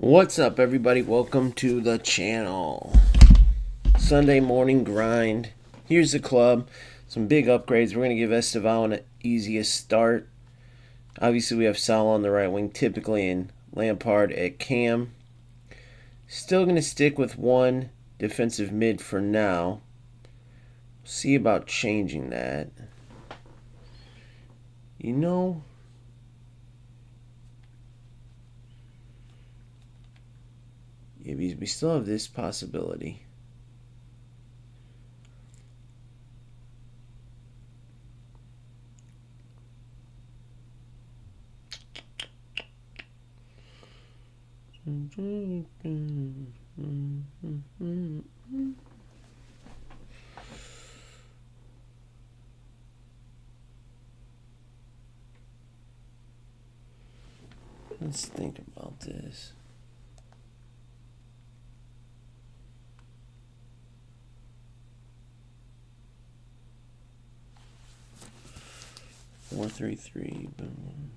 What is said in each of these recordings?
What's up, everybody? Welcome to the channel. Sunday morning grind. Here's the club. Some big upgrades. We're going to give Esteval an easiest start. Obviously, we have Sal on the right wing, typically, and Lampard at cam. Still going to stick with one defensive mid for now. See about changing that. You know, yeah, we still have this possibility. Let's think about this. Four, three, three. Boom.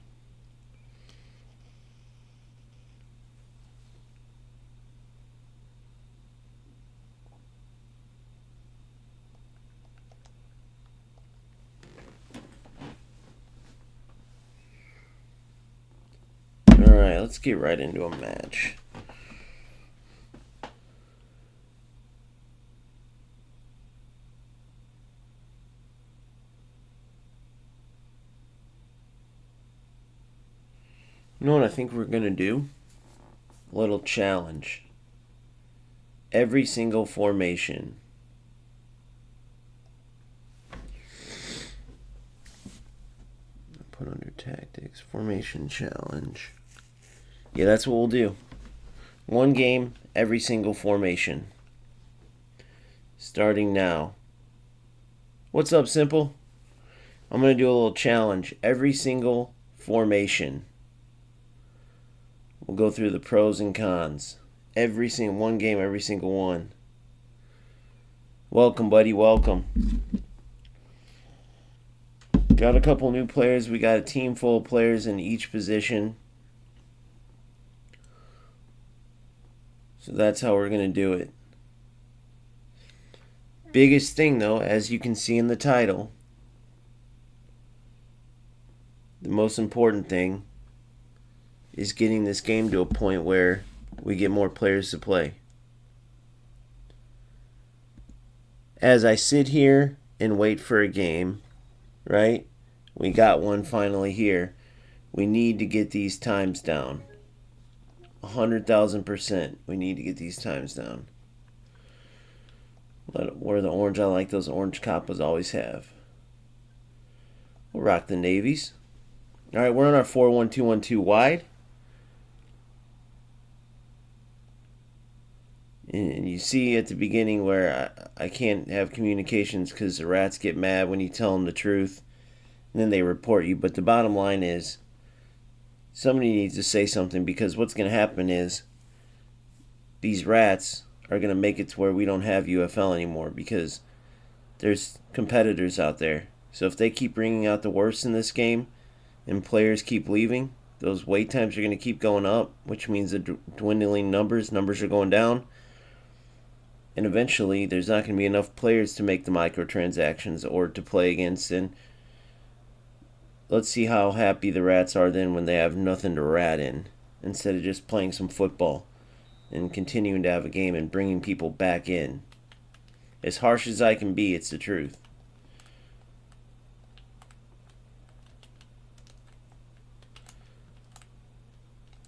Alright, let's get right into a match. You know what I think we're going to do? A little challenge. Every single formation. Put under tactics. Formation challenge. Yeah, that's what we'll do. One game, every single formation. Starting now. What's up, Simple? I'm going to do a little challenge. Every single formation. We'll go through the pros and cons. Every single one game, every single one. Welcome, buddy. Welcome. Got a couple new players. We got a team full of players in each position. So that's how we're going to do it. Biggest thing, though, as you can see in the title, the most important thing is getting this game to a point where we get more players to play. As I sit here and wait for a game, right? We got one finally here. We need to get these times down. 100,000%. We need to get these times down. Wear the orange. I like those orange Kappas always have. We'll rock the navies. Alright, we're on our 4-1-2-1-2 wide. And you see at the beginning where I can't have communications because the rats get mad when you tell them the truth. And then they report you. But the bottom line is, somebody needs to say something, because what's going to happen is these rats are going to make it to where we don't have UFL anymore, because there's competitors out there. So if they keep bringing out the worst in this game and players keep leaving, those wait times are going to keep going up, which means the dwindling numbers are going down. And eventually there's not going to be enough players to make the microtransactions or to play against. And let's see how happy the rats are then when they have nothing to rat in, instead of just playing some football and continuing to have a game and bringing people back in. As harsh as I can be, it's the truth.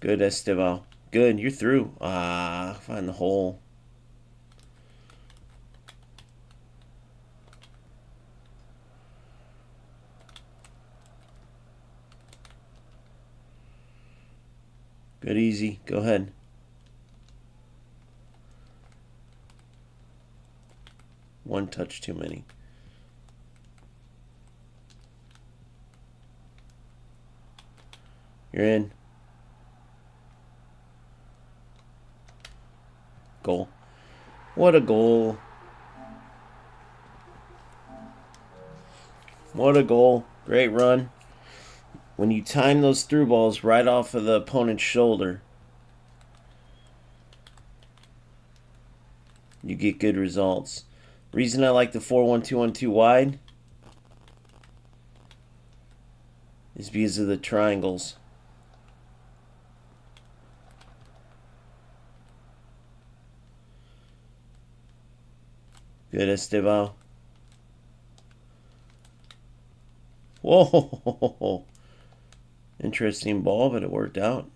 Good, Esteval. Good, you're through. Find the hole. Good, easy. Go ahead. One touch too many. You're in. Goal. What a goal. What a goal. Great run. When you time those through balls right off of the opponent's shoulder, you get good results. Reason I like the 4-1-2-1-2 wide is because of the triangles. Good, Esteban. Whoa! Interesting ball, but it worked out.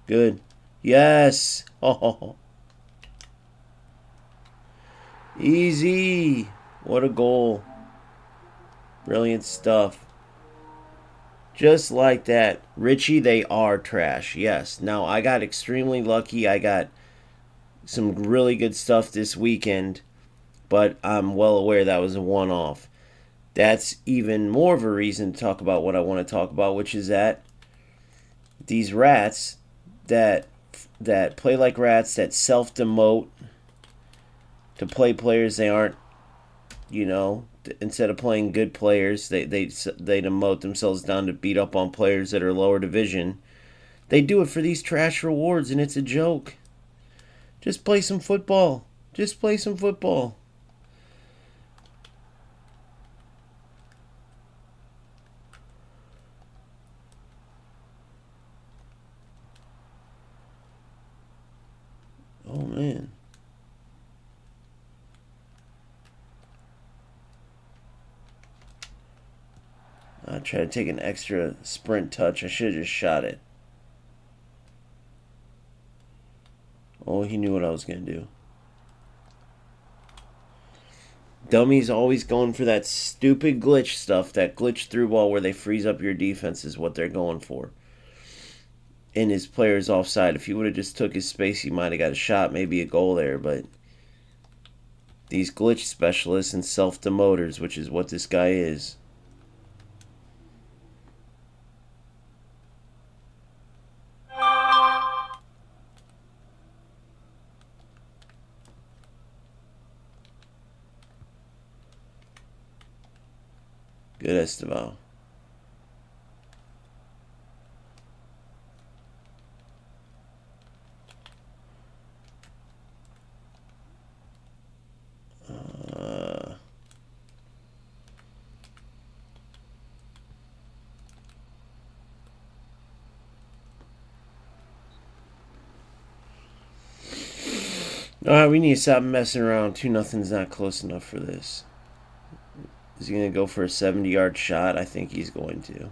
Good. Yes! Oh, easy! What a goal. Brilliant stuff. Just like that. Richie, they are trash. Yes. Now, I got extremely lucky. I got some really good stuff this weekend, but I'm well aware that was a one-off. That's even more of a reason to talk about what I want to talk about, which is that these rats that play like rats, that self-demote to play players they aren't, instead of playing good players, they demote themselves down to beat up on players that are lower division. They do it for these trash rewards, and it's a joke. Just play some football. Just play some football. Oh, man. I tried to take an extra sprint touch. I should have just shot it. Oh, he knew what I was going to do. Dummies always going for that stupid glitch stuff, that glitch through ball where they freeze up your defense is what they're going for. And his player's offside. If he would have just took his space, he might have got a shot, maybe a goal there. But these glitch specialists and self-demoters, which is what this guy is. Good, Esteban. Alright, we need to stop messing around. 2-0's not close enough for this. Is he going to go for a 70-yard shot? I think he's going to.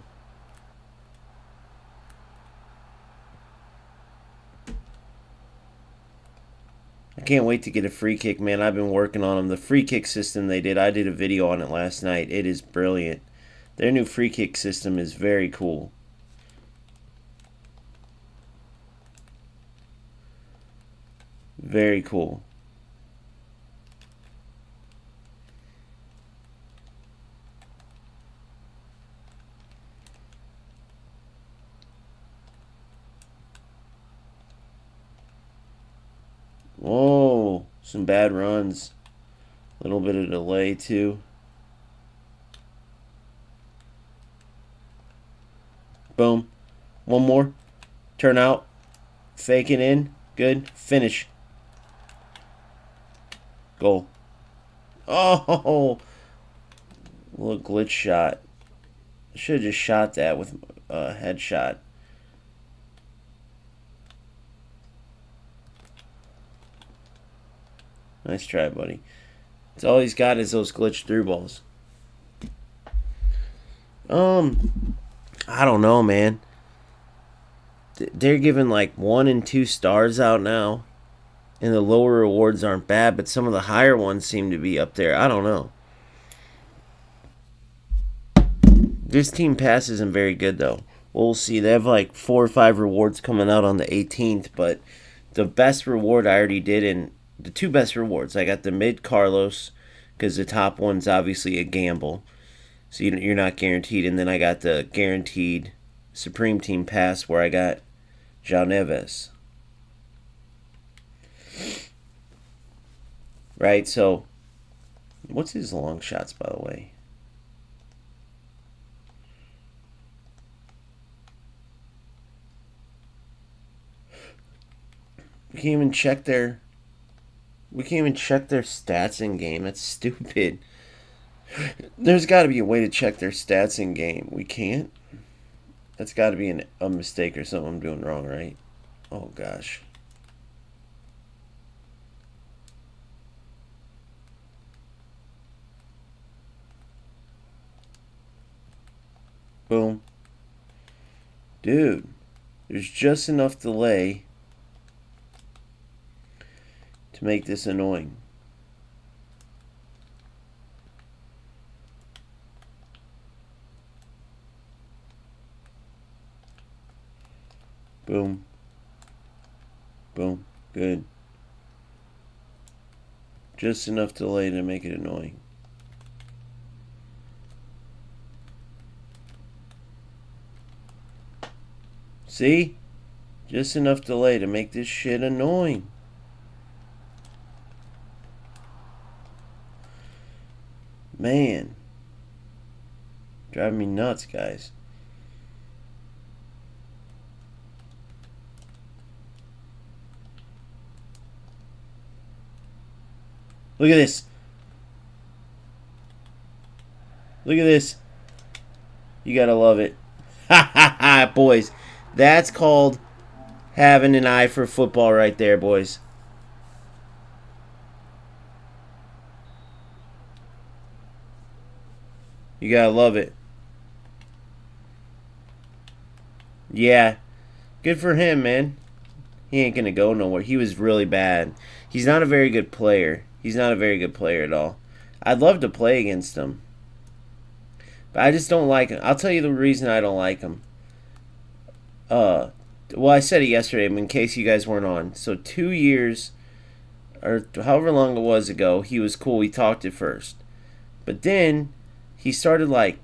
I can't wait to get a free kick, man. I've been working on them. The free kick system they did, I did a video on it last night. It is brilliant. Their new free kick system is very cool. Very cool. Whoa, some bad runs. A little bit of delay, too. Boom. One more. Turn out. Fake it in. Good. Finish. Goal. Oh! Little glitch shot. Should have just shot that with a headshot. Nice try, buddy. That's all he's got is those glitch through balls. I don't know, man. They're giving like 1 and 2 stars out now. And the lower rewards aren't bad, but some of the higher ones seem to be up there. I don't know. This team pass isn't very good, though. We'll see. They have like 4 or 5 rewards coming out on the 18th, but the best reward I already did in the 2 best rewards. I got the mid Carlos, because the top one's obviously a gamble. So you're not guaranteed. And then I got the guaranteed Supreme Team pass where I got João Neves. Right, so what's his long shots, by the way? We can't even check their stats in game. That's stupid. There's got to be a way to check their stats in game. We can't. That's got to be a mistake or something I'm doing wrong, right? Oh gosh. Boom. Dude, there's just enough delay to make this annoying. Boom. Boom. Good. Just enough delay to make it annoying. See? Just enough delay to make this shit annoying. Man. Driving me nuts, guys. Look at this. Look at this. You gotta love it. Ha ha ha, boys. That's called having an eye for football right there, boys. You gotta love it. Yeah. Good for him, man. He ain't gonna go nowhere. He was really bad. He's not a very good player. He's not a very good player at all. I'd love to play against him. But I just don't like him. I'll tell you the reason I don't like him. Well, I said it yesterday, but in case you guys weren't on. So 2 years, or however long it was ago, he was cool. He talked at first. But then he started like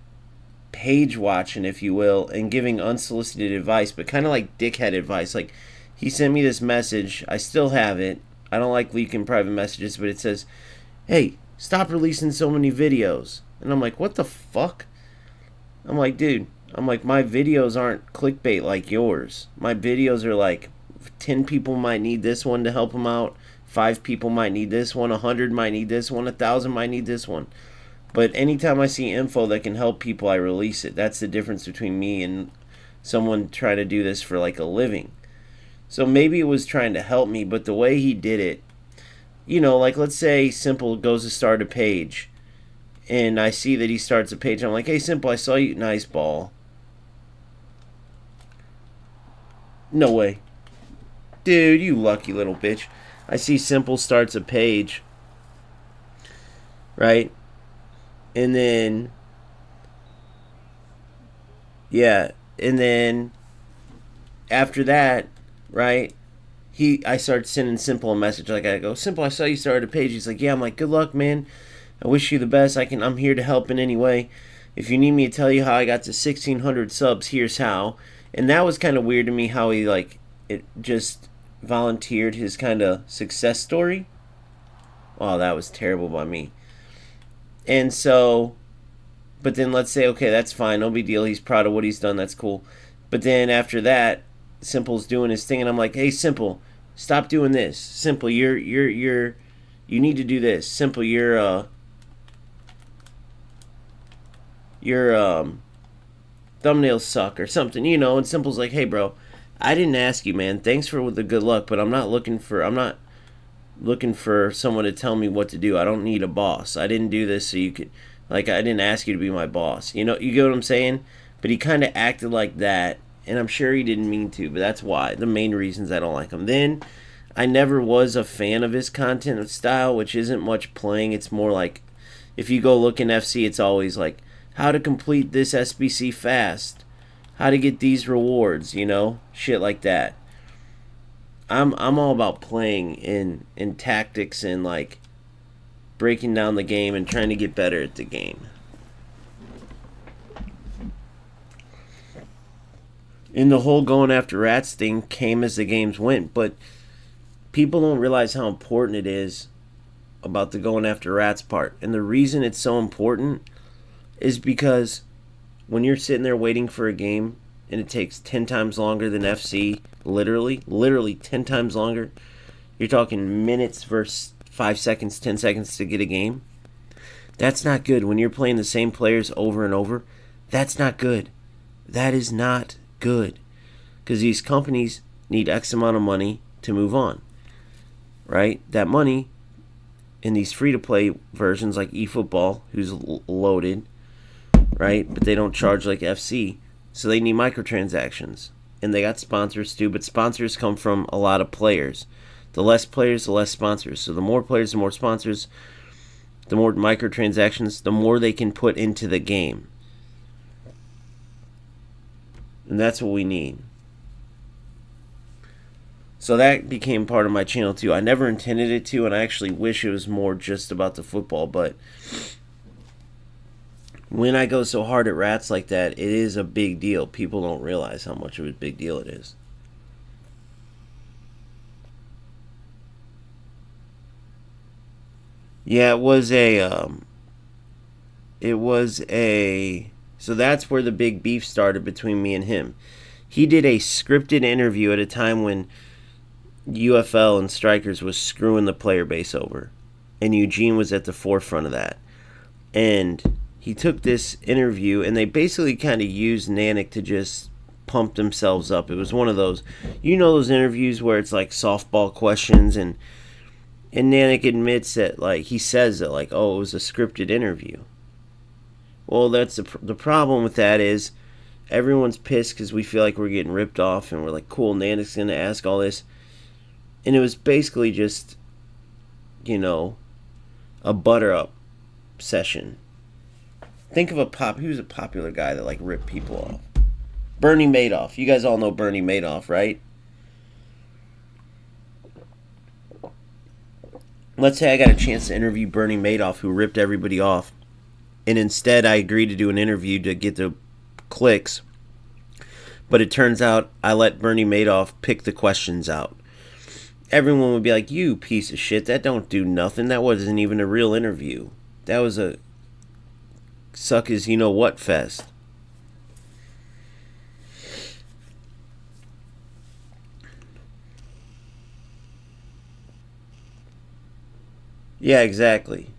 page watching, if you will, and giving unsolicited advice, but kind of like dickhead advice. Like, he sent me this message. I still have it. I don't like leaking private messages, but it says, hey, stop releasing so many videos. And I'm like, what the fuck? I'm like, dude, my videos aren't clickbait like yours. My videos are like, 10 people might need this one to help them out. 5 people might need this one. 100 might need this one. 1,000 might need this one. But anytime I see info that can help people, I release it. That's the difference between me and someone trying to do this for like a living. So maybe it was trying to help me, but the way he did it, you know, like let's say Simple goes to start a page, and I see that he starts a page. I'm like, hey, Simple, I saw you. Nice ball. No way. Dude, you lucky little bitch. I see Simple starts a page, right? And then, yeah, and then after that, right, I started sending Simple a message. Like, I go, Simple, I saw you started a page. He's like, yeah. I'm like, good luck, man. I wish you the best. I'm here to help in any way. If you need me to tell you how I got to 1,600 subs, here's how. And that was kind of weird to me, how he like it just volunteered his kind of success story. Wow, that was terrible by me. And so, but then let's say, okay, that's fine, no big deal. He's proud of what he's done. That's cool. But then after that, Simple's doing his thing, and I'm like, hey, Simple, stop doing this. Simple, you need to do this. Simple, your thumbnails suck or something, you know. And Simple's like, hey, bro, I didn't ask you, man. Thanks for the good luck, but I'm not looking for someone to tell me what to do. I don't need a boss. I didn't do this so you could, like, I didn't ask you to be my boss. You know, you get what I'm saying? But he kind of acted like that, and I'm sure he didn't mean to, but that's why. The main reasons I don't like him. Then, I never was a fan of his content style, which isn't much playing. It's more like, if you go look in FC, it's always like, how to complete this SBC fast, how to get these rewards, you know, shit like that. I'm all about playing in tactics and like breaking down the game and trying to get better at the game. And the whole going after rats thing came as the games went, but people don't realize how important it is about the going after rats part. And the reason it's so important is because when you're sitting there waiting for a game and it takes 10 times longer than FC, literally 10 times longer, You're talking minutes versus 5 seconds, 10 seconds to get a game. That's not good. When you're playing the same players over and over, that's not good. That is not good. Because these companies need X amount of money to move on. Right? That money in these free-to-play versions like eFootball, who's loaded, right? But they don't charge like FC, so they need microtransactions. And they got sponsors too, but sponsors come from a lot of players. The less players, the less sponsors. So the more players, the more sponsors, the more microtransactions, the more they can put into the game. And that's what we need. So that became part of my channel too. I never intended it to, and I actually wish it was more just about the football, but when I go so hard at rats like that, it is a big deal. People don't realize how much of a big deal it is. Yeah, so that's where the big beef started between me and him. He did a scripted interview at a time when UFL and Strikers was screwing the player base over, and Eugene was at the forefront of that. And he took this interview, and they basically kind of used Nanik to just pump themselves up. It was one of those, those interviews where it's like softball questions, and Nanik admits that, like, he says that, like, oh, it was a scripted interview. Well, that's the problem with that is everyone's pissed because we feel like we're getting ripped off, and we're like, cool, Nanik's going to ask all this. And it was basically just, a butter-up session. Think of he was a popular guy that, like, ripped people off. Bernie Madoff. You guys all know Bernie Madoff, right? Let's say I got a chance to interview Bernie Madoff, who ripped everybody off, and instead I agreed to do an interview to get the clicks, but it turns out I let Bernie Madoff pick the questions out. Everyone would be like, you piece of shit, that don't do nothing. That wasn't even a real interview. That was a suck as you-know-what fest. Yeah, exactly.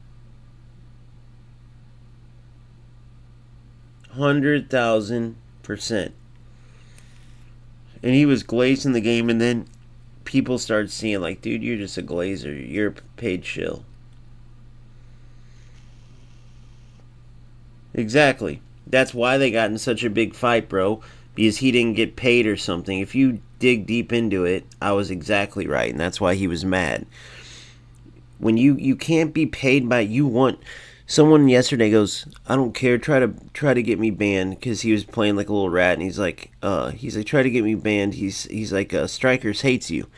100,000%. And he was glazing the game, and then people started seeing, like, dude, you're just a glazer. You're a paid shill. Exactly. That's why they got in such a big fight, bro. Because he didn't get paid or something. If you dig deep into it, I was exactly right, and that's why he was mad. When you can't be paid by, someone yesterday goes, I don't care, try to get me banned, because he was playing like a little rat, and he's like try to get me banned. He's like, Strikers hates you.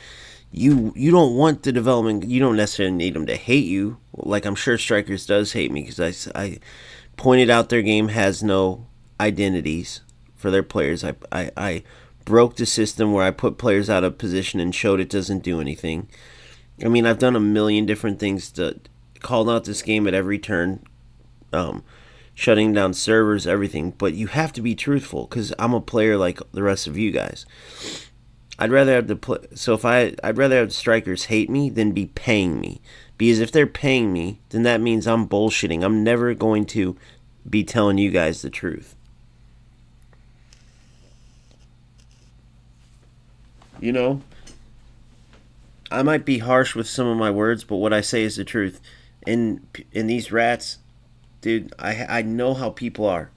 You don't want the development. You don't necessarily need them to hate you. Like, I'm sure Strikers does hate me, because I pointed out their game has no identities for their players. I broke the system where I put players out of position and showed it doesn't do anything. I mean, I've done a million different things to call out this game at every turn, shutting down servers, everything. But you have to be truthful, because I'm a player like the rest of you guys. I'd rather have I'd rather have the Strikers hate me than be paying me. Because if they're paying me, then that means I'm bullshitting. I'm never going to be telling you guys the truth. I might be harsh with some of my words, but what I say is the truth. In these rats, dude, I know how people are.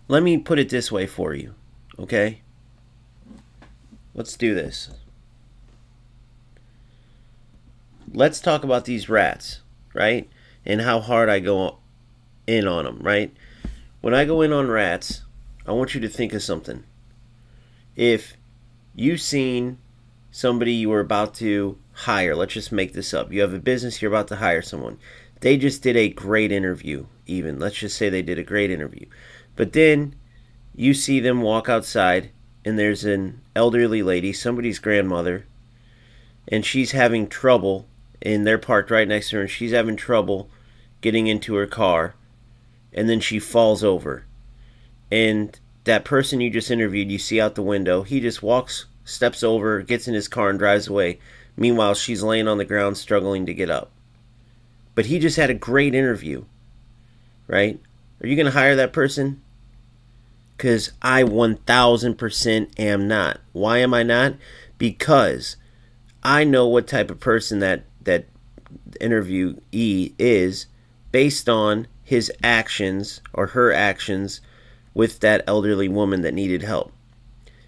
Let me put it this way for you, okay? Let's do this. Let's talk about these rats, right? And how hard I go in on them, right? When I go in on rats, I want you to think of something. If you've seen somebody you were about to hire, let's just make this up. You have a business, you're about to hire someone. They just did a great interview, even. Let's just say they did a great interview. But then you see them walk outside, and there's an elderly lady, somebody's grandmother, and she's having trouble, and they're parked right next to her, and she's having trouble getting into her car, and then she falls over. And that person you just interviewed, you see out the window, he just steps over, gets in his car, and drives away. Meanwhile, she's laying on the ground struggling to get up. But he just had a great interview, right? Are you going to hire that person? Because I 1000% am not. Why am I not? Because I know what type of person that interviewee is based on his actions or her actions with that elderly woman that needed help.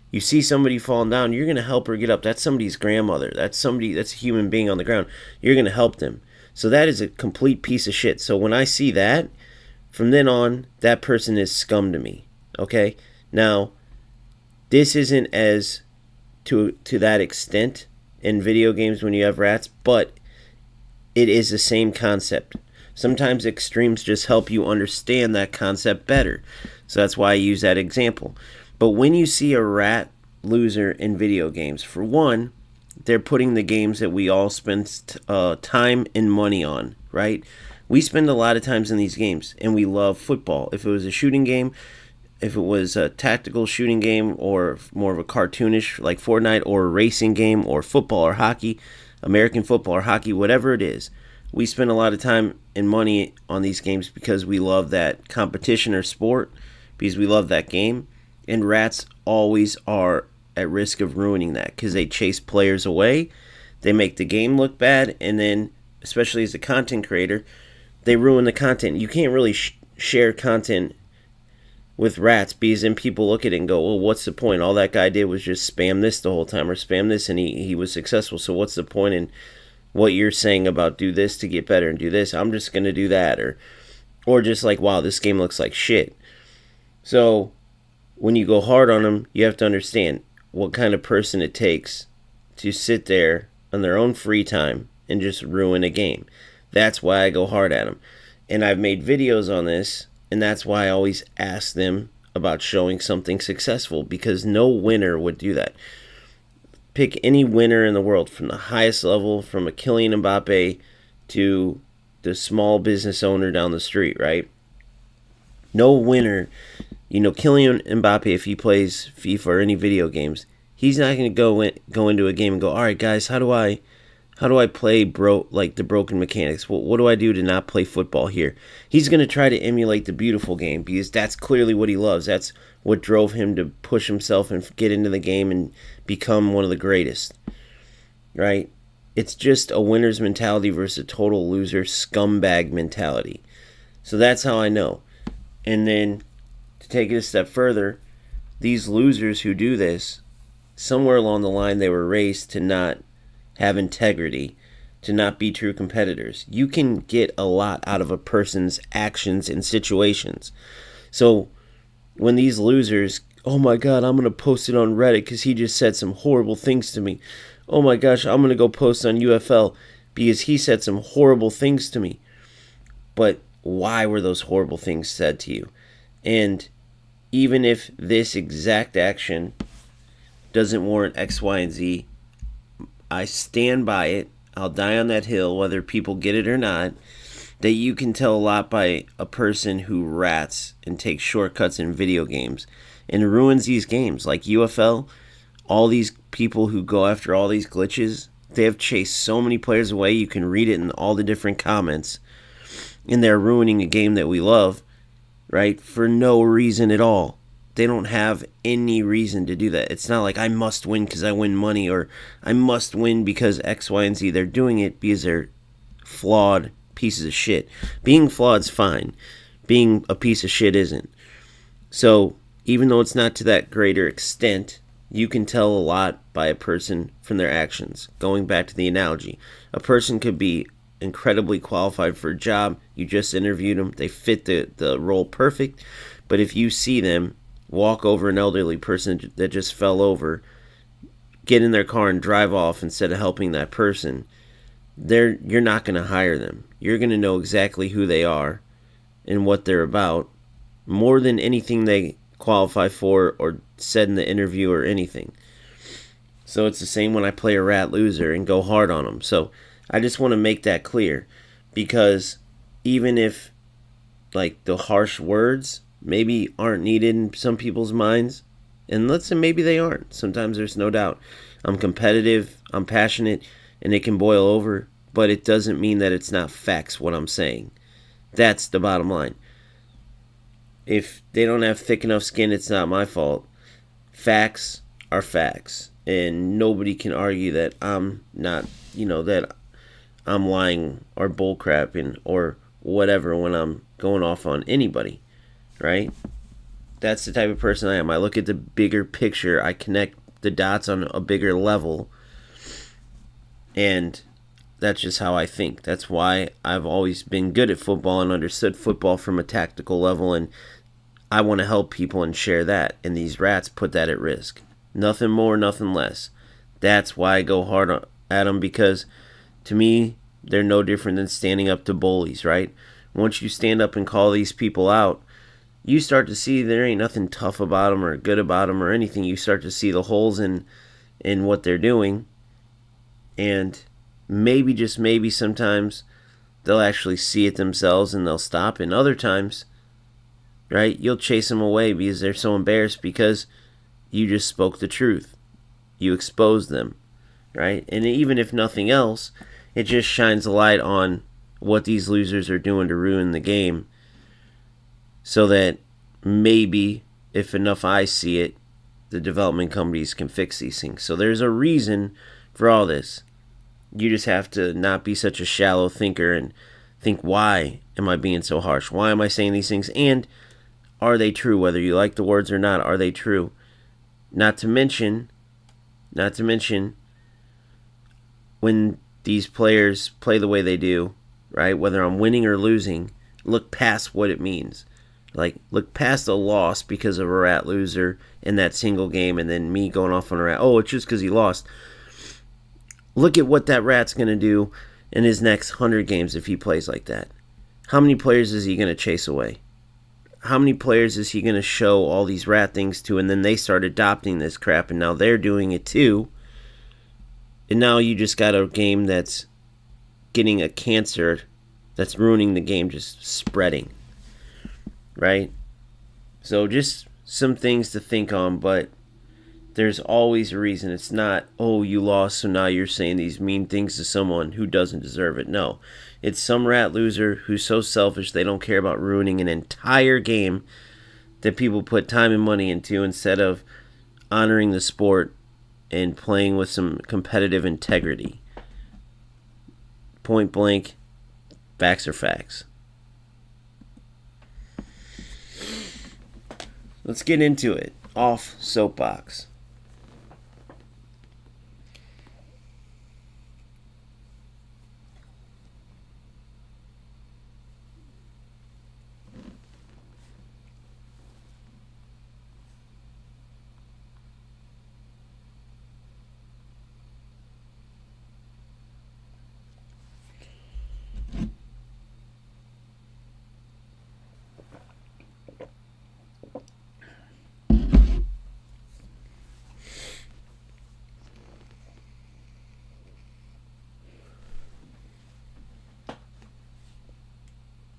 You see somebody falling down, you're going to help her get up. That's somebody's grandmother. That's a human being on the ground. You're going to help them. So that is a complete piece of shit. So when I see that, from then on, that person is scum to me. Okay? Now, this isn't as to that extent in video games when you have rats, but it is the same concept. Sometimes extremes just help you understand that concept better. So that's why I use that example. But when you see a rat loser in video games, for one, they're putting the games that we all spend time and money on, right? We spend a lot of times in these games, and we love football. If it was a shooting game, if it was a tactical shooting game, or more of a cartoonish like Fortnite, or a racing game, or football or hockey, American football or hockey, whatever it is, we spend a lot of time and money on these games because we love that competition or sport, because we love that game. And rats always are at risk of ruining that because they chase players away, they make the game look bad, and then, especially as a content creator, they ruin the content. You can't really share content with rats because then people look at it and go, well, what's the point? All that guy did was just spam this the whole time, or spam this, and he was successful. So what's the point in what you're saying about do this to get better and do this? I'm just going to do that. Or just like, wow, this game looks like shit. So when you go hard on them, you have to understand what kind of person it takes to sit there on their own free time and just ruin a game. That's why I go hard at them. And I've made videos on this, and that's why I always ask them about showing something successful, because no winner would do that. Pick any winner in the world, from the highest level, from a Kylian Mbappe to the small business owner down the street, right? No winner. Kylian Mbappe, if he plays FIFA or any video games, he's not going to go into a game and go, all right, guys, how do I play the broken mechanics? What do I do to not play football here? He's going to try to emulate the beautiful game because that's clearly what he loves. That's what drove him to push himself and get into the game and become one of the greatest, right? It's just a winner's mentality versus a total loser scumbag mentality. So that's how I know. And then to take it a step further, these losers who do this, somewhere along the line they were raised to not have integrity, to not be true competitors. You can get a lot out of a person's actions and situations. So when these losers, oh my God, I'm going to post it on Reddit because he just said some horrible things to me. Oh my gosh, I'm going to go post on UFL because he said some horrible things to me. But why were those horrible things said to you? And even if this exact action doesn't warrant X, Y, and Z, I stand by it. I'll die on that hill, whether people get it or not, that you can tell a lot by a person who rats and takes shortcuts in video games and ruins these games. Like UFL, all these people who go after all these glitches, they have chased so many players away. You can read it in all the different comments. And they're ruining a game that we love, right, for no reason at all. They don't have any reason to do that. It's not like I must win because I win money, or I must win because X, Y, and Z. They're doing it because they're flawed pieces of shit. Being flawed's fine. Being a piece of shit isn't. So even though it's not to that greater extent, you can tell a lot by a person from their actions. Going back to the analogy, a person could be incredibly qualified for a job. You just interviewed them. They fit the role perfect. But if you see them walk over an elderly person that just fell over, get in their car and drive off instead of helping that person, you're not going to hire them. You're going to know exactly who they are and what they're about more than anything they qualify for or said in the interview or anything. So it's the same when I play a rat loser and go hard on them. So I just want to make that clear, because even if like the harsh words maybe aren't needed in some people's minds, and let's say maybe they aren't. Sometimes there's no doubt. I'm competitive, I'm passionate, and it can boil over, but it doesn't mean that it's not facts what I'm saying. That's the bottom line. If they don't have thick enough skin, it's not my fault. Facts are facts, and nobody can argue that I'm not, that I'm lying or bullcrapping or whatever when I'm going off on anybody, right? That's the type of person I am. I look at the bigger picture. I connect the dots on a bigger level, and that's just how I think. That's why I've always been good at football and understood football from a tactical level, and I want to help people and share that, and these rats put that at risk. Nothing more, nothing less. That's why I go hard at them, because to me, they're no different than standing up to bullies, right? Once you stand up and call these people out, you start to see there ain't nothing tough about them or good about them or anything. You start to see the holes in what they're doing, and maybe, just maybe, sometimes they'll actually see it themselves and they'll stop, and other times, right, you'll chase them away because they're so embarrassed because you just spoke the truth. You exposed them, right? And even if nothing else, it just shines a light on what these losers are doing to ruin the game, so that maybe, if enough eyes see it, the development companies can fix these things. So there's a reason for all this. You just have to not be such a shallow thinker and think, why am I being so harsh? Why am I saying these things? And are they true? Whether you like the words or not, are they true? Not to mention, when these players play the way they do, right? Whether I'm winning or losing, look past what it means. Like, look past a loss because of a rat loser in that single game, and then me going off on a rat. Oh, it's just because he lost. Look at what that rat's going to do in his next 100 games if he plays like that. How many players is he going to chase away? How many players is he going to show all these rat things to, and then they start adopting this crap, and now they're doing it too? And now you just got a game that's getting a cancer that's ruining the game, just spreading. Right? So just some things to think on, but there's always a reason. It's not, oh, you lost, so now you're saying these mean things to someone who doesn't deserve it. No. It's some rat loser who's so selfish they don't care about ruining an entire game that people put time and money into, instead of honoring the sport and playing with some competitive integrity. Point blank, facts are facts. Let's get into it. Off soapbox.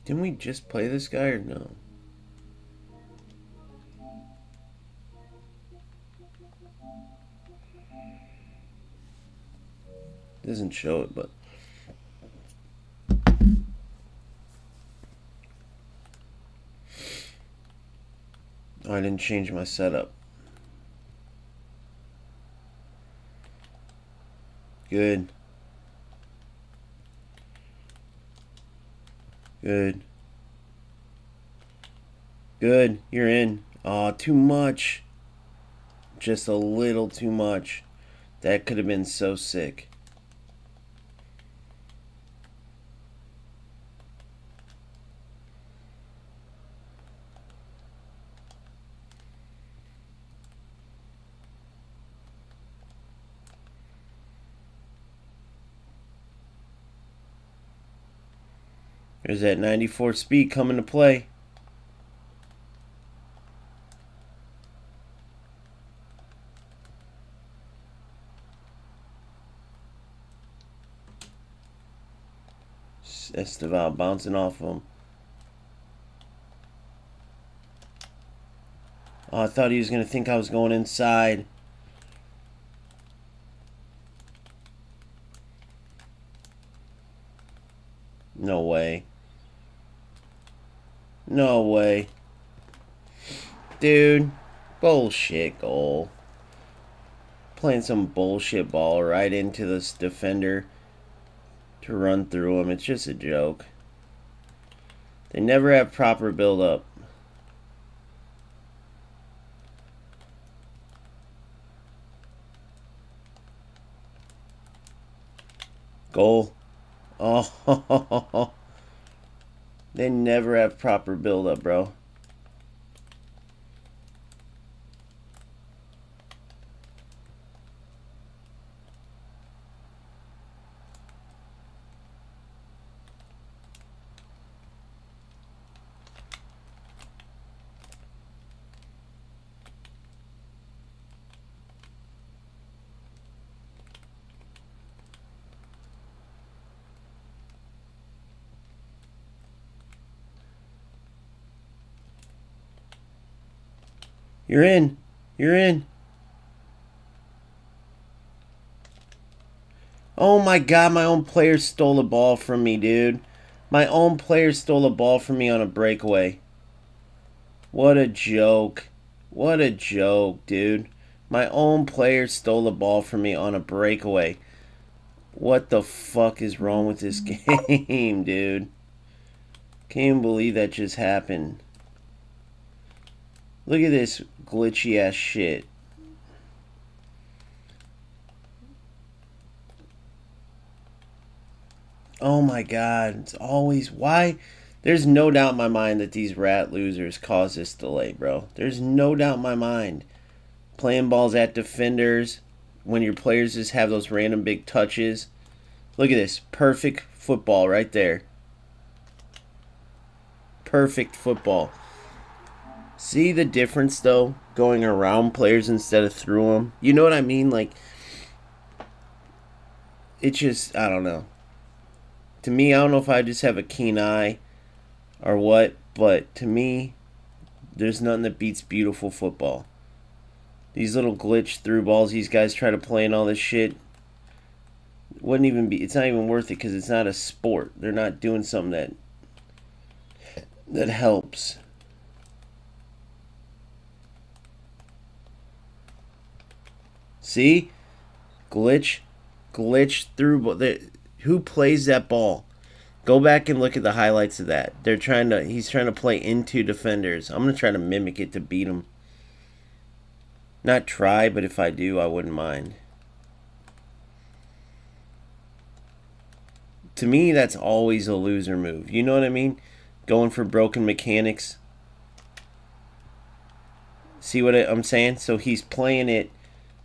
Didn't we just play this guy or no? Doesn't show it, but I didn't change my setup. Good. Good. Good. You're in. Aw, too much. Just a little too much. That could have been so sick. There's that 94 speed coming to play. Esteval bouncing off him. Oh, I thought he was going to think I was going inside. No way. No way. Dude. Bullshit goal. Playing some bullshit ball right into this defender to run through him. It's just a joke. They never have proper build-up. Goal. Oh, they never have proper build-up, bro. You're in. You're in. Oh my god, my own player stole the ball from me, dude. My own player stole the ball from me on a breakaway. What a joke. What a joke, dude. My own player stole the ball from me on a breakaway. What the fuck is wrong with this game, dude? Can't even believe that just happened. Look at this glitchy ass shit. Oh my god, it's always why. There's no doubt in my mind that these rat losers caused this delay, bro. There's no doubt in my mind. Playing balls at defenders when your players just have those random big touches. Look at this. Perfect football right there. Perfect football. See the difference, though? Going around players instead of through them. You know what I mean? Like, it just, I don't know. To me, I don't know if I just have a keen eye or what, but to me, there's nothing that beats beautiful football. These little glitch through balls these guys try to play and all this shit wouldn't even be. It's not even worth it because it's not a sport. They're not doing something that helps. See, glitch through. Who plays that ball? Go back and look at the highlights of that. He's trying to play into defenders. I'm gonna try to mimic it to beat him. Not try, but if I do, I wouldn't mind. To me, that's always a loser move. You know what I mean? Going for broken mechanics. See what I'm saying? So he's playing it,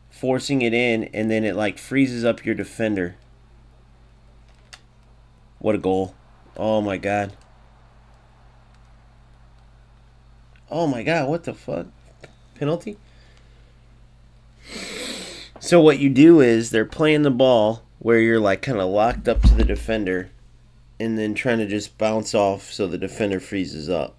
forcing it in, and then it like freezes up your defender. What a goal. Oh my god. Oh my god, what the fuck? Penalty? So what you do is they're playing the ball where you're like kind of locked up to the defender and then trying to just bounce off so the defender freezes up.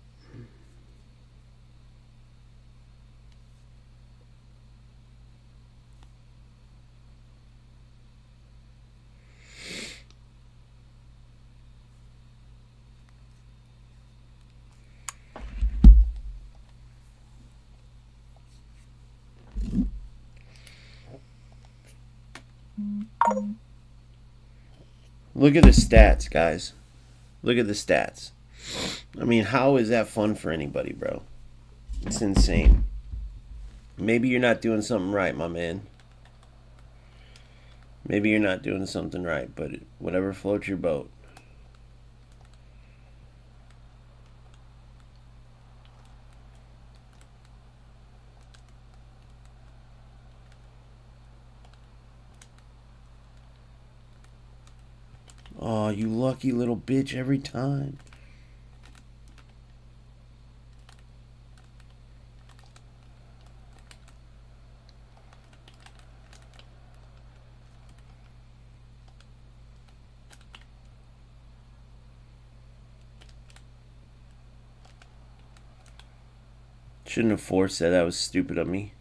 Look at the stats, guys. Look at the stats. I mean, how is that fun for anybody, bro? It's insane. Maybe you're not doing something right, my man. Maybe you're not doing something right, but whatever floats your boat. Oh, you lucky little bitch every time. Shouldn't have forced that. That was stupid of me.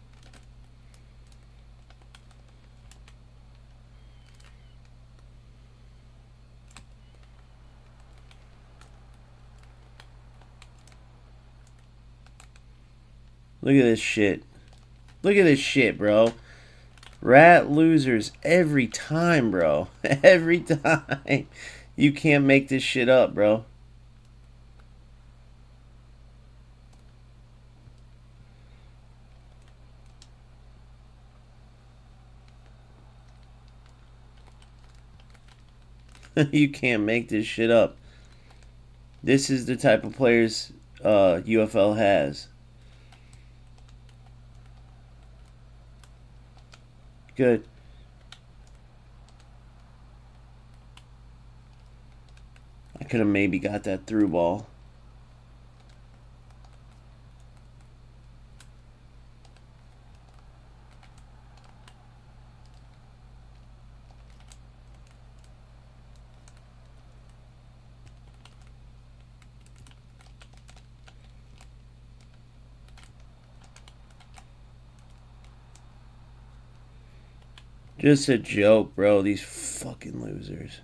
Look at this shit. Look at this shit, bro. Rat losers every time, bro. Every time. You can't make this shit up, bro. You can't make this shit up. This is the type of players UFL has. Good. I could have maybe got that through ball. Just a joke, bro. These fucking losers.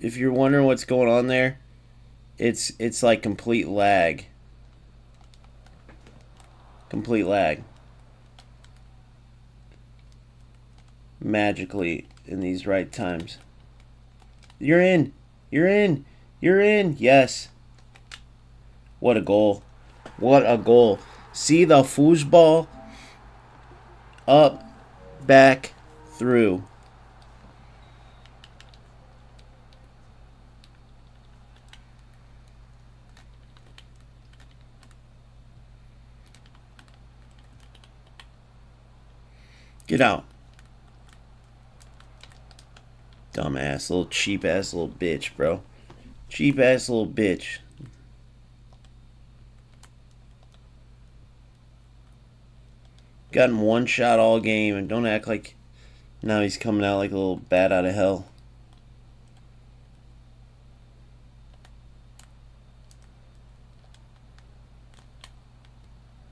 If you're wondering what's going on there, it's like complete lag. Complete lag. Magically in these right times. You're in. You're in. You're in. Yes. What a goal. What a goal. See the foosball? Up, back, through. Get out. Dumbass, little cheap ass little bitch, bro. Cheap ass little bitch. Gotten one shot all game, and don't act like now he's coming out like a little bat out of hell.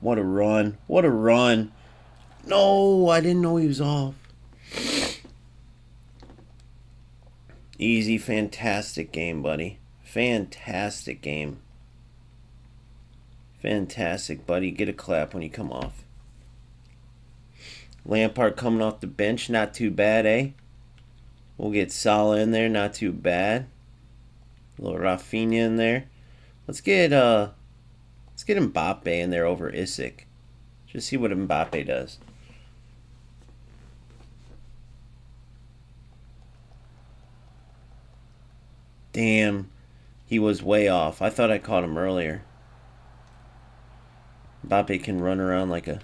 What a run. What a run. No, I didn't know he was off. Easy, fantastic game, buddy. Fantastic game. Fantastic, buddy. Get a clap when you come off. Lampard coming off the bench, not too bad, eh? We'll get Salah in there, not too bad. A little Rafinha in there. Let's get Mbappe in there over Isak. Just see what Mbappe does. Damn, he was way off. I thought I caught him earlier. Mbappe can run around like a...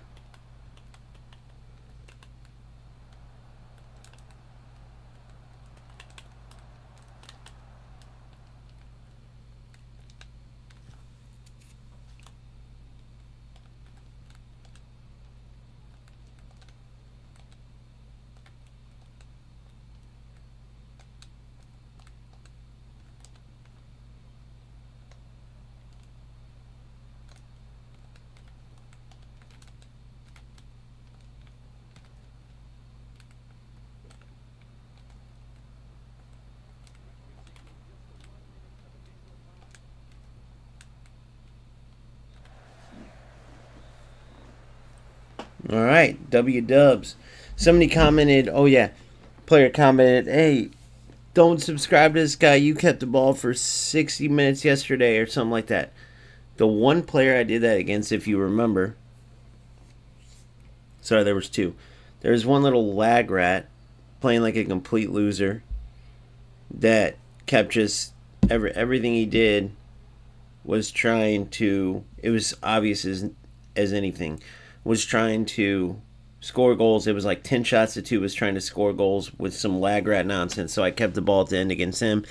All right, W dubs. Somebody commented, oh yeah, player commented, hey, don't subscribe to this guy. You kept the ball for 60 minutes yesterday or something like that. The one player I did that against, if you remember, sorry, there was two. There was one little lag rat playing like a complete loser that kept just everything he did was trying to, it was obvious as anything, was trying to score goals. It was like 10 shots to 2 was trying to score goals with some lag rat nonsense. So I kept the ball at the end against him.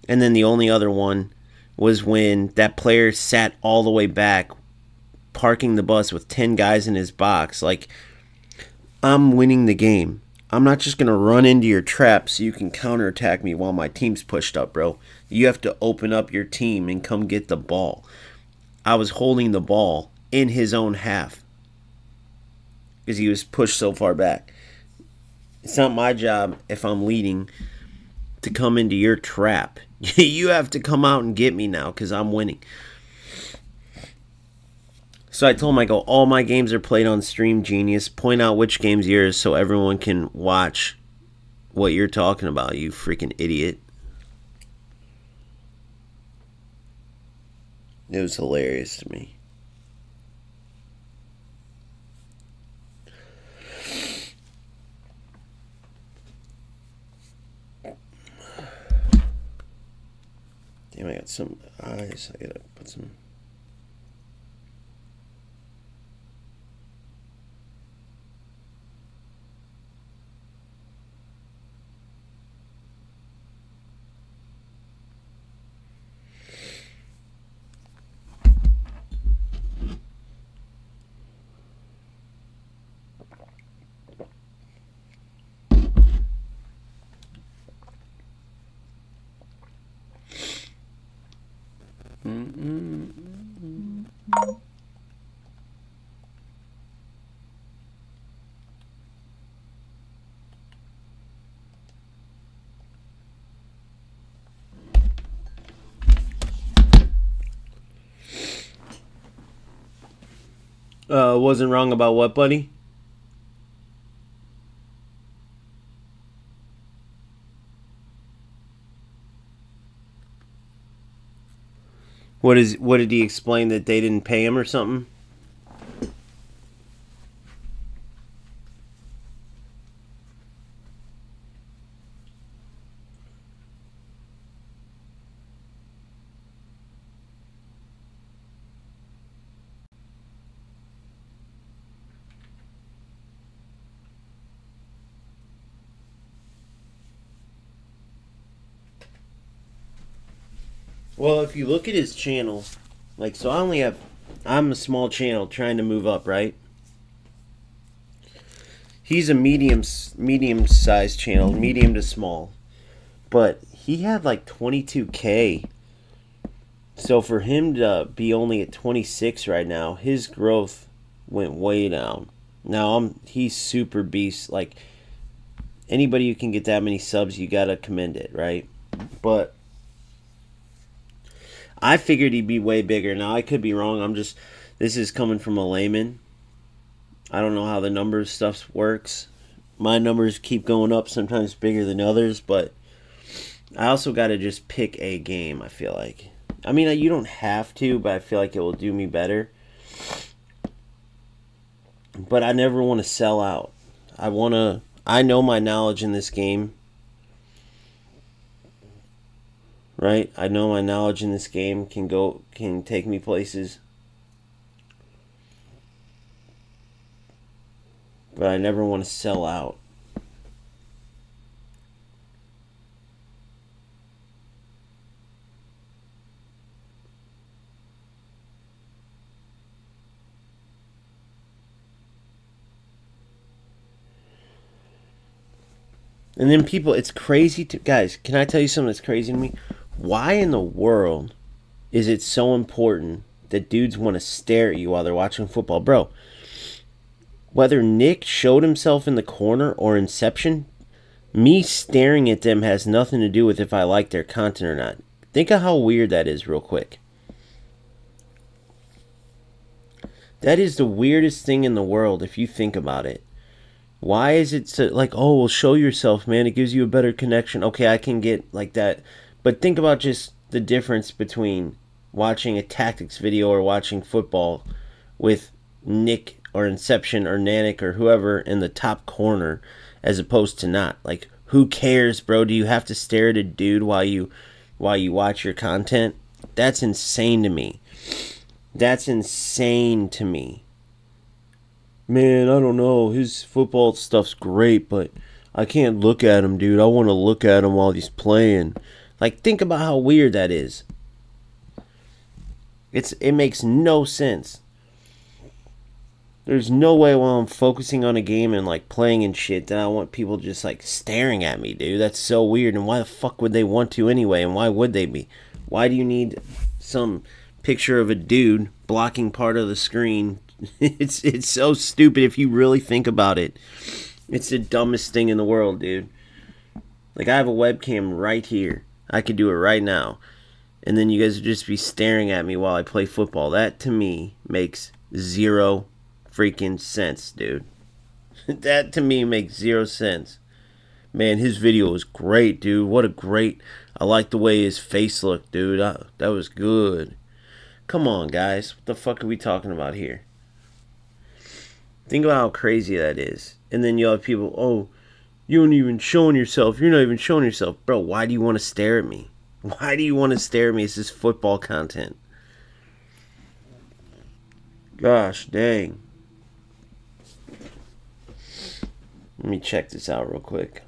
And then the only other one was when that player sat all the way back, parking the bus with 10 guys in his box. Like, I'm winning the game. I'm not just going to run into your trap so you can counterattack me while my team's pushed up, bro. You have to open up your team and come get the ball. I was holding the ball in his own half because he was pushed so far back. It's not my job, if I'm leading, to come into your trap. You have to come out and get me now because I'm winning. So I told him, I go, all my games are played on Stream Genius. Point out which game's yours so everyone can watch what you're talking about, you freaking idiot. It was hilarious to me. Damn, I got some eyes. I gotta put some. Wasn't wrong about what, buddy? What did he explain, that they didn't pay him or something? Well, if you look at his channel, like, so I'm a small channel trying to move up, right? He's a medium sized channel, medium to small. But he had like 22K. So for him to be only at 26 right now, his growth went way down. Now he's super beast. Like, anybody who can get that many subs, you gotta commend it, right? But I figured he'd be way bigger. Now, I could be wrong. This is coming from a layman. I don't know how the numbers stuff works. My numbers keep going up, sometimes bigger than others, but I also got to just pick a game, I feel like. I mean, you don't have to, but I feel like it will do me better. But I never want to sell out. I know my knowledge in this game. Right? I know my knowledge in this game can take me places. But I never want to sell out. And then people, it's crazy to, guys, can I tell you something that's crazy to me? Why in the world is it so important that dudes want to stare at you while they're watching football? Bro, whether Nick showed himself in the corner or Inception, me staring at them has nothing to do with if I like their content or not. Think of how weird that is real quick. That is the weirdest thing in the world if you think about it. Why is it so, like, oh, well, show yourself, man. It gives you a better connection. Okay, I can get like that. But think about just the difference between watching a tactics video or watching football with Nick or Inception or Nanik or whoever in the top corner as opposed to not. Like, who cares, bro? Do you have to stare at a dude while you watch your content? That's insane to me. That's insane to me. Man, I don't know. His football stuff's great, but I can't look at him, dude. I want to look at him while he's playing. Like, think about how weird that is. It makes no sense. There's no way while I'm focusing on a game and, like, playing and shit that I want people just, like, staring at me, dude. That's so weird. And why the fuck would they want to anyway? And why would they be? Why do you need some picture of a dude blocking part of the screen. It's so stupid if you really think about it. It's the dumbest thing in the world, dude. Like, I have a webcam right here. I could do it right now. And then you guys would just be staring at me while I play football. That, to me, makes zero freaking sense, dude. That, to me, makes zero sense. Man, his video was great, dude. What a great... I like the way his face looked, dude. That was good. Come on, guys. What the fuck are we talking about here? Think about how crazy that is. And then you'll have people, oh, you aren't even showing yourself. You're not even showing yourself. Bro, why do you want to stare at me? Why do you want to stare at me? It's just football content. Gosh, dang. Let me check this out real quick.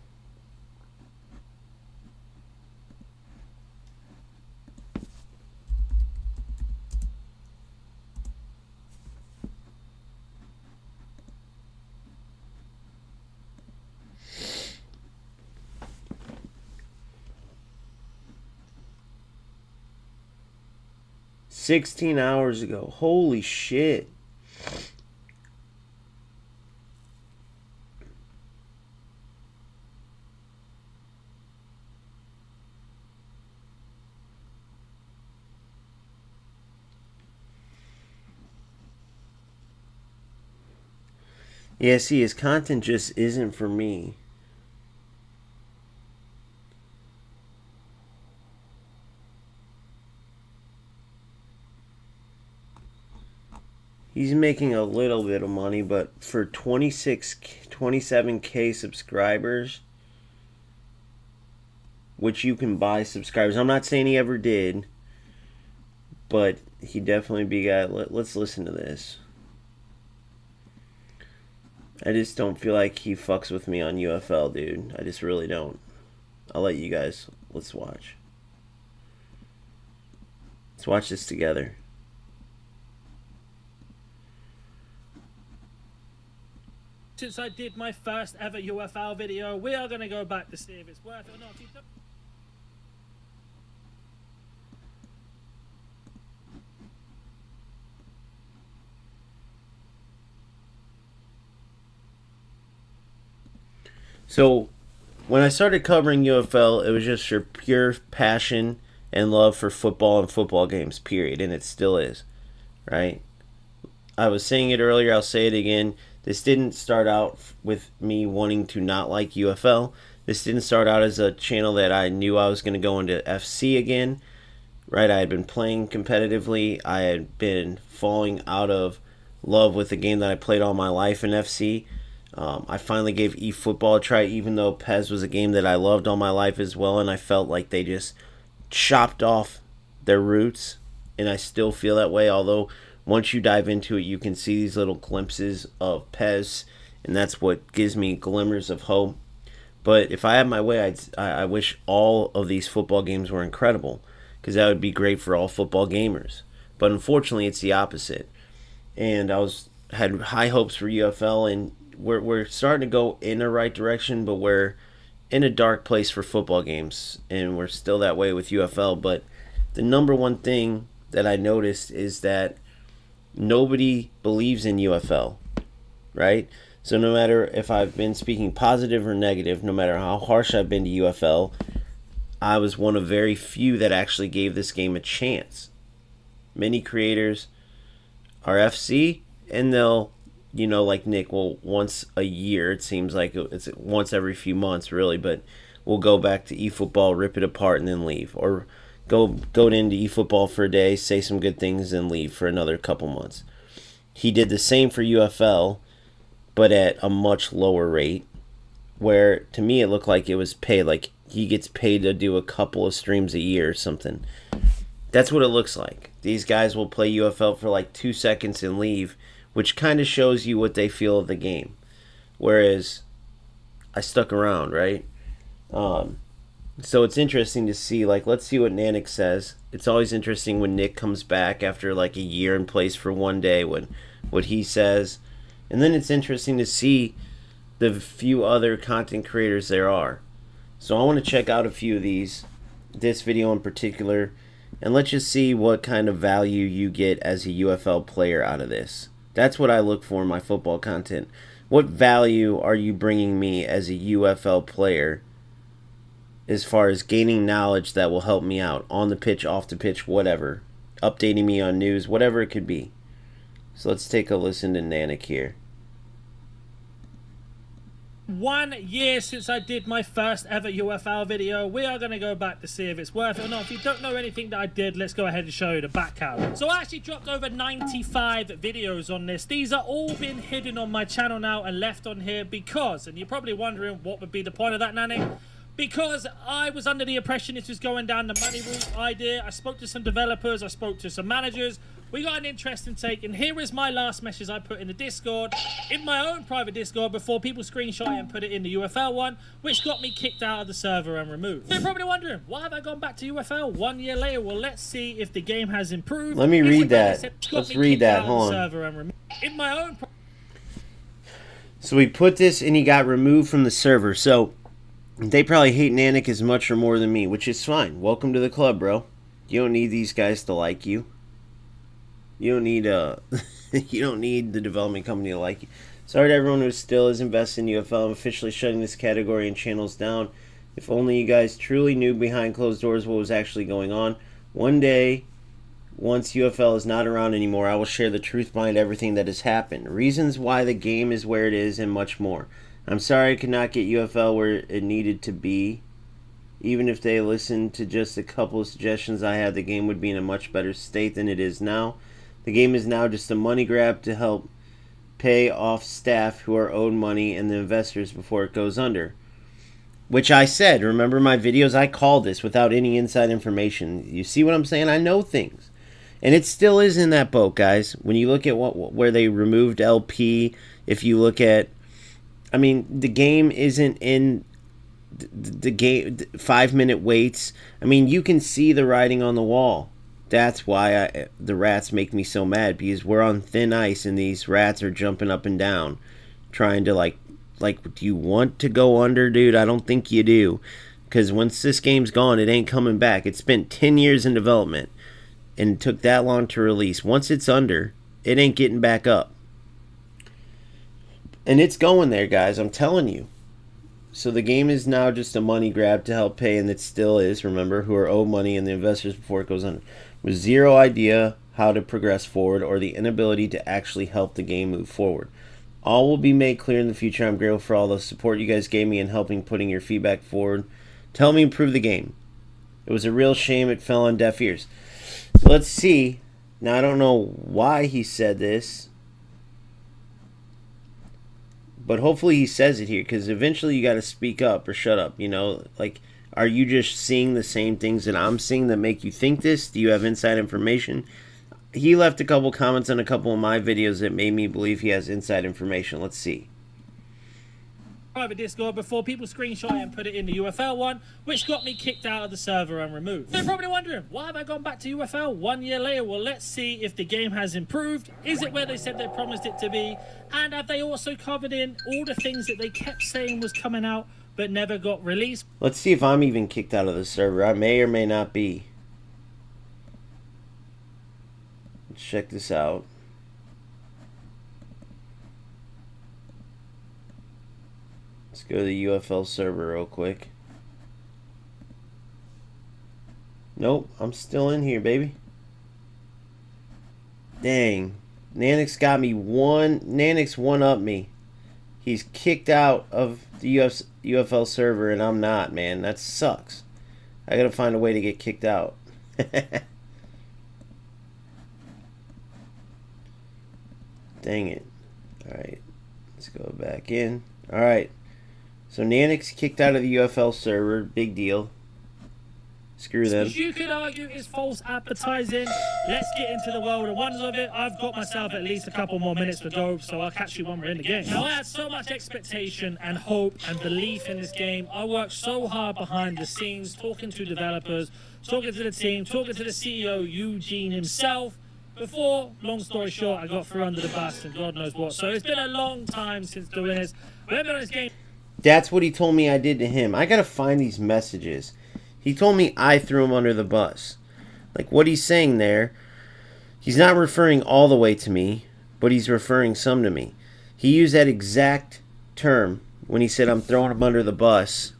$16 hours ago. Holy shit. Yeah, see, his content just isn't for me. He's making a little bit of money, but for 27K subscribers, which you can buy subscribers. I'm not saying he ever did, but he definitely begat. Let's listen to this. I just don't feel like he fucks with me on UFL, dude. I just really don't. I'll let you guys. Let's watch. Let's watch this together. Since I did my first ever UFL video, we are going to go back to see if it's worth it or not. So, when I started covering UFL, it was just for pure passion and love for football and football games, period. And it still is, right? I was saying it earlier, I'll say it again. This didn't start out with me wanting to not like UFL. This didn't start out as a channel that I knew I was going to go into FC again, right? I had been playing competitively. I had been falling out of love with the game that I played all my life in FC. I finally gave eFootball a try, even though PES was a game that I loved all my life as well, and I felt like they just chopped off their roots, and I still feel that way, although once you dive into it, you can see these little glimpses of PES, and that's what gives me glimmers of hope. But if I had my way, I wish all of these football games were incredible, because that would be great for all football gamers. But unfortunately, it's the opposite. And I had high hopes for UFL, and we're starting to go in the right direction, but we're in a dark place for football games, and we're still that way with UFL. But the number one thing that I noticed is that nobody believes in UFL, right? So no matter if I've been speaking positive or negative, no matter how harsh I've been to UFL, I was one of very few that actually gave this game a chance. Many creators are FC, and they'll, like Nick, will once a year, it seems like it's once every few months really, but we'll go back to eFootball, rip it apart, and then leave. Or go into eFootball for a day, say some good things, and leave for another couple months. He did the same for UFL, but at a much lower rate, where to me it looked like it was paid, like he gets paid to do a couple of streams a year or something. That's what it looks like. These guys will play UFL for like 2 seconds and leave, which kind of shows you what they feel of the game. Whereas I stuck around, right? So it's interesting to see, like, let's see what Nanik says. It's always interesting when Nick comes back after like a year and plays for one day, what he says. And then it's interesting to see the few other content creators there are. So I want to check out a few of these. This video in particular, and let's just see what kind of value you get as a UFL player out of this. That's what I look for in my football content. What value are you bringing me as a UFL player as far as gaining knowledge that will help me out on the pitch, off the pitch, whatever, updating me on news, whatever it could be. So let's take a listen to Nanik here. 1 year since I did my first ever UFL video. We are going to go back to see if it's worth it or not. If you don't know anything that I did, let's go ahead and show you the back catalog. So I actually dropped over 95 videos on this. These are all been hidden on my channel now and left on here because, and you're probably wondering what would be the point of that, Nanny? Because I was under the impression this was going down the money route idea. I spoke to some developers, I spoke to some managers. We got an interesting take, and here is my last message I put in the Discord, in my own private Discord, before people screenshot it and put it in the UFL one, which got me kicked out of the server and removed. You're probably wondering, why have I gone back to UFL 1 year later? Well, let's see if the game has improved. Let me read that. Let's read that. Hold on. In my own. So we put this, and he got removed from the server. So they probably hate Nanik as much or more than me, which is fine. Welcome to the club, bro. You don't need these guys to like you. You don't need you don't need the development company to like you. Sorry to everyone who still is invested in UFL. I'm officially shutting this category and channels down. If only you guys truly knew behind closed doors what was actually going on. One day, once UFL is not around anymore, I will share the truth behind everything that has happened. Reasons why the game is where it is and much more. I'm sorry I could not get UFL where it needed to be. Even if they listened to just a couple of suggestions I had, the game would be in a much better state than it is now. The game is now just a money grab to help pay off staff who are owed money and the investors before it goes under. Which I said, remember my videos? I called this without any inside information. You see what I'm saying? I know things. And it still is in that boat, guys. When you look at where they removed LP, if you look at, I mean, the game isn't in the game, 5-minute waits. I mean, you can see the writing on the wall. That's why the rats make me so mad, because we're on thin ice and these rats are jumping up and down trying to like do you want to go under, dude? I don't think you do, because once this game's gone, it ain't coming back. It spent 10 years in development and it took that long to release. Once it's under, it ain't getting back up. And it's going there, guys, I'm telling you. So the game is now just a money grab to help pay, and it still is, remember, who are owed money and the investors before it goes under. With zero idea how to progress forward or the inability to actually help the game move forward. All will be made clear in the future. I'm grateful for all the support you guys gave me in helping putting your feedback forward to help me improve the game. It was a real shame it fell on deaf ears. Let's see. Now, I don't know why he said this, but hopefully he says it here, because eventually you got to speak up or shut up, you know, like, are you just seeing the same things that I'm seeing that make you think this? Do you have inside information? He left a couple comments on a couple of my videos that made me believe he has inside information. Let's see. Private Discord before people screenshot it and put it in the UFL one, which got me kicked out of the server and removed. You're probably wondering, why have I gone back to UFL 1 year later? Well, let's see if the game has improved. Is it where they said they promised it to be? And have they also covered in all the things that they kept saying was coming out but never got released? Let's see if I'm even kicked out of the server. I may or may not be. Let's check this out. Let's go to the UFL server real quick. Nope, I'm still in here, baby. Dang. Nanik's got me Nanik's one up me. He's kicked out of the UFL server and I'm not, man. That sucks. I gotta find a way to get kicked out. Dang it. Alright. Let's go back in. Alright. So Nanik's kicked out of the UFL server. Big deal. Screw them. You could argue it's false advertising. Let's get into the world of wonders of it. I've got myself at least a couple more minutes to go, so I'll catch you when we're in the game. Now, I had so much expectation and hope and belief in this game. I worked so hard behind the scenes, talking to developers, talking to the team, talking to the CEO, Eugene himself. Before, long story short, I got through under the bus and God knows what. So it's been a long time since doing this. Remember this game? That's what he told me I did to him. I gotta find these messages. He told me I threw him under the bus. Like what he's saying there, he's not referring all the way to me, but he's referring some to me. He used that exact term when he said I'm throwing him under the bus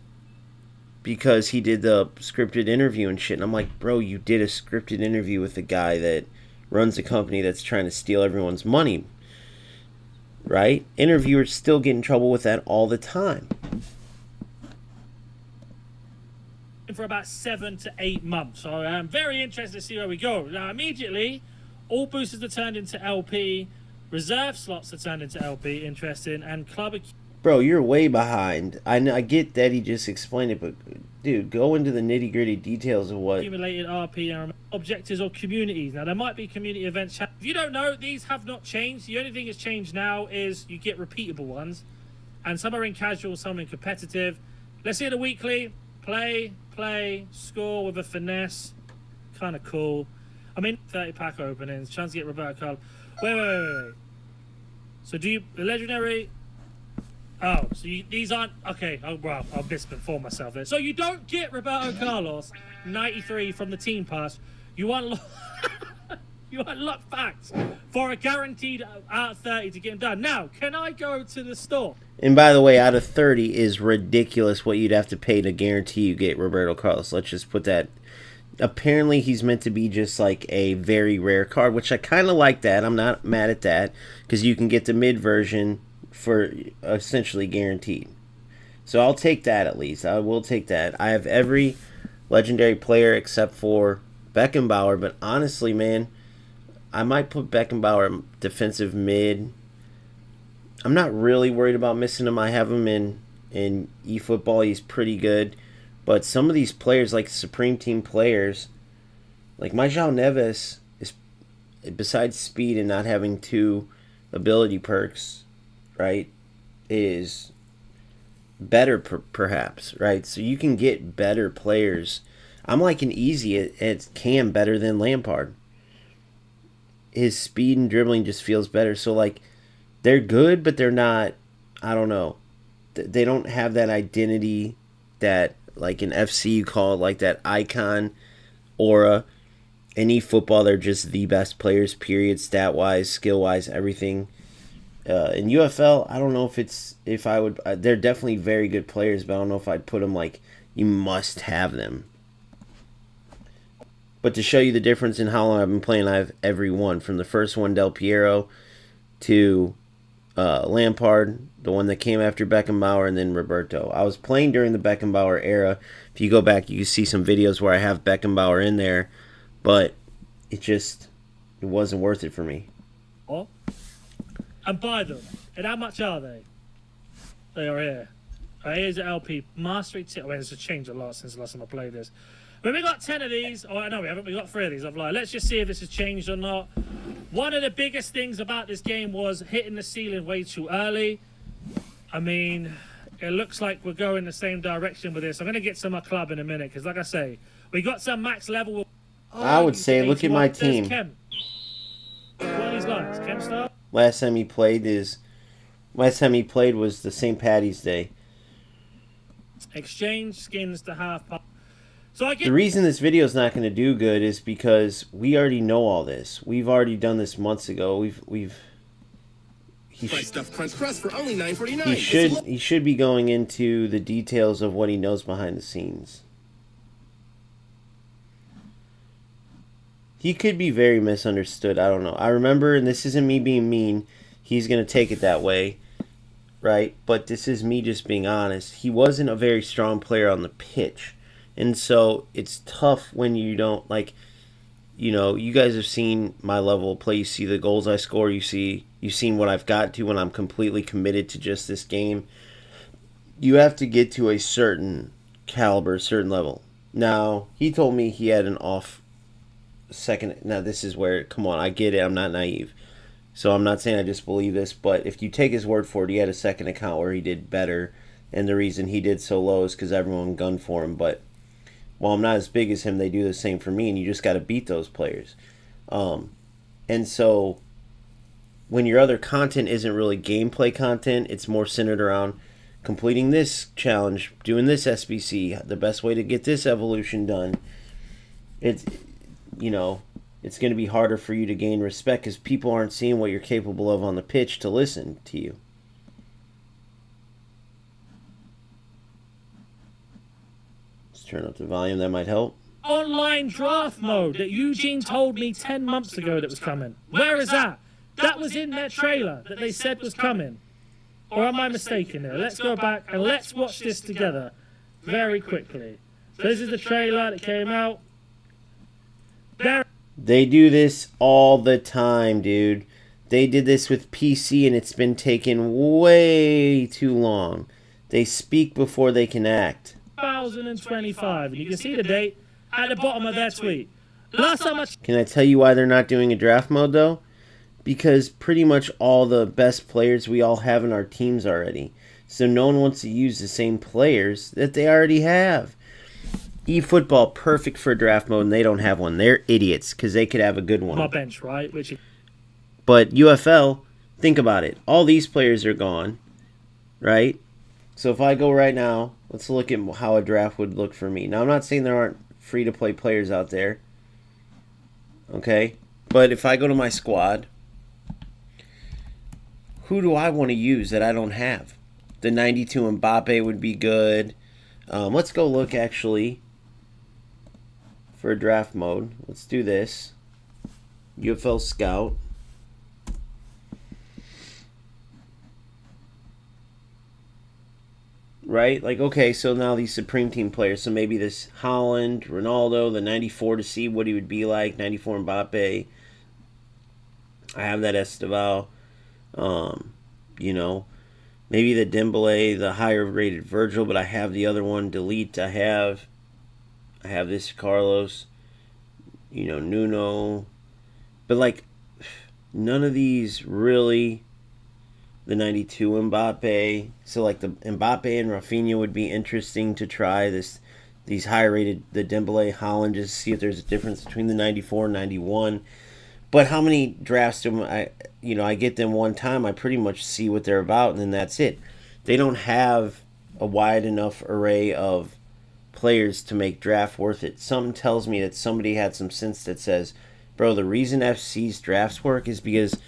because he did the scripted interview and shit. And I'm like, bro, you did a scripted interview with a guy that runs a company that's trying to steal everyone's money, right? Interviewers still get in trouble with that all the time. For about 7 to 8 months, so I'm very interested to see where we go. Now, immediately, all boosters are turned into LP, reserve slots are turned into LP, interesting, and club. Bro, you're way behind. I get that he just explained it, but dude, go into the nitty gritty details of what Accumulated RP and objectives or communities. Now, there might be community events. If you don't know, these have not changed. The only thing that's changed now is you get repeatable ones, and some are in casual, some in competitive. Let's see the weekly. Play, score with a finesse. Kind of cool. I mean, 30 pack openings. Chance to get Roberto Carlos. Wait. So do you... The legendary... Oh, so these aren't... Okay, well, I'll misinform myself there. So you don't get Roberto Carlos 93 from the team pass. You unlock... You unlock facts for a guaranteed out of 30 to get them done. Now, can I go to the store? And by the way, out of 30 is ridiculous what you'd have to pay to guarantee you get Roberto Carlos. Let's just put that. Apparently, he's meant to be just like a very rare card, which I kind of like that. I'm not mad at that because you can get the mid version for essentially guaranteed. So I'll take that at least. I will take that. I have every legendary player except for Beckenbauer, but honestly, man, I might put Beckenbauer defensive mid. I'm not really worried about missing him. I have him in eFootball. He's pretty good. But some of these players, like Supreme Team players, like my João Neves, is, besides speed and not having 2 ability perks, right, is better perhaps, right? So you can get better players. I'm like an easy at Cam better than Lampard. His speed and dribbling just feels better. So, like, they're good, but they're not, I don't know. They don't have that identity that, like, in FC you call it, like, that icon aura. In eFootball, they're just the best players, period, stat-wise, skill-wise, everything. In UFL, I don't know if I would, they're definitely very good players, but I don't know if I'd put them, like, you must have them. But to show you the difference in how long I've been playing, I have every one. From the first one, Del Piero, to Lampard, the one that came after Beckenbauer, and then Roberto. I was playing during the Beckenbauer era. If you go back, you can see some videos where I have Beckenbauer in there. But it wasn't worth it for me. What? And buy them. And how much are they? They are here. Here's the LP. Mastery tip. Well, it's changed a lot since the last time I played this. But we got 10 of these. Oh, no, we haven't. We got 3 of these. I've lied. Let's just see if this has changed or not. One of the biggest things about this game was hitting the ceiling way too early. I mean, it looks like we're going the same direction with this. I'm going to get to my club in a minute because, like I say, we got some max level. I would say, look at my team. Kem. What are these lines? Kem star? Last time he played was the St. Paddy's Day. Exchange skins to half. So the reason this video is not going to do good is because we already know all this. We've already done this months ago. He should be going into the details of what he knows behind the scenes. He could be very misunderstood. I don't know. I remember, and this isn't me being mean, he's going to take it that way, right? But this is me just being honest. He wasn't a very strong player on the pitch. And so it's tough when you don't, like, you know, you guys have seen my level of play. You see the goals I score. You've seen what I've got to when I'm completely committed to just this game. You have to get to a certain caliber, a certain level. Now, he told me he had an off second. Now, this is where, come on, I get it. I'm not naive. So I'm not saying I just believe this. But if you take his word for it, he had a second account where he did better. And the reason he did so low is because everyone gunned for him. But while I'm not as big as him, they do the same for me, and you just got to beat those players. And so when your other content isn't really gameplay content, it's more centered around completing this challenge, doing this SBC, the best way to get this evolution done. it's going to be harder for you to gain respect because people aren't seeing what you're capable of on the pitch to listen to you. Let's turn up the volume. That might help. Online draft mode that Eugene told me 10 months ago that was coming. Where is that? That was in their trailer that they said was coming. Or am I mistaken here? Let's go back and let's watch this together very quickly. So this is the trailer that came out. They do this all the time, dude. They did this with PC and it's been taking way too long. They speak before they can act. 2025. And you can see the date at the bottom of their tweet. Last time Can I tell you why they're not doing a draft mode, though? Because pretty much all the best players we all have in our teams already. So no one wants to use the same players that they already have. eFootball, perfect for draft mode, and they don't have one. They're idiots, because they could have a good one. My bench, right? But UFL, think about it. All these players are gone, right? So if I go right now, let's look at how a draft would look for me. Now, I'm not saying there aren't free-to-play players out there, okay? But if I go to my squad, who do I want to use that I don't have? The 92 Mbappe would be good. Let's go look, actually, for a draft mode. Let's do this. UFL Scout. Right? Like, okay, so now these Supreme Team players. So maybe this Holland, Ronaldo, the 94 to see what he would be like. 94 Mbappe. I have that Esteval. Maybe the Dembele, the higher rated Virgil, but I have the other one. Delete. I have this Carlos. Nuno. But, like, none of these really... The 92 Mbappe. So, like, the Mbappe and Rafinha would be interesting to try. These high-rated, the Dembele, Holland, just to see if there's a difference between the 94 and 91. But how many drafts do I get them one time, I pretty much see what they're about, and then that's it. They don't have a wide enough array of players to make draft worth it. Something tells me that somebody had some sense that says, bro, the reason FC's drafts work is because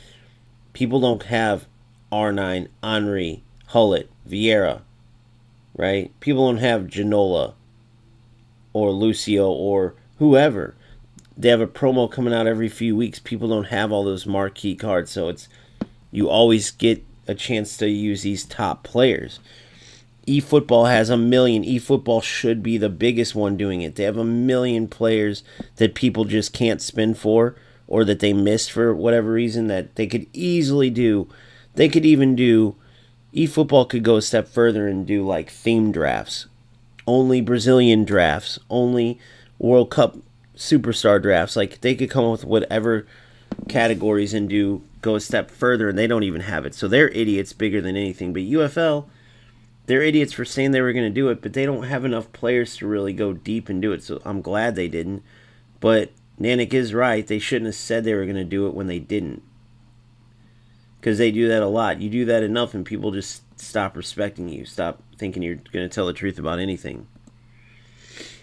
people don't have R9, Henry, Hullet, Vieira, right? People don't have Ginola or Lucio or whoever. They have a promo coming out every few weeks. People don't have all those marquee cards, so you always get a chance to use these top players. eFootball has 1 million. eFootball should be the biggest one doing it. They have 1 million players that people just can't spin for or that they missed for whatever reason that they could easily do. They could even do, eFootball could go a step further and do like theme drafts. Only Brazilian drafts. Only World Cup superstar drafts. Like, they could come up with whatever categories and go a step further, and they don't even have it. So they're idiots bigger than anything. But UFL, they're idiots for saying they were going to do it, but they don't have enough players to really go deep and do it. So I'm glad they didn't. But Nanik is right. They shouldn't have said they were going to do it when they didn't. Because they do that a lot. You do that enough and people just stop respecting you. Stop thinking you're going to tell the truth about anything.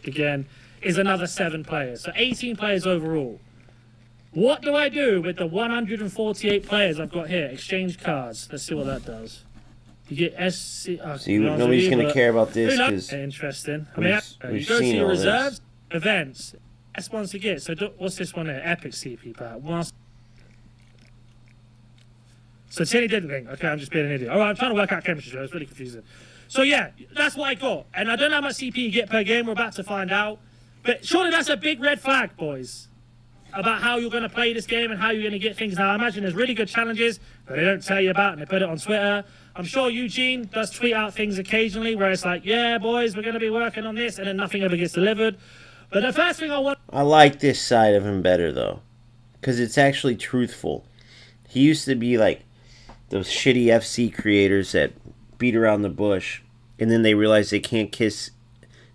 Again, is another 7 players. So 18 players overall. What do I do with the 148 players I've got here? Exchange cards. Let's see what that does. You get SC... See, nobody's going to care about this because... Interesting. I mean, you go to your reserves, events. Best ones to get. So what's this one here? Epic CP pack. So Tilly didn't think, okay, I'm just being an idiot. All right, I'm trying to work out chemistry, so it's really confusing. So yeah, that's what I got. And I don't know how much CP you get per game. We're about to find out. But surely that's a big red flag, boys, about how you're going to play this game and how you're going to get things. Now, I imagine there's really good challenges that they don't tell you about and they put it on Twitter. I'm sure Eugene does tweet out things occasionally where it's like, yeah, boys, we're going to be working on this, and then nothing ever gets delivered. But the first thing I like this side of him better, though, because it's actually truthful. He used to be like those shitty FC creators that beat around the bush, and then they realize they can't kiss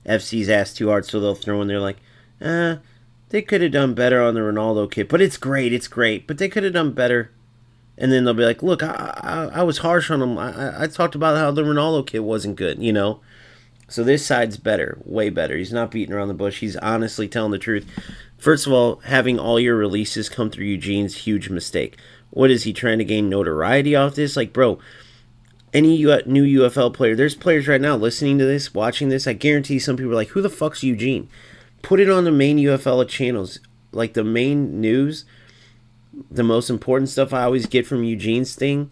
FC's ass too hard, so they'll throw in there like, they could have done better on the Ronaldo kit, but it's great, but they could have done better. And then they'll be like, look, I was harsh on them. I talked about how the Ronaldo kit wasn't good, So this side's better, way better. He's not beating around the bush. He's honestly telling the truth. First of all, having all your releases come through Eugene's huge mistake. What is he trying to gain notoriety off this? Like, bro, any new UFL player, there's players right now listening to this, watching this. I guarantee some people are like, who the fuck's Eugene? Put it on the main UFL channels. Like the main news, the most important stuff I always get from Eugene's thing,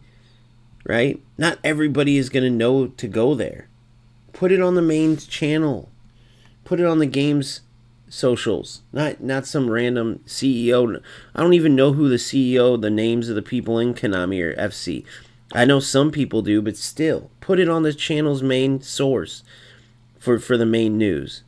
right? Not everybody is going to know to go there. Put it on the main channel. Put it on the game's socials. Not some random CEO. I don't even know who the CEO, the names of the people in Konami or FC. I know some people do, but still. Put it on the channel's main source for the main news.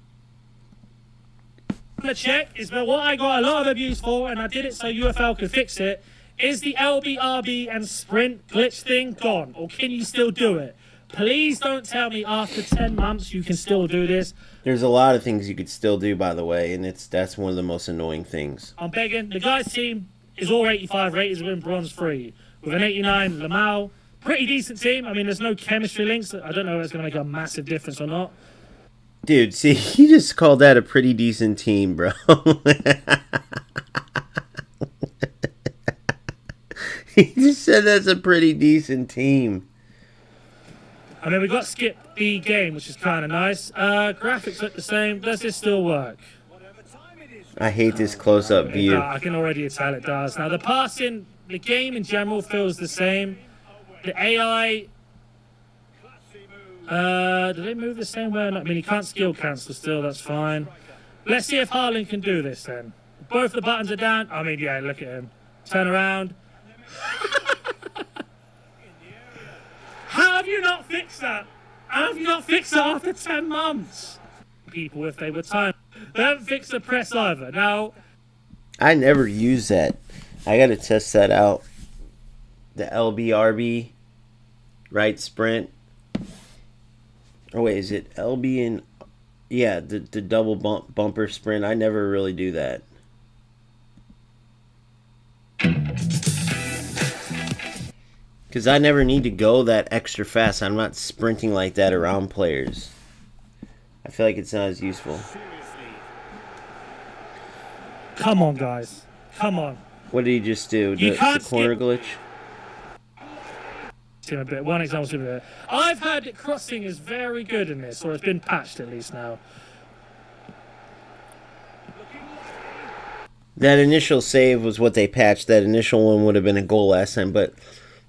The check is what I got a lot of abuse for, and I did it so UFL could fix it. Is the LBRB and sprint glitch thing gone, or can you still do it? Please don't tell me after 10 months you can still do this. There's a lot of things you could still do, by the way, and that's one of the most annoying things. I'm begging. The guy's team is all 85 rated to win bronze 3 with an 89 Lamau. Pretty decent team. I mean, there's no chemistry links. I don't know if it's going to make a massive difference or not. Dude, see, he just called that a pretty decent team, bro. He just said that's a pretty decent team. I mean, we got skip the game, which is kind of nice. Graphics look the same. Does this still work? I hate this close-up view. I can already tell it does. Now, the passing, the game in general feels the same. The AI... do they move the same way or not? I mean, he can't skill cancel still, that's fine. Let's see if Haaland can do this then. Both the buttons are down. I mean, yeah, look at him. Turn around. How have you not fixed that? How have you not fixed that after 10 months? People, if they were time. They haven't fixed the press either. Now... I never use that. I gotta test that out. The LBRB, right, sprint. Oh wait, is it LB and yeah, the double bumper sprint? I never really do that. Because I never need to go that extra fast. I'm not sprinting like that around players. I feel like it's not as useful. Come on, guys. Come on. What did he just do? The corner glitch? A bit. One example of it. I've heard that crossing is very good in this, or it's been patched at least now. That initial save was what they patched. That initial one would have been a goal last time, but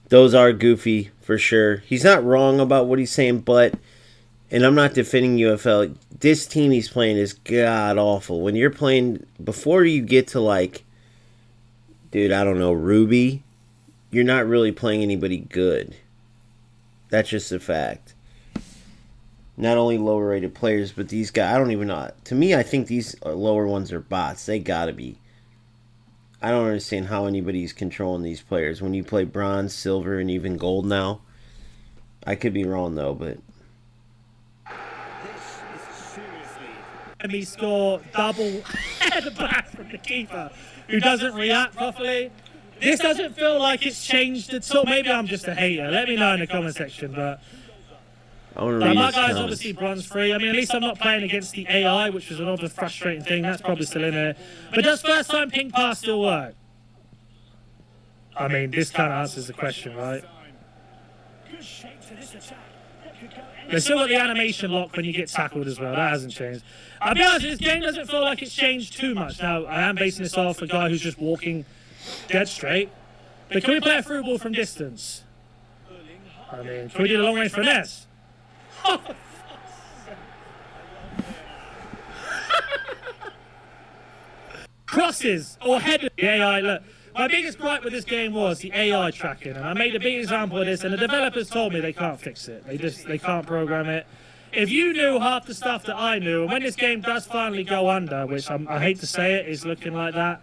those are goofy for sure. He's not wrong about what he's saying, but, and I'm not defending UFL, this team he's playing is god awful. When you're playing, before you get to like, dude, I don't know, Ruby, you're not really playing anybody good. That's just a fact. Not only lower rated players, but these guys, I don't even know. To me, I think these lower ones are bots. They gotta be. I don't understand how anybody's controlling these players. When you play bronze, silver, and even gold now. I could be wrong though, but... And he score double header back from the keeper, who doesn't react properly. This doesn't feel like it's changed at all. Maybe I'm just a hater. Let me know in the comment section. But my guy's obviously bronze 3. I mean, at least I'm not playing against the AI, which was another frustrating thing. That's probably still in there. But does first time ping pass still work? I mean, this kind of answers the question, right? They still got the animation lock when you get tackled as well. That hasn't changed. I'll be honest, this game doesn't feel like it's changed too much. Now, I am basing this off a guy who's just walking dead straight. But can we play a through ball from distance? I mean, can we do the long range finesse? Crosses or headers. The AI, look. My biggest gripe with this game was the AI tracking, and I made a big example of this, and the developers told me they can't fix it. They can't program it. If you knew half the stuff that I knew, and when this game does finally go under, which I hate to say it, is looking like that.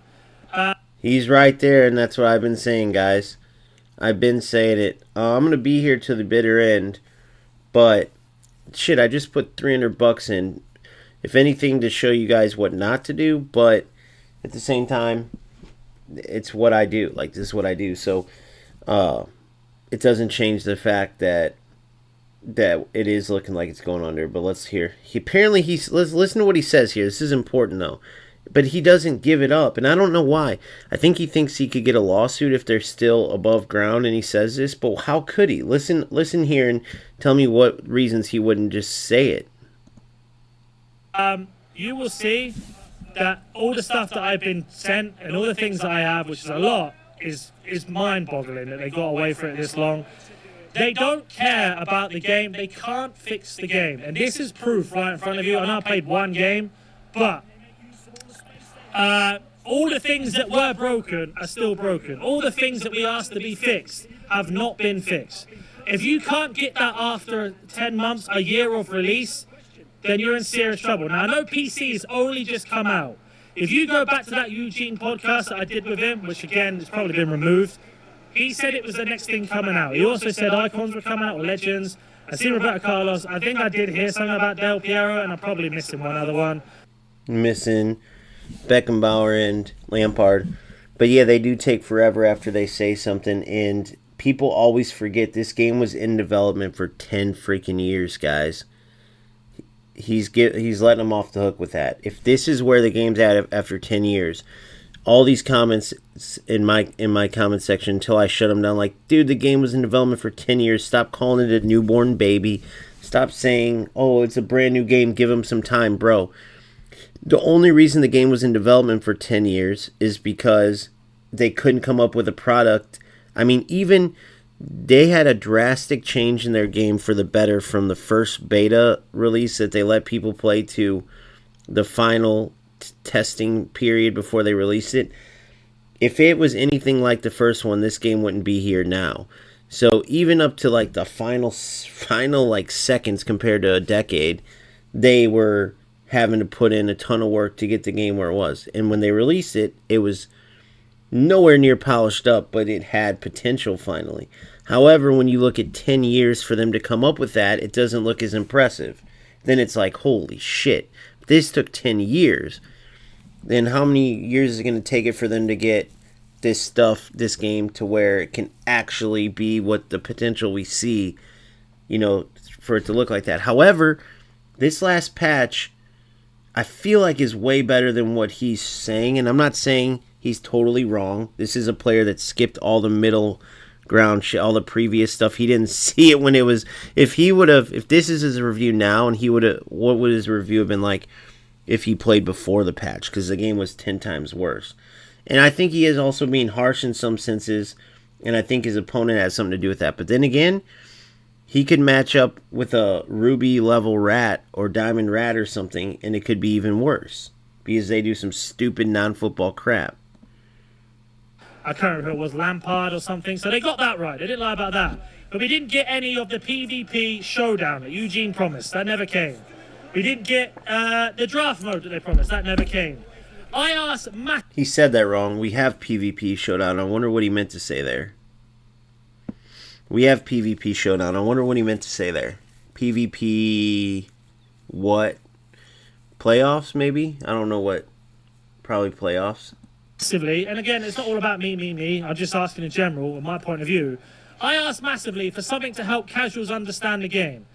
He's right there, and that's what I've been saying, guys. I've been saying it. I'm going to be here to the bitter end, but shit, I just put $300 in. If anything, to show you guys what not to do, but at the same time, it's what I do. Like, this is what I do. So, it doesn't change the fact that that it is looking like it's going under. But let's hear. Let's listen to what he says here. This is important though. But he doesn't give it up, and I don't know why. I think he thinks he could get a lawsuit if they're still above ground, and he says this. But how could he? Listen here, and tell me what reasons he wouldn't just say it. You will see that all the stuff that I've been sent and all the things that I have, which is a lot, is mind-boggling that they got away for it this long. They don't care about the game. They can't fix the game, and this is proof right in front of you. I know I played one game, but all the things that were broken are still broken. All the things that we asked to be fixed have not been fixed. If you can't get that after 10 months, a year of release, then you're in serious trouble. Now, I know PC's only just come out. If you go back to that Eugene podcast that I did with him, which again has probably been removed, he said it was the next thing coming out. He also said Icons were coming out, or Legends. I see Roberto Carlos. I think I did hear something about Del Piero, and I'm probably missing one other one. Missing Beckenbauer and Lampard. But yeah, they do take forever after they say something, and people always forget this game was in development for 10 freaking years, guys. He's letting them off the hook with that. If this is where the game's at after 10 years, all these comments in my comment section until I shut them down, like, dude, the game was in development for 10 years. Stop calling it a newborn baby. Stop saying, oh, it's a brand new game. Give them some time, bro. The only reason the game was in development for 10 years is because they couldn't come up with a product. I mean, even they had a drastic change in their game for the better from the first beta release that they let people play to the final testing period before they released it. If it was anything like the first one, this game wouldn't be here now. So even up to like the final like seconds compared to a decade, they were having to put in a ton of work to get the game where it was. And when they released it, it was nowhere near polished up, but it had potential finally. However, when you look at 10 years for them to come up with that, it doesn't look as impressive. Then it's like, holy shit, this took 10 years. Then how many years is it going to take it for them to get this game to where it can actually be what the potential we see, for it to look like that. However, this last patch, I feel like is way better than what he's saying, and I'm not saying he's totally wrong. This is a player that skipped all the middle ground shit, all the previous stuff. He didn't see it when it was. If this is his review now, and what would his review have been like if he played before the patch? Because the game was 10 times worse. And I think he is also being harsh in some senses, and I think his opponent has something to do with that. But then again, he could match up with a Ruby level Rat or Diamond Rat or something, and it could be even worse because they do some stupid non-football crap. I can't remember if it was Lampard or something. So they got that right. They didn't lie about that. But we didn't get any of the PvP showdown that Eugene promised. That never came. We didn't get the draft mode that they promised. That never came. I asked Matt. He said that wrong. We have PvP showdown. I wonder what he meant to say there. We have PvP showdown. I wonder what he meant to say there. PvP what? Playoffs maybe? I don't know what. Probably playoffs. Massively, and again, it's not all about me. I'm just asking in general, from my point of view. I asked massively for something to help casuals understand the game.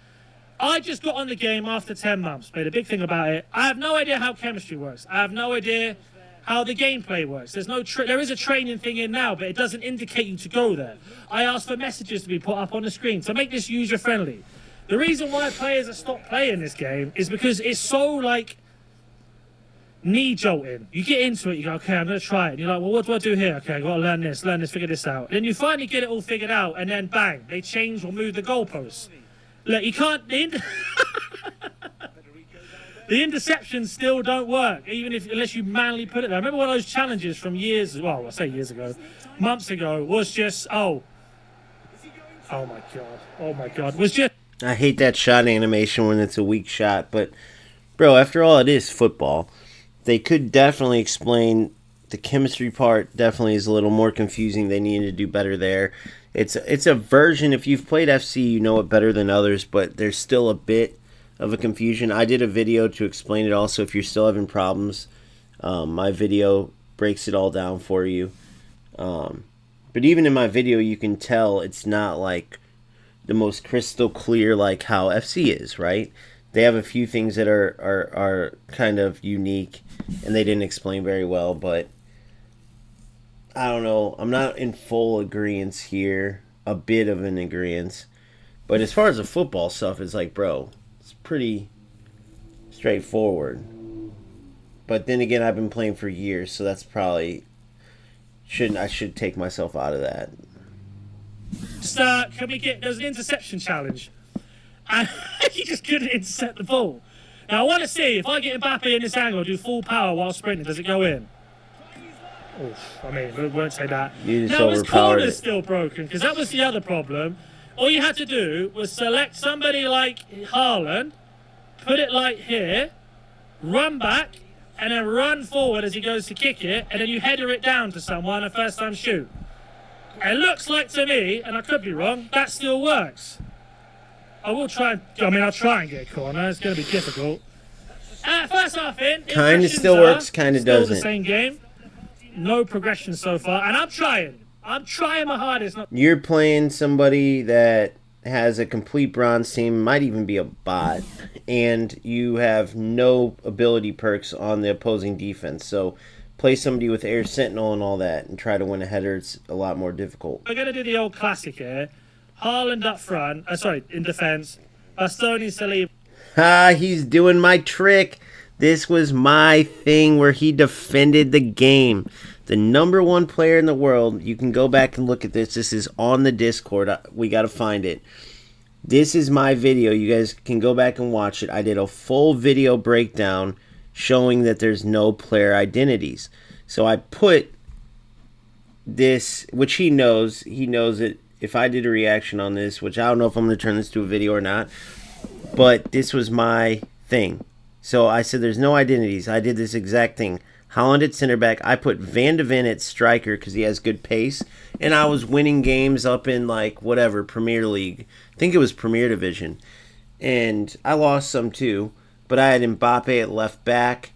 I just got on the game after 10 months, made a big thing about it. I have no idea how chemistry works. I have no idea how the gameplay works. There is a training thing in now, but it doesn't indicate you to go there. I asked for messages to be put up on the screen to make this user-friendly. The reason why players have stopped playing this game is because it's so, knee-jolting. You get into it, you go, okay, I'm going to try it. And you're like, well, what do I do here? Okay, I've got to learn this, figure this out. Then you finally get it all figured out, and then bang, they change or move the goalposts. Look, you can't... The interceptions still don't work, unless you manually put it there. I remember one of those challenges from years ago, months ago, was just, oh my God, was just... I hate that shot animation when it's a weak shot, but, bro, after all, it is football. They could definitely explain the chemistry part. Definitely is a little more confusing. They need to do better there. It's a version. If you've played FC, you know it better than others, but there's still a bit of a confusion. I did a video to explain it also. If you're still having problems, my video breaks it all down for you. But even in my video, you can tell it's not like the most crystal clear like how FC is, right? They have a few things that are kind of unique and they didn't explain very well, but I don't know. I'm not in full agreement here. A bit of an agreement. But as far as the football stuff, it's like, bro, it's pretty straightforward. But then again, I've been playing for years, so that's probably I should take myself out of that. Can we get? There's an interception challenge, and he just couldn't intercept the ball. Now I want to see if I get Mbappe in this angle, do full power while sprinting, does it go in? Oof, I mean, we won't say that. You just now his overpowered corner's it. still broken because that was the other problem. All you had to do was select somebody like Haaland, put it like here, run back, and then run forward as he goes to kick it, and then you header it down to someone a first time shoot. It looks like to me, and I could be wrong, that still works. I'll try and get a corner. It's going to be difficult. First half in. Kind of still works, kind of doesn't. The same game. No progression so far, and I'm trying. I'm trying my hardest. You're playing somebody that has a complete bronze team, might even be a bot, and you have no ability perks on the opposing defense. So play somebody with air sentinel and all that and try to win a header. It's a lot more difficult. We're going to do the old classic here. Haaland up front. In defense. Bastoni, Saliba. Ah, he's doing my trick. This was my thing where he defended the game. The #1 player in the world. You can go back and look at this. This is on the Discord. We got to find it. This is my video. You guys can go back and watch it. I did a full video breakdown showing that there's no player identities. So I put this, which he knows. He knows it. If I did a reaction on this, which I don't know if I'm going to turn this to a video or not, but this was my thing. So I said there's no identities. I did this exact thing. Haaland at center back. I put Van de Ven at striker because he has good pace. And I was winning games up in like whatever, Premier League. I think it was Premier Division. And I lost some too. But I had Mbappe at left back.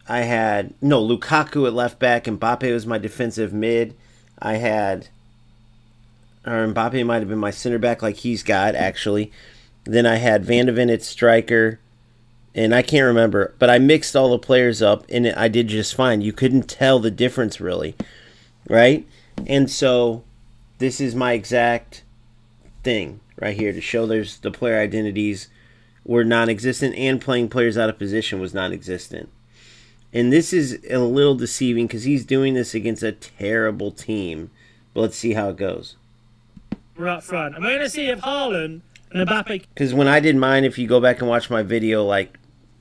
I had, Lukaku at left back. Mbappe was my defensive mid. Mbappe might have been my center back like he's got actually. Then I had Van de Ven at striker. And I can't remember, but I mixed all the players up, and I did just fine. You couldn't tell the difference, really, right? And so this is my exact thing right here to show there's the player identities were non-existent, and playing players out of position was non-existent. And this is a little deceiving because he's doing this against a terrible team. But let's see how it goes. We're up front. I'm going to see if Haaland and Mbappe... Because when I did mine, if you go back and watch my video, like,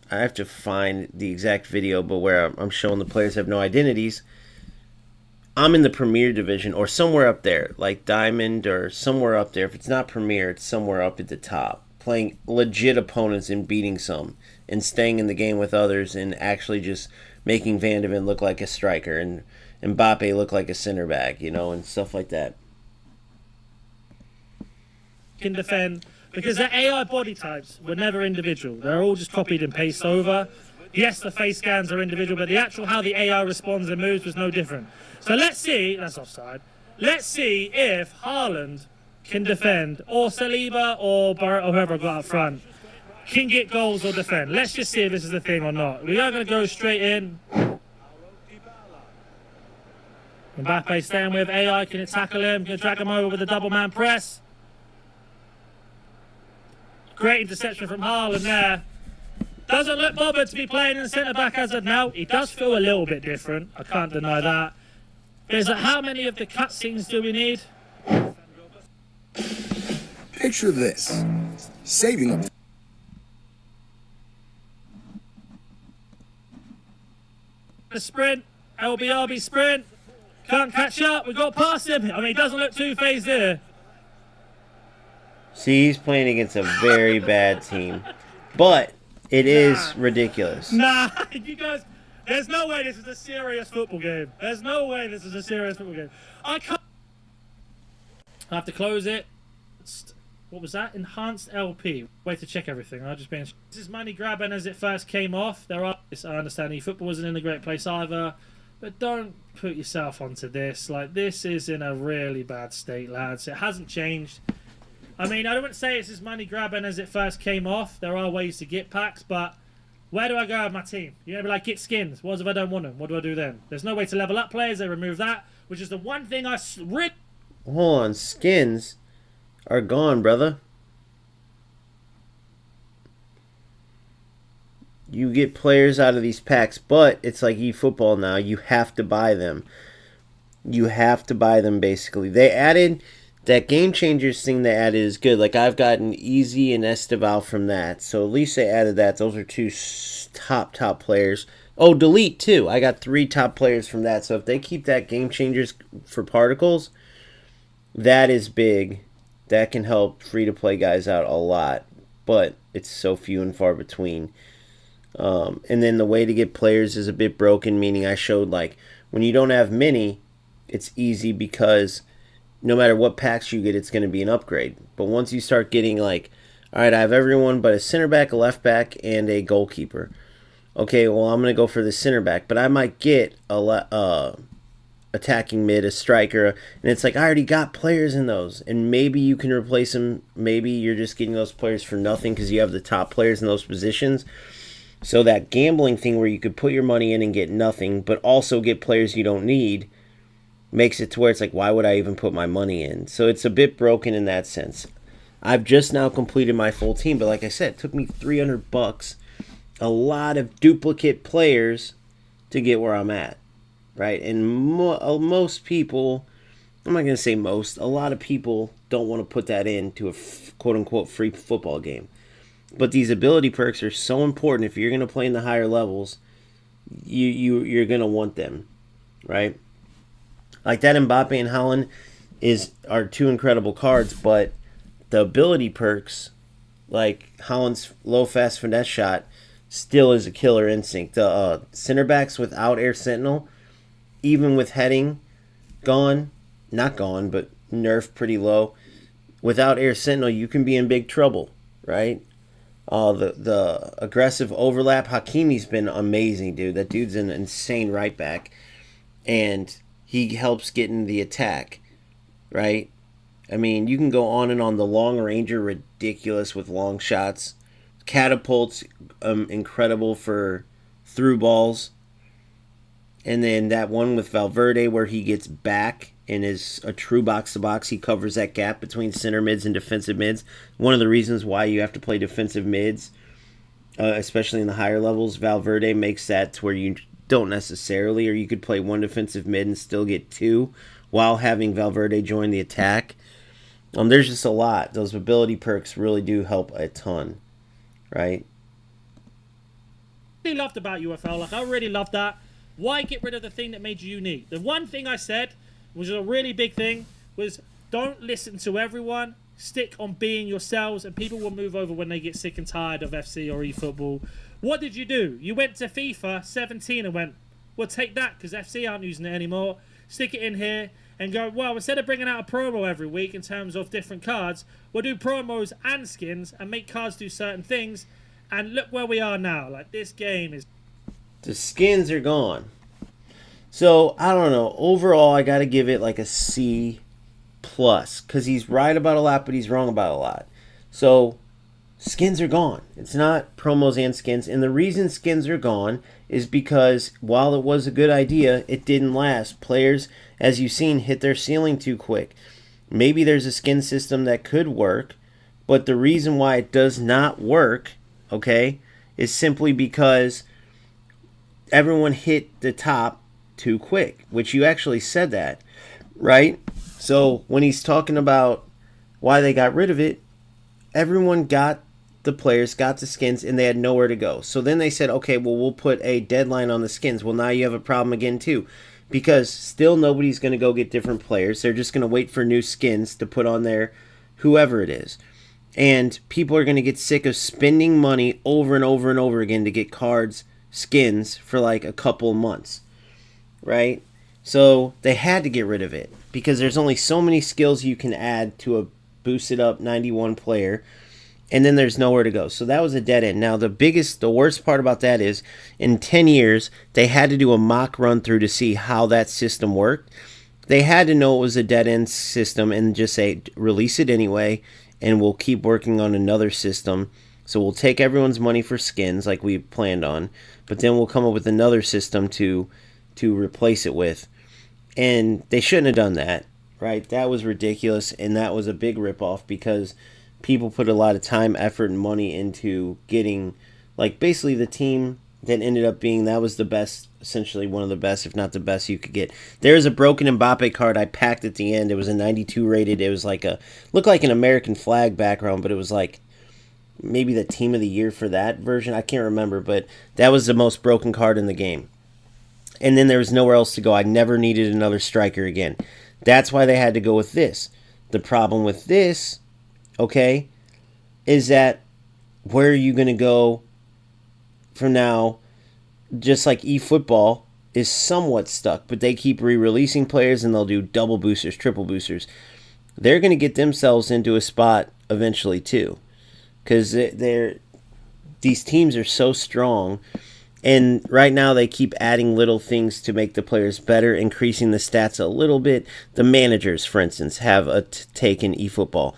I have to find the exact video, but where I'm showing the players have no identities, I'm in the Premier Division or somewhere up there, like Diamond or somewhere up there. If it's not Premier, it's somewhere up at the top, playing legit opponents and beating some, and staying in the game with others and actually just making Van de Ven look like a striker and Mbappe look like a center back, and stuff like that. Can defend... Because their AI body types were never individual. They're all just copied and pasted over. Yes, the face scans are individual, but the actual how the AI responds and moves was no different. So let's see, that's offside. Let's see if Haaland can defend, or Saliba, or whoever I got up front, can get goals or defend. Let's just see if this is the thing or not. We are going to go straight in. Mbappe staying with AI. Can it tackle him? Can it drag him over with a double man press? Great interception from Haaland there. Doesn't look bothered to be playing in centre-back as of now. He does feel a little bit different. I can't deny that. Is that how many of the cutscenes do we need? Picture this. Saving up. The sprint. LBRB sprint. Can't catch up. We got past him. I mean, he doesn't look too phased here. See, he's playing against a very bad team. But it is ridiculous. Nah, you guys, there's no way this is a serious football game. There's no way this is a serious football game. I have to close it. What was that? Enhanced LP. Way to check everything. I'll just be. This is money grabbing as it first came off. There are. I understand football wasn't in a great place either, but don't put yourself onto this. Like, this is in a really bad state, lads. It hasn't changed. I mean, I don't want to say it's as money grabbing as it first came off. There are ways to get packs, but where do I go with my team? You're going to be like, get skins. What if I don't want them? What do I do then? There's no way to level up players. They remove that, which is the one thing I really... Hold on. Skins are gone, brother. You get players out of these packs, but it's like eFootball now. You have to buy them. You have to buy them, basically. They added... That Game Changers thing they added is good. Like, I've gotten Easy and Esteval from that. So, at least they added that. Those are two top players. Oh, Delete, too. I got 3 top players from that. So, if they keep that Game Changers for Particles, that is big. That can help free-to-play guys out a lot. But it's so few and far between. And then the way to get players is a bit broken, meaning I showed, like, when you don't have many, it's easy because... no matter what packs you get, it's going to be an upgrade. But once you start getting like, all right, I have everyone but a center back, a left back, and a goalkeeper. Okay, well, I'm going to go for the center back. But I might get a attacking mid, a striker. And it's like, I already got players in those. And maybe you can replace them. Maybe you're just getting those players for nothing because you have the top players in those positions. So that gambling thing where you could put your money in and get nothing, but also get players you don't need, makes it to where it's like, why would I even put my money in? So it's a bit broken in that sense. I've just now completed my full team, but like I said, it took me $300, a lot of duplicate players to get where I'm at, right? And most people, I'm not going to say most, a lot of people don't want to put that into a quote-unquote free football game. But these ability perks are so important. If you're going to play in the higher levels, you're going to want them, right? Like that Mbappe and Haaland are 2 incredible cards, but the ability perks, like Haaland's low fast finesse shot, still is a killer instinct. The center backs without Air Sentinel, even with heading gone, not gone, but nerfed pretty low. Without Air Sentinel, you can be in big trouble, right? The aggressive overlap, Hakimi's been amazing, dude. That dude's an insane right back, and he helps get in the attack, right? I mean, you can go on and on. The long ranger, ridiculous with long shots. Catapults, incredible for through balls. And then that one with Valverde where he gets back and is a true box-to-box. He covers that gap between center mids and defensive mids. One of the reasons why you have to play defensive mids, especially in the higher levels, Valverde makes that to where you don't necessarily, or you could play 1 defensive mid and still get 2 while having Valverde join the attack. There's just a lot. Those ability perks really do help a ton, right? I really loved about UFL. Like, I really loved that. Why get rid of the thing that made you unique? The one thing I said, which is a really big thing, was don't listen to everyone. Stick on being yourselves, and people will move over when they get sick and tired of FC or eFootball. What did you do? You went to FIFA 17 and went, well, take that because FC aren't using it anymore. Stick it in here and go, well, instead of bringing out a promo every week in terms of different cards, we'll do promos and skins and make cards do certain things. And look where we are now. Like, this game is... The skins are gone. So, I don't know. Overall, I got to give it like a C+. Because he's right about a lot, but he's wrong about a lot. So... skins are gone. It's not promos and skins. And the reason skins are gone is because while it was a good idea, it didn't last. Players, as you've seen, hit their ceiling too quick. Maybe there's a skin system that could work, but the reason why it does not work, okay, is simply because everyone hit the top too quick, which you actually said that, right? So when he's talking about why they got rid of it, everyone got the players, got the skins, and they had nowhere to go. So then they said, okay, well, we'll put a deadline on the skins. Well, now you have a problem again, too, because still nobody's going to go get different players. They're just going to wait for new skins to put on there, whoever it is. And people are going to get sick of spending money over and over and over again to get cards, skins, for like a couple months, right? So they had to get rid of it because there's only so many skills you can add to a boosted up 91 player, and then there's nowhere to go. So that was a dead end. Now the worst part about that is in 10 years they had to do a mock run through to see how that system worked. They had to know it was a dead end system and just say release it anyway and we'll keep working on another system. So we'll take everyone's money for skins like we planned on, but then we'll come up with another system to replace it with. And they shouldn't have done that, right? That was ridiculous, and that was a big ripoff because people put a lot of time, effort, and money into getting, like, basically the team that ended up being, that was the best, essentially one of the best, if not the best you could get. There's a broken Mbappe card I packed at the end. It was a 92 rated. It was like looked like an American flag background, but it was like maybe the team of the year for that version. I can't remember, but that was the most broken card in the game. And then there was nowhere else to go. I never needed another striker again. That's why they had to go with this. The problem with this, okay, is that where are you going to go from now? Just like eFootball is somewhat stuck, but they keep re-releasing players and they'll do double boosters, triple boosters. They're going to get themselves into a spot eventually too, because these teams are so strong. And right now they keep adding little things to make the players better, increasing the stats a little bit. The managers, for instance, have a take in eFootball.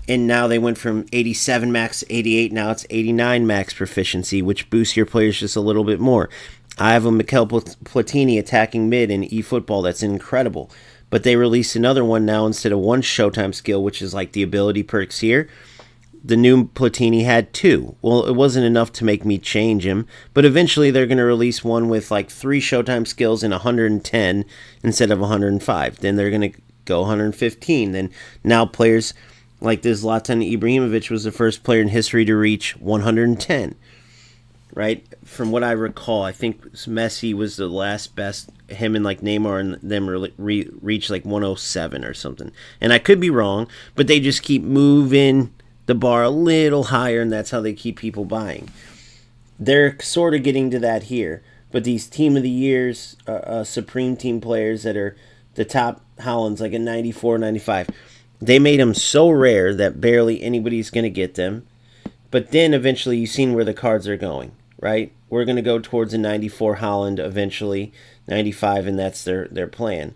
And now they went from 87 max to 88. Now it's 89 max proficiency, which boosts your players just a little bit more. I have a Mikel Platini attacking mid in eFootball. That's incredible. But they released another one now instead of one Showtime skill, which is like the ability perks here. The new Platini had 2. Well, it wasn't enough to make me change him, but eventually they're going to release one with like 3 Showtime skills and 110 instead of 105. Then they're going to go 115. Then now players like this Zlatan Ibrahimovic was the first player in history to reach 110. Right? From what I recall, I think Messi was the last best. Him and like Neymar and them reached like 107 or something. And I could be wrong, but they just keep moving the bar a little higher, and that's how they keep people buying. They're sort of getting to that here, but these team of the years, supreme team players that are the top Haaland's like a 94, 95, they made them so rare that barely anybody's going to get them. But then eventually you've seen where the cards are going, right? We're going to go towards a 94 Haaland eventually, 95, and that's their plan.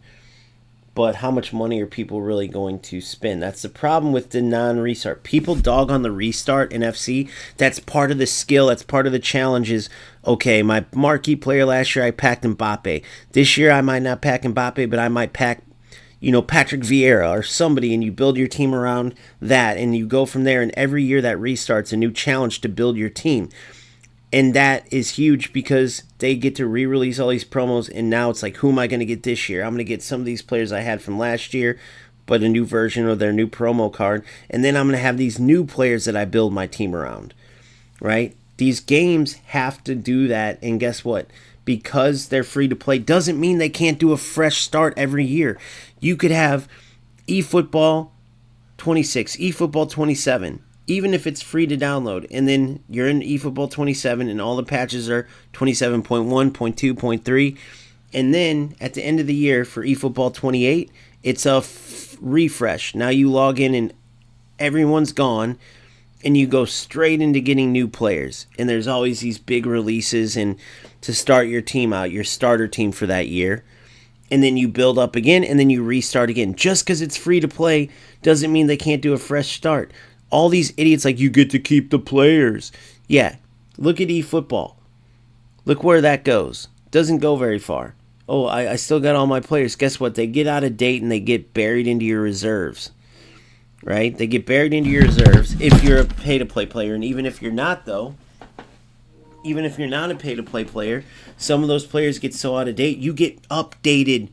But how much money are people really going to spend? That's the problem with the non-restart. People dog on the restart in FC. That's part of the skill. That's part of the challenges. Okay, my marquee player last year, I packed Mbappe. This year, I might not pack Mbappe, but I might pack, Patrick Vieira or somebody, and you build your team around that, and you go from there. And every year that restarts a new challenge to build your team. And that is huge because they get to re-release all these promos, and now it's like, who am I going to get this year? I'm going to get some of these players I had from last year, but a new version of their new promo card. And then I'm going to have these new players that I build my team around, right? These games have to do that, and guess what? Because they're free to play doesn't mean they can't do a fresh start every year. You could have eFootball 26, eFootball 27, even if it's free to download, and then you're in eFootball 27 and all the patches are 27.1, 0.2, 0.3, and then at the end of the year for eFootball 28, it's a refresh. Now you log in and everyone's gone, and you go straight into getting new players, and there's always these big releases and to start your team out, your starter team for that year, and then you build up again, and then you restart again. Just because it's free to play doesn't mean they can't do a fresh start. All these idiots like, you get to keep the players. Yeah, look at eFootball. Look where that goes. Doesn't go very far. Oh, I still got all my players. Guess what? They get out of date and they get buried into your reserves. Right? They get buried into your reserves if you're a pay-to-play player. And even if you're not, though, even if you're not a pay-to-play player, some of those players get so out of date, you get updated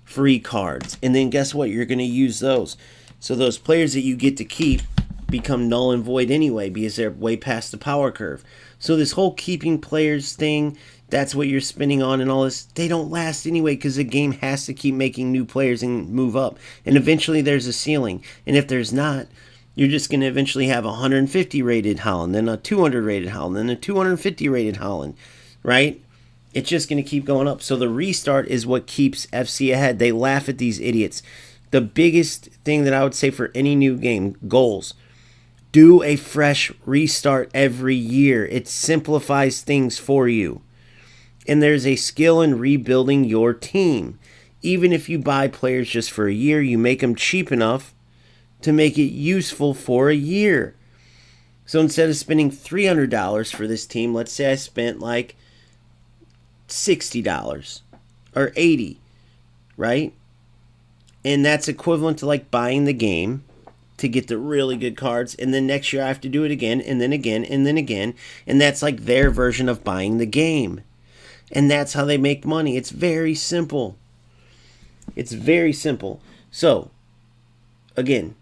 free cards. And then guess what? You're going to use those. So those players that you get to keep become null and void anyway because they're way past the power curve. So this whole keeping players thing, that's what you're spinning on and all this, they don't last anyway because the game has to keep making new players and move up. And eventually there's a ceiling. And if there's not, you're just going to eventually have a 150 rated Haaland, then a 200 rated Haaland, then a 250 rated Haaland, right? It's just going to keep going up. So the restart is what keeps FC ahead. They laugh at these idiots. The biggest thing that I would say for any new game, goals. Do a fresh restart every year. It simplifies things for you. And there's a skill in rebuilding your team. Even if you buy players just for a year, you make them cheap enough to make it useful for a year. So instead of spending $300 for this team, let's say I spent like $60 or $80, right? And that's equivalent to like buying the game to get the really good cards, and then next year I have to do it again, and then again, and then again, and that's like their version of buying the game. And that's how they make money. It's very simple. It's very simple. So, again,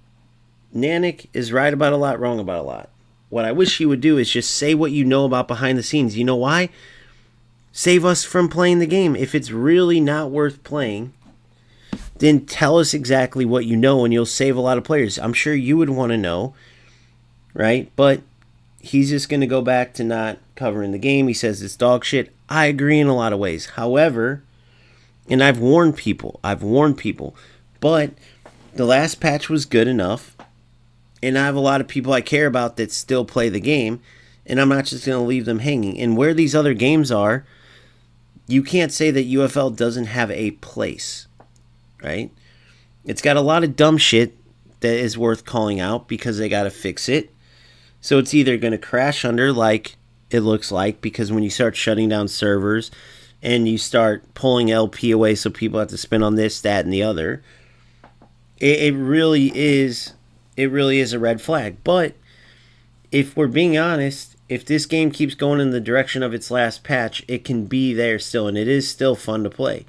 Nanik is right about a lot, wrong about a lot. What I wish you would do is just say what you know about behind the scenes. You know why? Save us from playing the game. If it's really not worth playing, then tell us exactly what you know, and you'll save a lot of players. I'm sure you would want to know, right? But he's just going to go back to not covering the game. He says it's dog shit. I agree in a lot of ways. However, and I've warned people, but the last patch was good enough, and I have a lot of people I care about that still play the game, and I'm not just going to leave them hanging. And where these other games are, you can't say that UFL doesn't have a place. Right? It's got a lot of dumb shit that is worth calling out because they got to fix it. So it's either going to crash under like it looks like, because when you start shutting down servers and you start pulling LP away so people have to spend on this, that, and the other, it really is a red flag. But if we're being honest, if this game keeps going in the direction of its last patch, it can be there still, and it is still fun to play.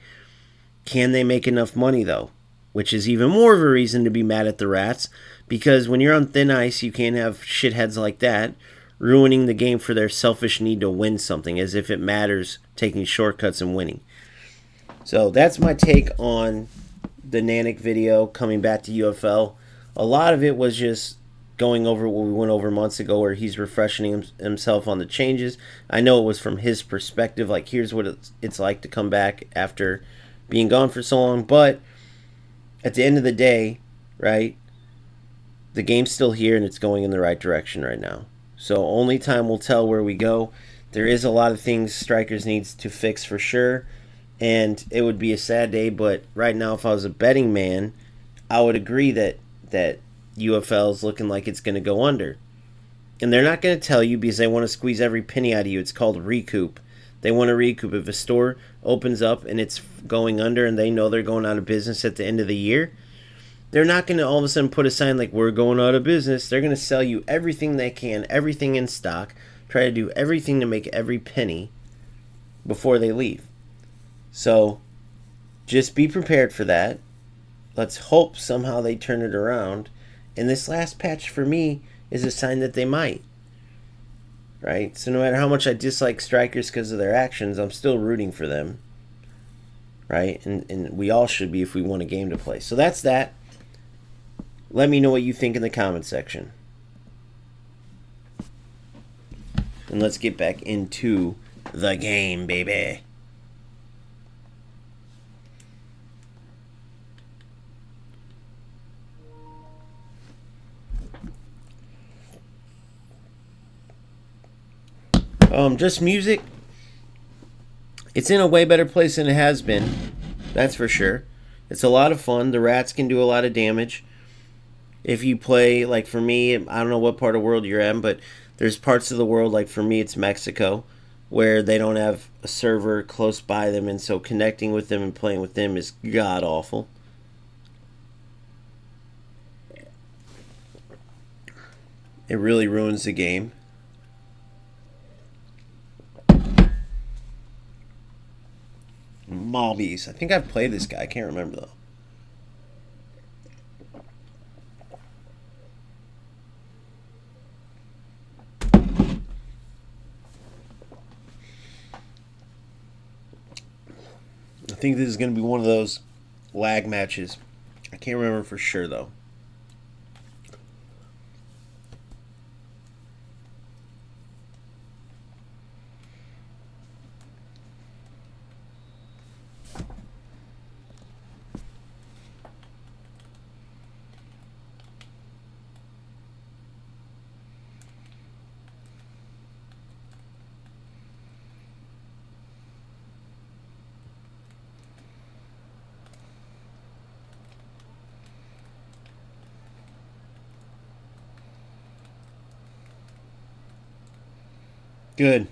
Can they make enough money, though? Which is even more of a reason to be mad at the Rats, because when you're on thin ice, you can't have shitheads like that ruining the game for their selfish need to win something, as if it matters taking shortcuts and winning. So that's my take on the Nanik video coming back to UFL. A lot of it was just going over what we went over months ago, where he's refreshing himself on the changes. I know it was from his perspective, like here's what it's like to come back after being gone for so long, but at the end of the day, right, the game's still here and it's going in the right direction right now. So only time will tell where we go. There is a lot of things Strikers needs to fix for sure, and it would be a sad day, but right now if I was a betting man, I would agree that UFL is looking like it's going to go under. And they're not going to tell you because they want to squeeze every penny out of you. It's called recoup. They want to recoup. If a store opens up and it's going under and they know they're going out of business at the end of the year, they're not going to all of a sudden put a sign like, we're going out of business. They're going to sell you everything they can, everything in stock, try to do everything to make every penny before they leave. So just be prepared for that. Let's hope somehow they turn it around. And this last patch for me is a sign that they might. Right? So no matter how much I dislike Strikers because of their actions, I'm still rooting for them. Right? And we all should be if we want a game to play. So that's that. Let me know what you think in the comment section. And let's get back into the game, baby. Just music. It's in a way better place than it has been. That's for sure. It's a lot of fun. The Rats can do a lot of damage. If you play, like for me, I don't know what part of the world you're in, but there's parts of the world, like for me it's Mexico, where they don't have a server close by them, and so connecting with them and playing with them is god-awful. It really ruins the game. Mobbies. I think I've played this guy. I can't remember though. I think this is going to be one of those lag matches. I can't remember for sure though. Good.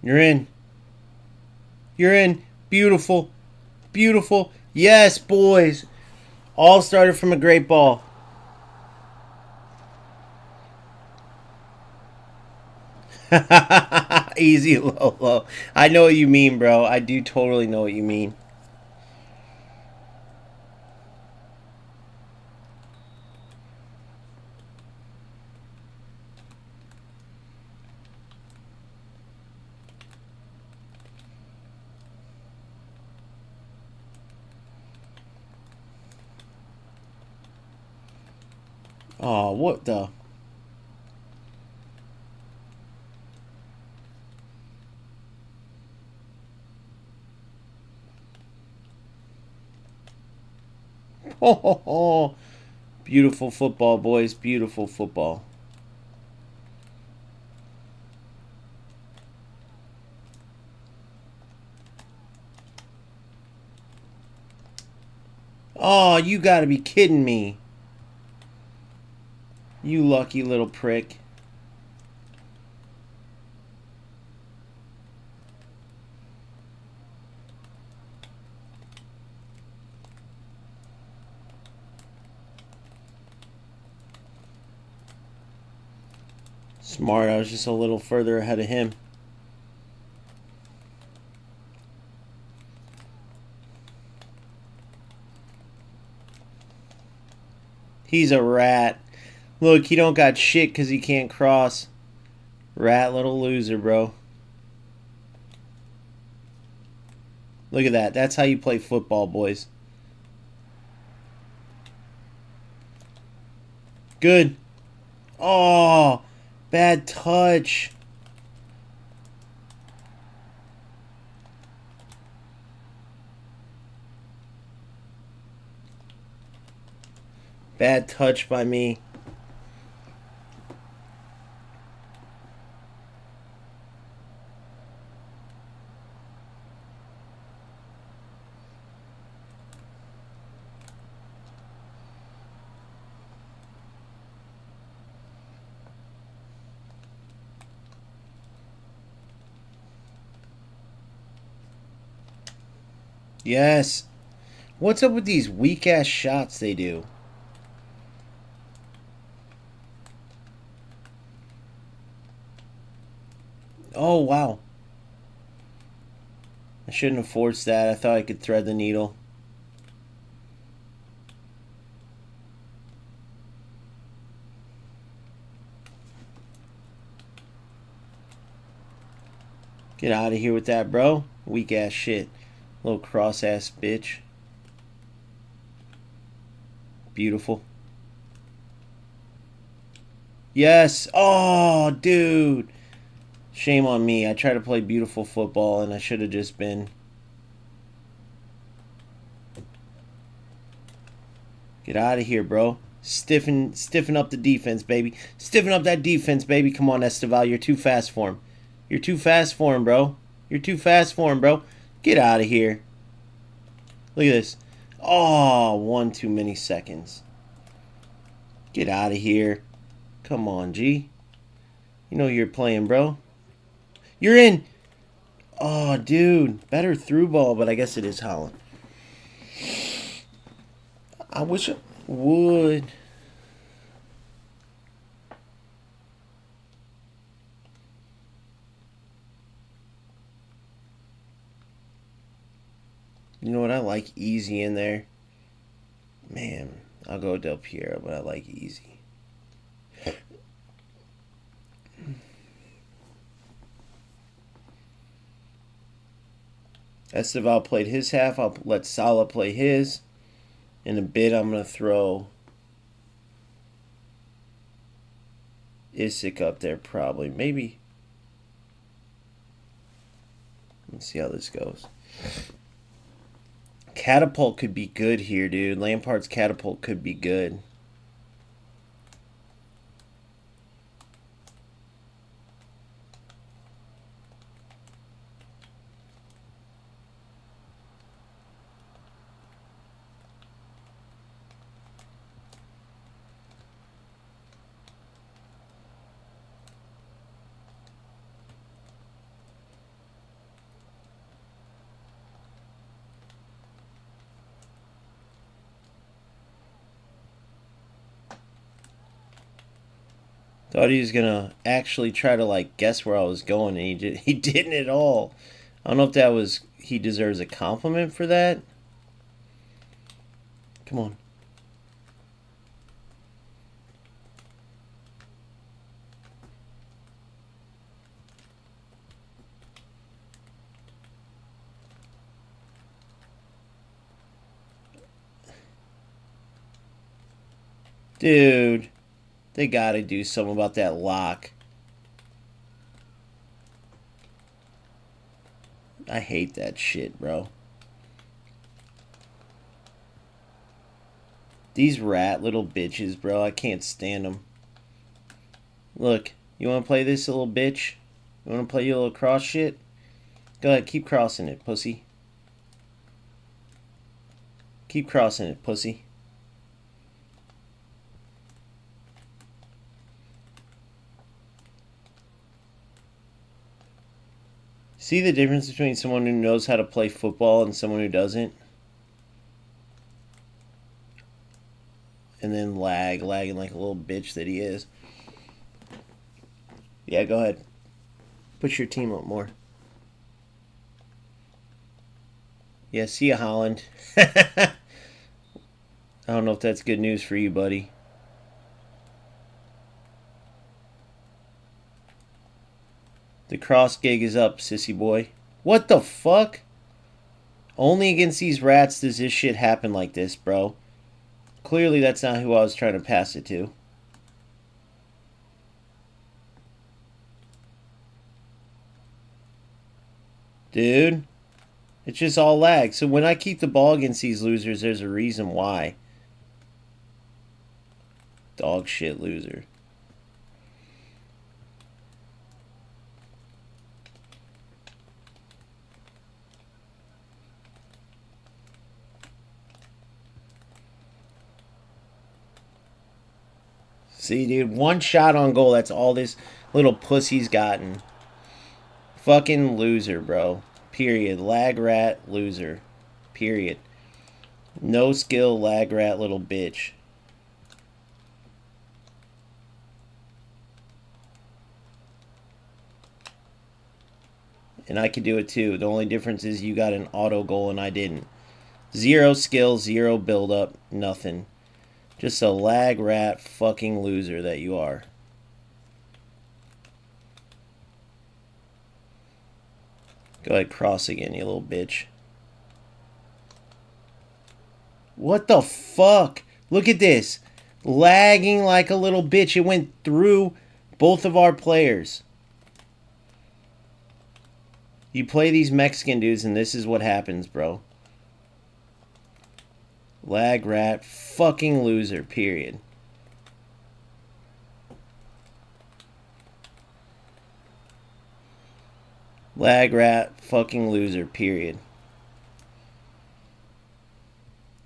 You're in. You're in. Beautiful. Beautiful. Yes, boys. All started from a great ball. Easy, low, low. I know what you mean, bro. I do totally know what you mean. Oh, what the? Oh, beautiful football, boys. Beautiful football. Oh, you gotta be kidding me. You lucky little prick. Smart. I was just a little further ahead of him. He's a rat. Look, he don't got shit because he can't cross. Rat little loser, bro. Look at that. That's how you play football, boys. Good. Oh, bad touch. Bad touch by me. Yes. What's up with these weak-ass shots they do? Oh, wow. I shouldn't have forced that. I thought I could thread the needle. Get out of here with that, bro. Weak-ass shit. Little cross-ass bitch. Beautiful. Yes. Oh, dude. Shame on me. I try to play beautiful football, and I should have just been... Get out of here, bro. Stiffen up the defense, baby. Stiffen up that defense, baby. Come on, Esteval. You're too fast for him. You're too fast for him, bro. You're too fast for him, bro. Get out of here. Look at this. Oh, one too many seconds. Get out of here. Come on, G. You know you're playing, bro. You're in. Oh, dude. Better through ball, but I guess it is Holland. I wish I would. You know what? I like easy in there. Man, I'll go Del Piero, but I like easy. Esteval played his half. I'll let Salah play his. In a bit, I'm going to throw Isaac up there probably. Maybe. Let's see how this goes. Catapult could be good here, dude. Lampard's catapult could be good. Thought he was gonna actually try to like guess where I was going, and he didn't at all. I don't know if that was he deserves a compliment for that. Come on. Dude. They gotta do something about that lock. I hate that shit, bro. These rat little bitches, bro. I can't stand them. Look, you wanna play this little bitch? You wanna play your little cross shit? Go ahead, keep crossing it, pussy. Keep crossing it, pussy. See the difference between someone who knows how to play football and someone who doesn't? And then lagging like a little bitch that he is. Yeah, go ahead. Push your team up more. Yeah, see ya, Holland. I don't know if that's good news for you, buddy. The cross gig is up, sissy boy. What the fuck? Only against these rats does this shit happen like this, bro. Clearly that's not who I was trying to pass it to. Dude. It's just all lag. So when I keep the ball against these losers, there's a reason why. Dog shit loser. See, dude, one shot on goal. That's all this little pussy's gotten. Fucking loser, bro. Period. Lag rat, loser. Period. No skill, lag rat, little bitch. And I could do it too. The only difference is you got an auto goal and I didn't. Zero skill, zero build up, nothing. Just a lag rat fucking loser that you are. Go ahead, cross again, you little bitch. What the fuck? Look at this. Lagging like a little bitch. It went through both of our players. You play these Mexican dudes and this is what happens, bro. Lag rat, fucking loser, period. Lag rat, fucking loser, period.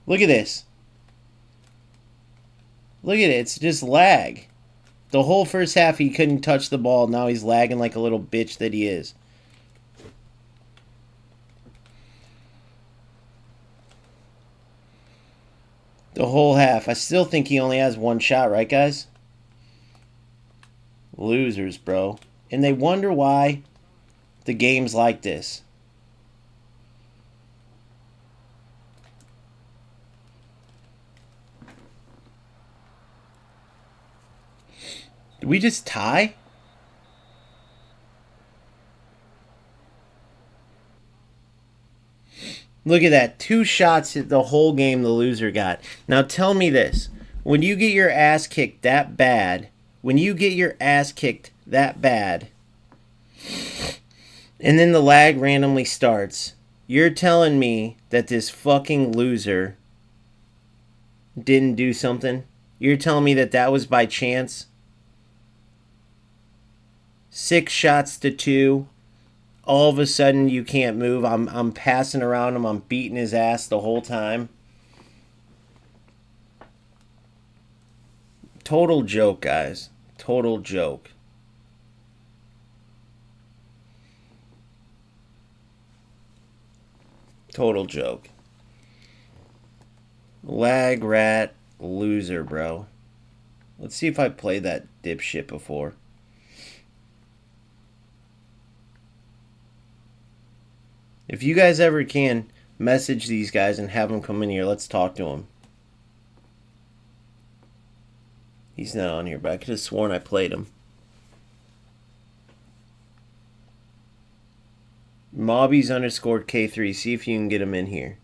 Look at this. Look at it, it's just lag. The whole first half he couldn't touch the ball, now he's lagging like a little bitch that he is. The whole half. I still think he only has one shot, right, guys? Losers, bro. And they wonder why the game's like this. Did we just tie? Look at that. 2 shots the whole game the loser got. Now tell me this. When you get your ass kicked that bad, and then the lag randomly starts, You're telling me that this fucking loser didn't do something? You're telling me that that was by chance? 6 shots to 2. All of a sudden you can't move. I'm passing around him. I'm beating his ass the whole time. Total joke, guys. Total joke. Total joke. Lag rat loser, bro. Let's see if I played that dipshit before. If you guys ever can, message these guys and have them come in here. Let's talk to them. He's not on here, but I could have sworn I played him. Mobbies_K3. See if you can get him in here.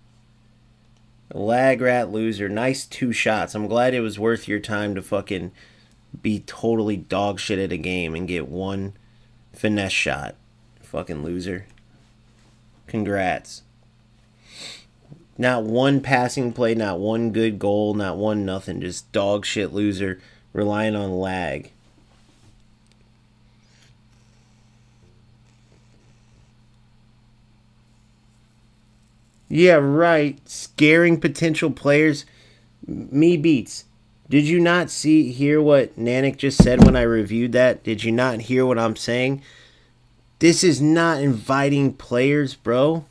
Lag rat loser. Nice 2 shots. I'm glad it was worth your time to fucking be totally dog shit at a game and get 1 finesse shot. Fucking loser. Congrats. Not 1 passing play, not 1 good goal, not 1 nothing. Just dog shit loser relying on lag. Yeah, right. Scaring potential players. Me beats. Did you not hear what Nanik just said when I reviewed that? Did you not hear what I'm saying? This is not inviting players, bro.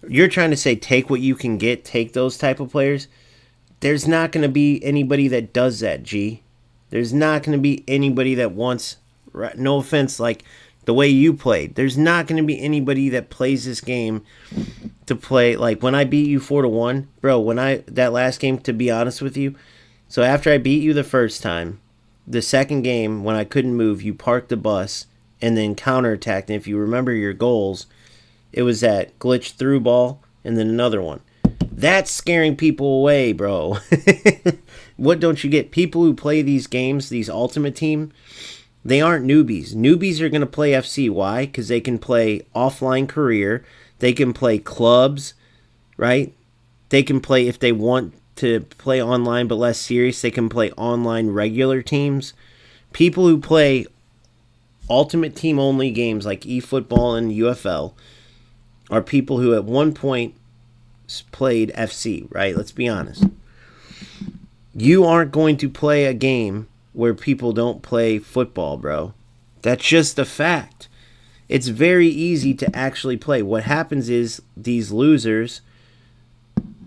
You're trying to say take what you can get, take those type of players. There's not going to be anybody that does that, G. There's not going to be anybody that wants, no offense, like the way you played. There's not going to be anybody that plays this game to play. Like when I beat you 4-1, bro, that last game, to be honest with you, so after I beat you the first time, the second game when I couldn't move, you parked the bus and then counterattacked. And if you remember your goals, it was that glitch through ball and then another one. That's scaring people away, bro. What don't you get? People who play these games, these Ultimate Team, they aren't newbies. Newbies are going to play FC. Why? Because they can play offline career. They can play clubs, right? They can play, if they want to play online but less serious, they can play online regular teams. People who play Ultimate Team only games like eFootball and UFL are people who at one point played FC, right? Let's be honest. You aren't going to play a game where people don't play football, bro. That's just a fact. It's very easy to actually play. What happens is these losers,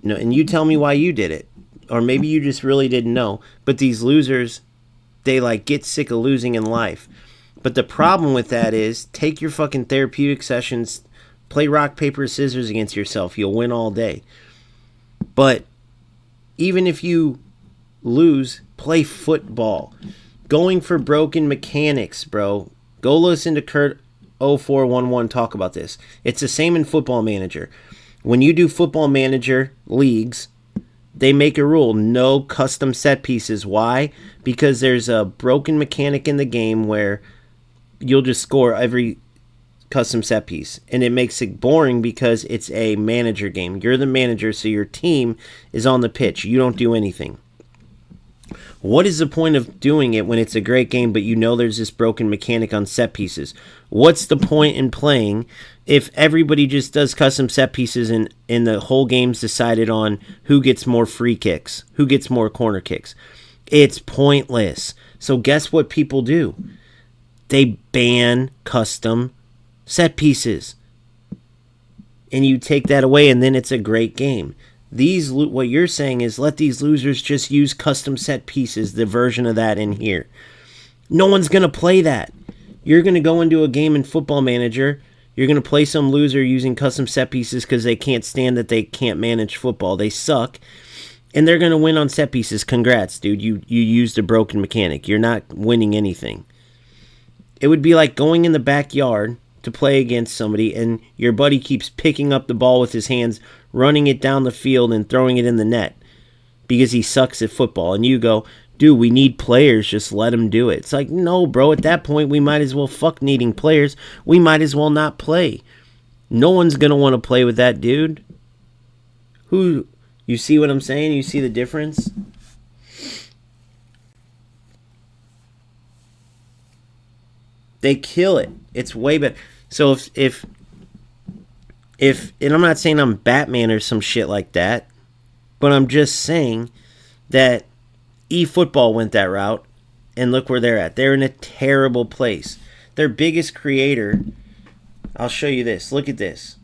and you tell me why you did it, or maybe you just really didn't know, but these losers, they like get sick of losing in life. But the problem with that is take your fucking therapeutic sessions, play rock, paper, scissors against yourself. You'll win all day. But even if you lose, play football. Going for broken mechanics, bro. Go listen to Kurt 0411 talk about this. It's the same in Football Manager. When you do Football Manager leagues, they make a rule, no custom set pieces. Why? Because there's a broken mechanic in the game where you'll just score every custom set piece. And it makes it boring because it's a manager game. You're the manager, so your team is on the pitch. You don't do anything. What is the point of doing it when it's a great game, but you know there's this broken mechanic on set pieces? What's the point in playing if everybody just does custom set pieces and the whole game's decided on who gets more free kicks, who gets more corner kicks? It's pointless. So guess what people do? They ban custom set pieces. And you take that away, and then it's a great game. What you're saying is let these losers just use custom set pieces, the version of that in here. No one's going to play that. You're going to go into a game in Football Manager. You're going to play some loser using custom set pieces because they can't stand that they can't manage football. They suck. And they're going to win on set pieces. Congrats, dude. You used a broken mechanic. You're not winning anything. It would be like going in the backyard to play against somebody and your buddy keeps picking up the ball with his hands, running it down the field and throwing it in the net because he sucks at football. And you go, dude, we need players, just let him do it. It's like, no, bro, at that point we might as well fuck needing players. We might as well not play. No one's going to want to play with that dude. Who, you see what I'm saying? You see the difference? They kill it. It's way better. So if and I'm not saying I'm Batman or some shit like that, but I'm just saying that eFootball went that route, and look where they're at. They're in a terrible place. Their biggest creator, I'll show you this. Look at this.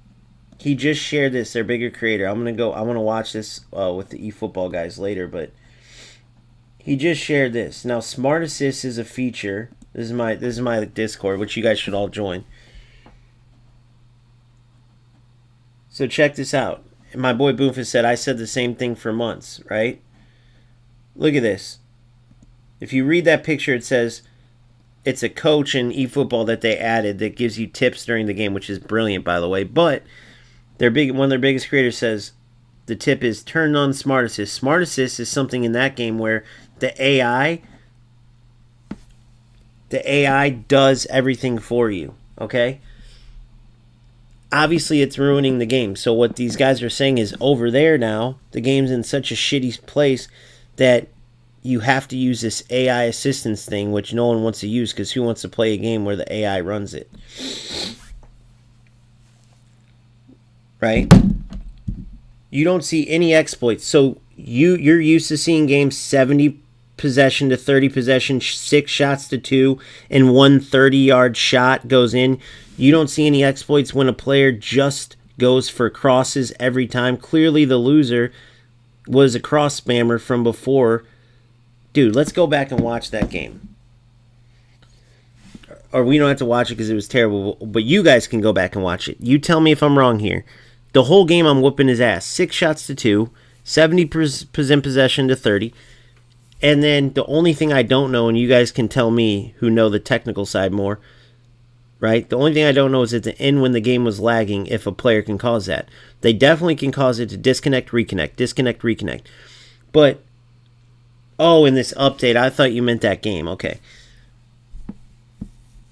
He just shared this, their bigger creator. I want to watch this with the eFootball guys later, but he just shared this. Now, Smart Assist is a feature. This is my Discord, which you guys should all join. So check this out. My boy Boofus said, I said the same thing for months, right? Look at this. If you read that picture, it says it's a coach in eFootball that they added that gives you tips during the game, which is brilliant, by the way. But one of their biggest creators says the tip is turn on Smart Assist. Smart Assist is something in that game where the AI does everything for you, okay? Obviously, it's ruining the game. So what these guys are saying is over there now, the game's in such a shitty place that you have to use this AI assistance thing, which no one wants to use because who wants to play a game where the AI runs it? Right? You don't see any exploits. So you're used to seeing games 70 possession to 30 possession, 6 shots to 2, and 1 30-yard shot goes in. You don't see any exploits when a player just goes for crosses every time. Clearly the loser was a cross spammer from before. Dude, let's go back and watch that game. Or we don't have to watch it because it was terrible, but you guys can go back and watch it. You tell me if I'm wrong here. The whole game I'm whooping his ass. 6 shots to 2, 70% possession to 30. And then the only thing I don't know, and you guys can tell me who know the technical side more, right? The only thing I don't know is at the end when the game was lagging, if a player can cause that. They definitely can cause it to disconnect, reconnect. But, oh, in this update, I thought you meant that game. Okay.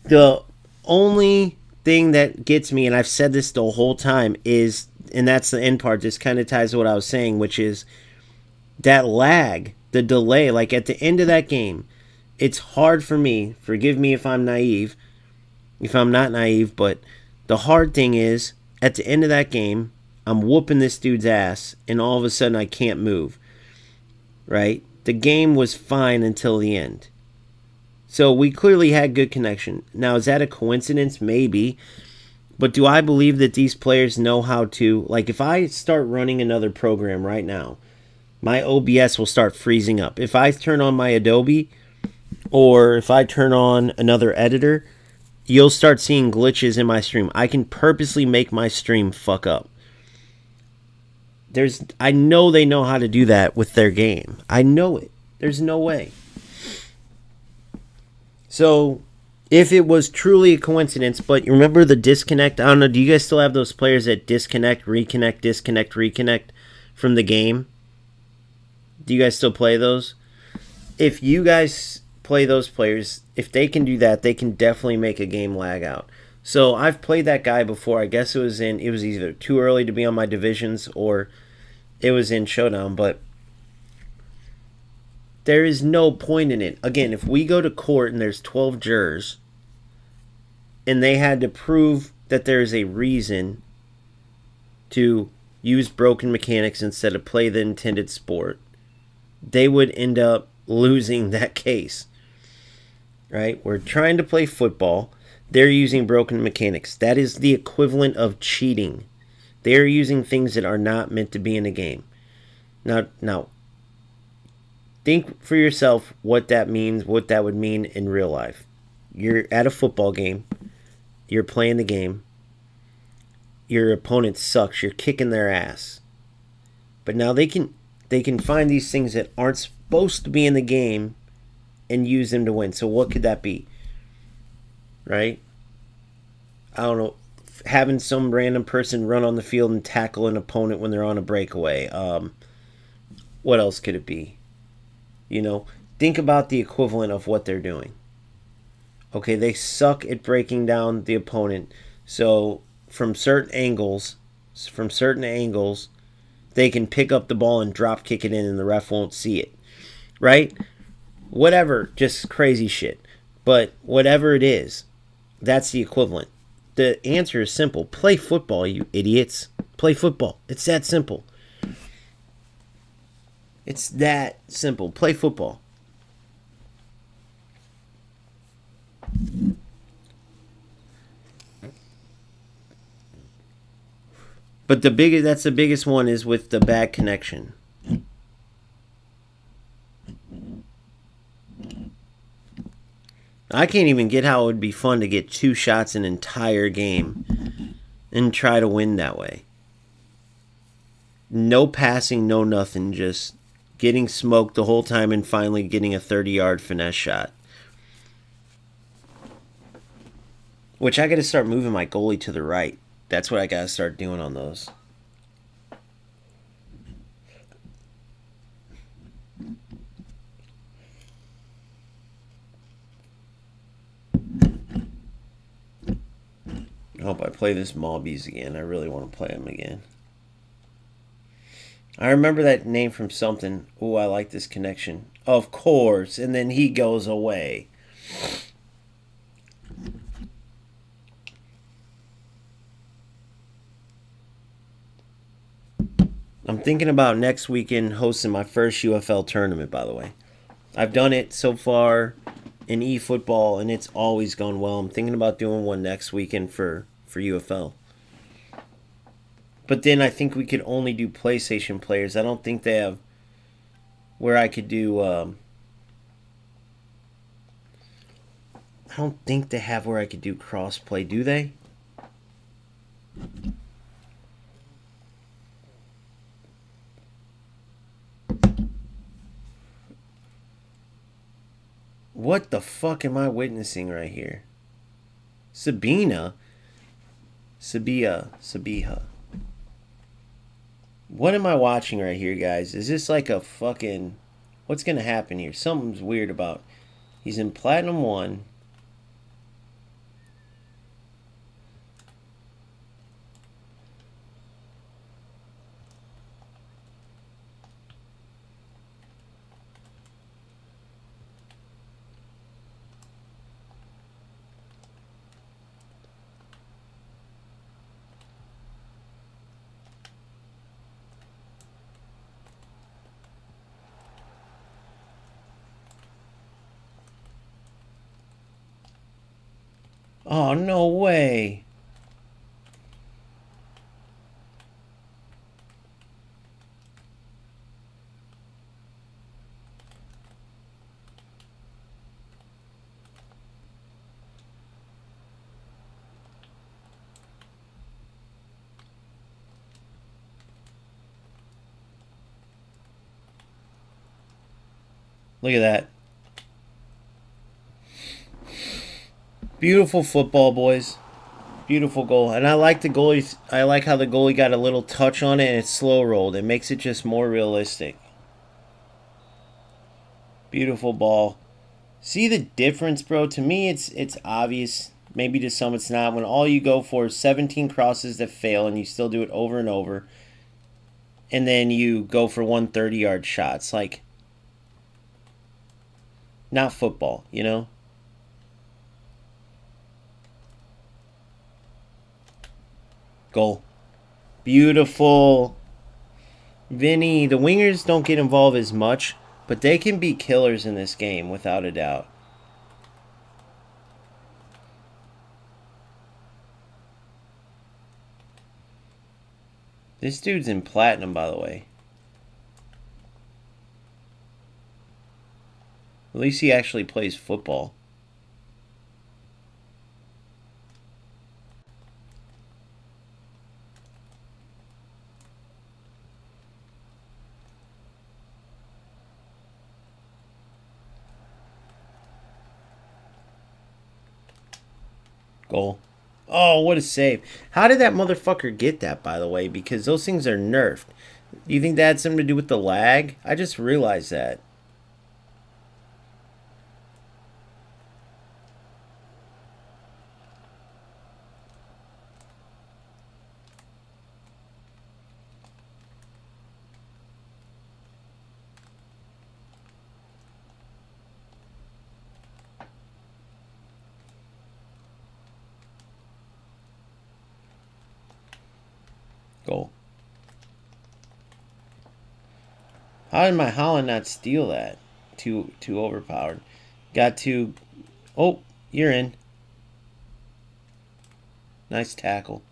The only thing that gets me, and I've said this the whole time, is, and that's the end part, this kind of ties to what I was saying, which is that lag, the delay, like at the end of that game, it's hard for me, forgive me if I'm naive, if I'm not naive, but the hard thing is, at the end of that game, I'm whooping this dude's ass, and all of a sudden I can't move, right? The game was fine until the end. So we clearly had good connection. Now, is that a coincidence? Maybe. But do I believe that these players know how to, like if I start running another program right now, my OBS will start freezing up. If I turn on my Adobe, or if I turn on another editor, you'll start seeing glitches in my stream. I can purposely make my stream fuck up. I know they know how to do that with their game. I know it. There's no way. So, if it was truly a coincidence, but you remember the disconnect? I don't know, do you guys still have those players that disconnect, reconnect from the game? Do you guys still play those? If you guys play those players, if they can do that, they can definitely make a game lag out. So I've played that guy before. I guess it was either too early to be on my divisions or it was in Showdown, but there is no point in it. Again, if we go to court and there's 12 jurors and they had to prove that there's a reason to use broken mechanics instead of play the intended sport, they would end up losing that case. Right? We're trying to play football. They're using broken mechanics. That is the equivalent of cheating. They're using things that are not meant to be in a game. Now, think for yourself what that means, what that would mean in real life. You're at a football game. You're playing the game. Your opponent sucks. You're kicking their ass. But now they can find these things that aren't supposed to be in the game and use them to win. So what could that be? Right? I don't know. Having some random person run on the field and tackle an opponent when they're on a breakaway. What else could it be? You know, think about the equivalent of what they're doing. Okay, they suck at breaking down the opponent. So from certain angles, they can pick up the ball and drop kick it in and the ref won't see it. Right? Whatever, just crazy shit. But whatever it is, that's the equivalent. The answer is simple. Play football, you idiots. Play football. It's that simple. It's that simple. Play football. But that's the biggest one is with the bad connection. I can't even get how it would be fun to get 2 shots an entire game and try to win that way. No passing, no nothing, just getting smoked the whole time and finally getting a 30-yard finesse shot. Which I got to start moving my goalie to the right. That's what I got to start doing on those. I hope I play this Mobbies again. I really want to play him again. I remember that name from something. Oh, I like this connection. Of course. And then he goes away. I'm thinking about next weekend hosting my first UFL tournament, by the way. I've done it so far in eFootball, and it's always gone well. I'm thinking about doing one next weekend for UFL. But then I think we could only do PlayStation players. I don't think they have where I could do... I don't think they have where I could do crossplay, do they? What the fuck am I witnessing right here? Sabiha. What am I watching right here, guys? Is this like a fucking... What's going to happen here? Something's weird about... He's in Platinum 1. Oh, no way. Look at that. Beautiful football, boys. Beautiful goal. And I like the goalie. I like how the goalie got a little touch on it and it's slow rolled. It makes it just more realistic. Beautiful ball. See the difference, bro? To me, it's obvious. Maybe to some it's not. When all you go for is 17 crosses that fail and you still do it over and over. And then you go for 130-yard shots. Like, not football, you know? Goal. Beautiful. Vinny, the wingers don't get involved as much, but they can be killers in this game, without a doubt. This dude's in Platinum, by the way. At least he actually plays football. Goal. Oh, what a save. How did that motherfucker get that, by the way? Because those things are nerfed. Do you think that had something to do with the lag? I just realized that. Goal. How did my Holland not steal that? Too overpowered. Got to... Oh, you're in. Nice tackle.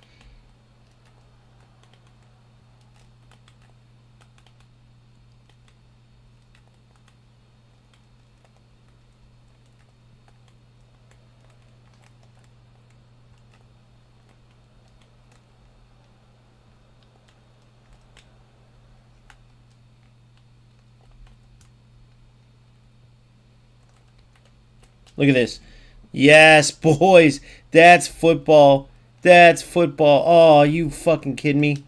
Look at this. Yes, boys. That's football. That's football. Oh, you fucking kidding me?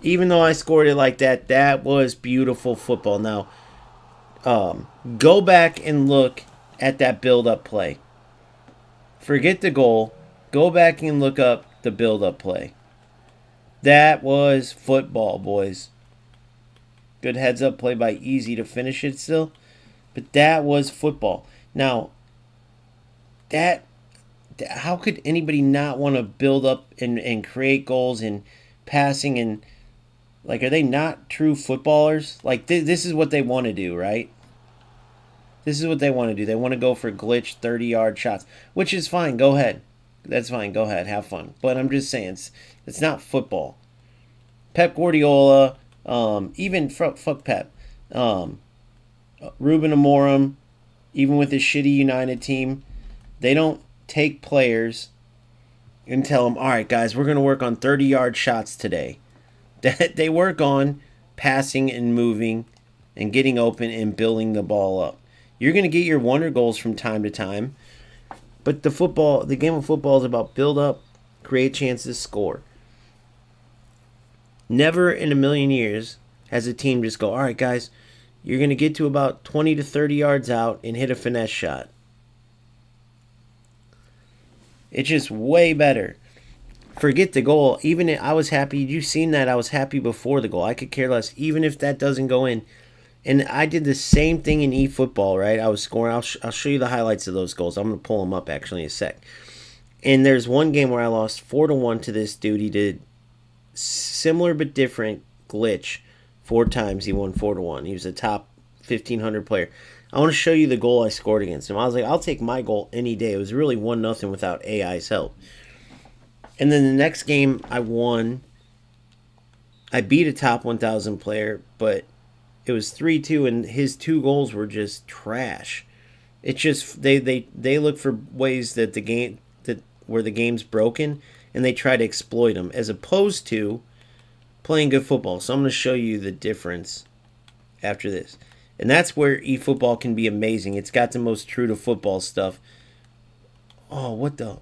Even though I scored it like that, that was beautiful football. Now, go back and look at that build-up play. Forget the goal. Go back and look up the build-up play. That was football, boys. Good heads-up play by Easy to finish it still. But that was football. Now, how could anybody not want to build up and create goals and passing and, like, are they not true footballers? Like, this is what they want to do, right? This is what they want to do. They want to go for glitch 30-yard shots, which is fine. Go ahead. That's fine. Go ahead. Have fun. But I'm just saying, it's not football. Pep Guardiola, even fuck Pep, Ruben Amorim, even with his shitty United team, they don't take players and tell them, all right, guys, we're going to work on 30-yard shots today. They work on passing and moving and getting open and building the ball up. You're going to get your wonder goals from time to time, but the game of football is about build up, create chances, score. Never in a million years has a team just go, all right, guys, you're going to get to about 20 to 30 yards out and hit a finesse shot. It's just way better. Forget the goal. Even if I was happy, you seen that I was happy before the goal. I could care less, even if that doesn't go in. And I did the same thing in eFootball, right? I was scoring. I'll show you the highlights of those goals. I'm going to pull them up actually in a sec. And there's one game where I lost 4-1 to this dude. He did similar but different glitch 4 times. He won 4-1. He was a top 1,500 player. I want to show you the goal I scored against him. I was like, I'll take my goal any day. It was really 1-0 without AI's help. And then the next game I won. I beat a top 1,000 player, but it was 3-2, and his 2 goals were just trash. It's just they look for ways that where the game's broken, and they try to exploit them, as opposed to playing good football. So I'm going to show you the difference after this. And that's where eFootball can be amazing. It's got the most true to football stuff. Oh, what the?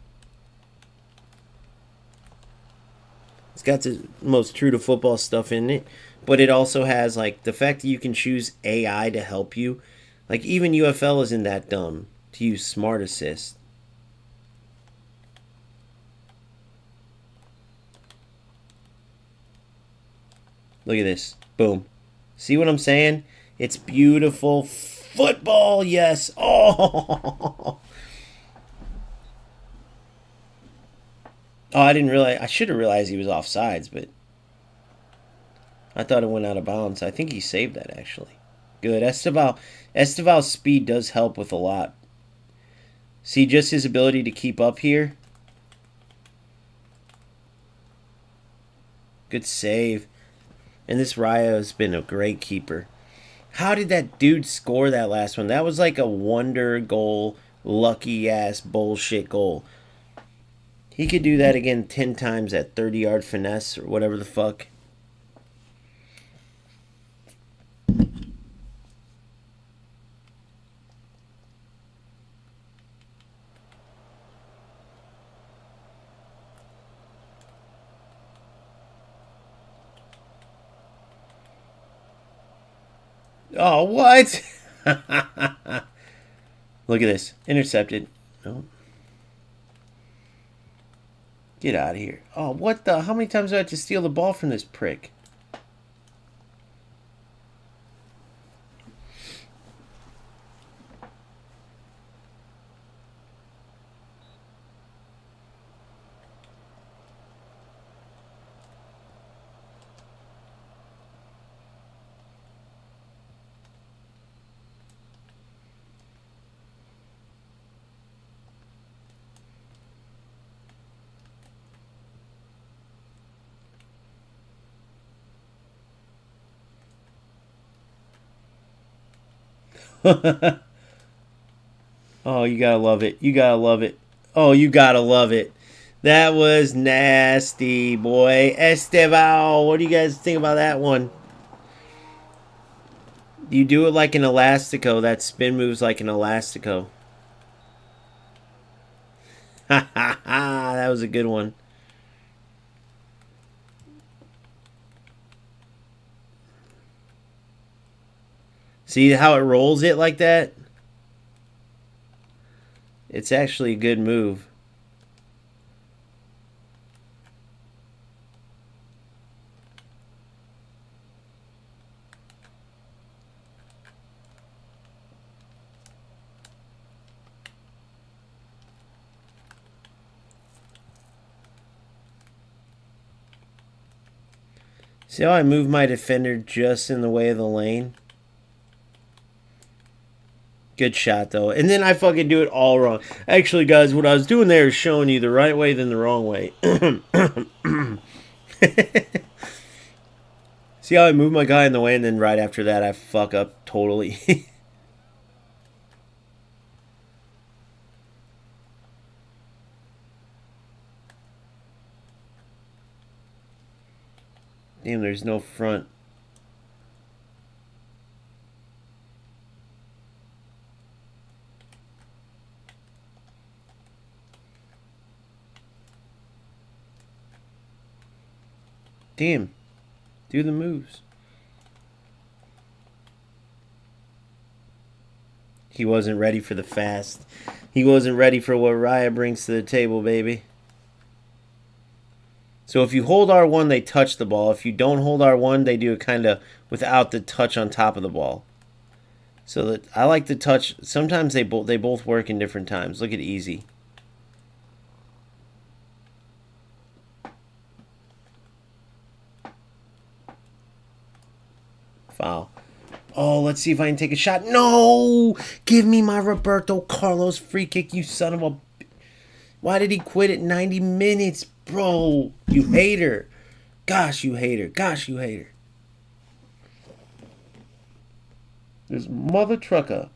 It's got the most true to football stuff in it. But it also has, like, the fact that you can choose AI to help you. Like, even UFL isn't that dumb to use Smart Assist. Look at this. Boom. See what I'm saying? It's beautiful football, yes. Oh, I didn't realize. I should have realized he was offsides, but I thought it went out of bounds. I think he saved that, actually. Good. Esteval's speed does help with a lot. See just his ability to keep up here? Good save. And this Raya has been a great keeper. How did that dude score that last one? That was like a wonder goal, lucky-ass bullshit goal. He could do that again 10 times at 30-yard finesse or whatever the fuck. Oh, what? Look at this. Intercepted. No. Get out of here. Oh, what the? How many times do I have to steal the ball from this prick? Oh, you gotta love it. You gotta love it. Oh, you gotta love it. That was nasty, boy. Esteval, what do you guys think about that one? You do it like an elastico. That spin moves like an elastico. Ha ha ha. That was a good one. See how it rolls it like that? It's actually a good move. See how I move my defender just in the way of the lane? Good shot, though. And then I fucking do it all wrong. Actually, guys, what I was doing there is showing you the right way than the wrong way. See how I move my guy in the way, and then right after that I fuck up totally. Damn, there's no front. Damn. Do the moves. He wasn't ready for the fast. He wasn't ready for what Raya brings to the table, baby. So if you hold R1, they touch the ball. If you don't hold R1, they do it kind of without the touch on top of the ball. So that I like the touch. Sometimes they both work in different times. Look at easy. Foul. Oh, let's see if I can take a shot. No! Give me my Roberto Carlos free kick, you son of a... Why did he quit at 90 minutes, bro? You hater. Gosh, you hater. Gosh, you hater. This mother trucker.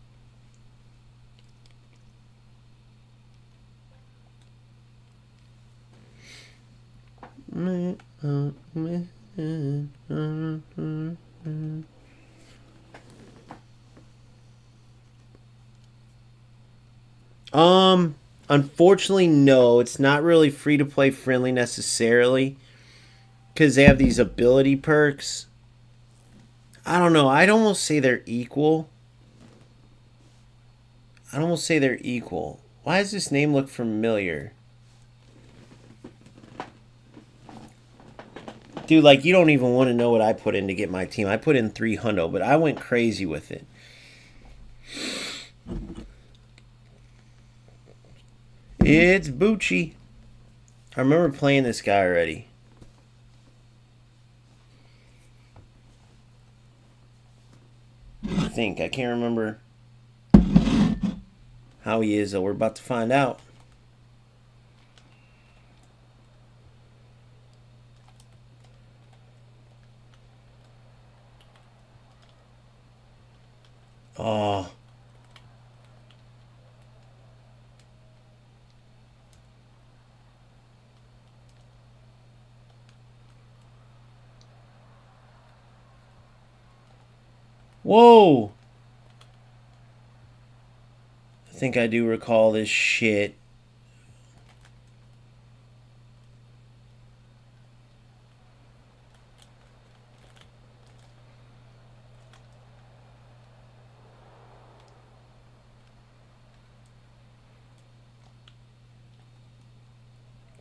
Unfortunately, no. It's not really free-to-play friendly necessarily. Because they have these ability perks. I don't know. I'd almost say they're equal. I'd almost say they're equal. Why does this name look familiar? Dude, like, you don't even want to know what I put in to get my team. I put in 300, but I went crazy with it. It's Bucci. I remember playing this guy already. I think. I can't remember how he is, though. We're about to find out. Oh. Whoa. I think I do recall this shit.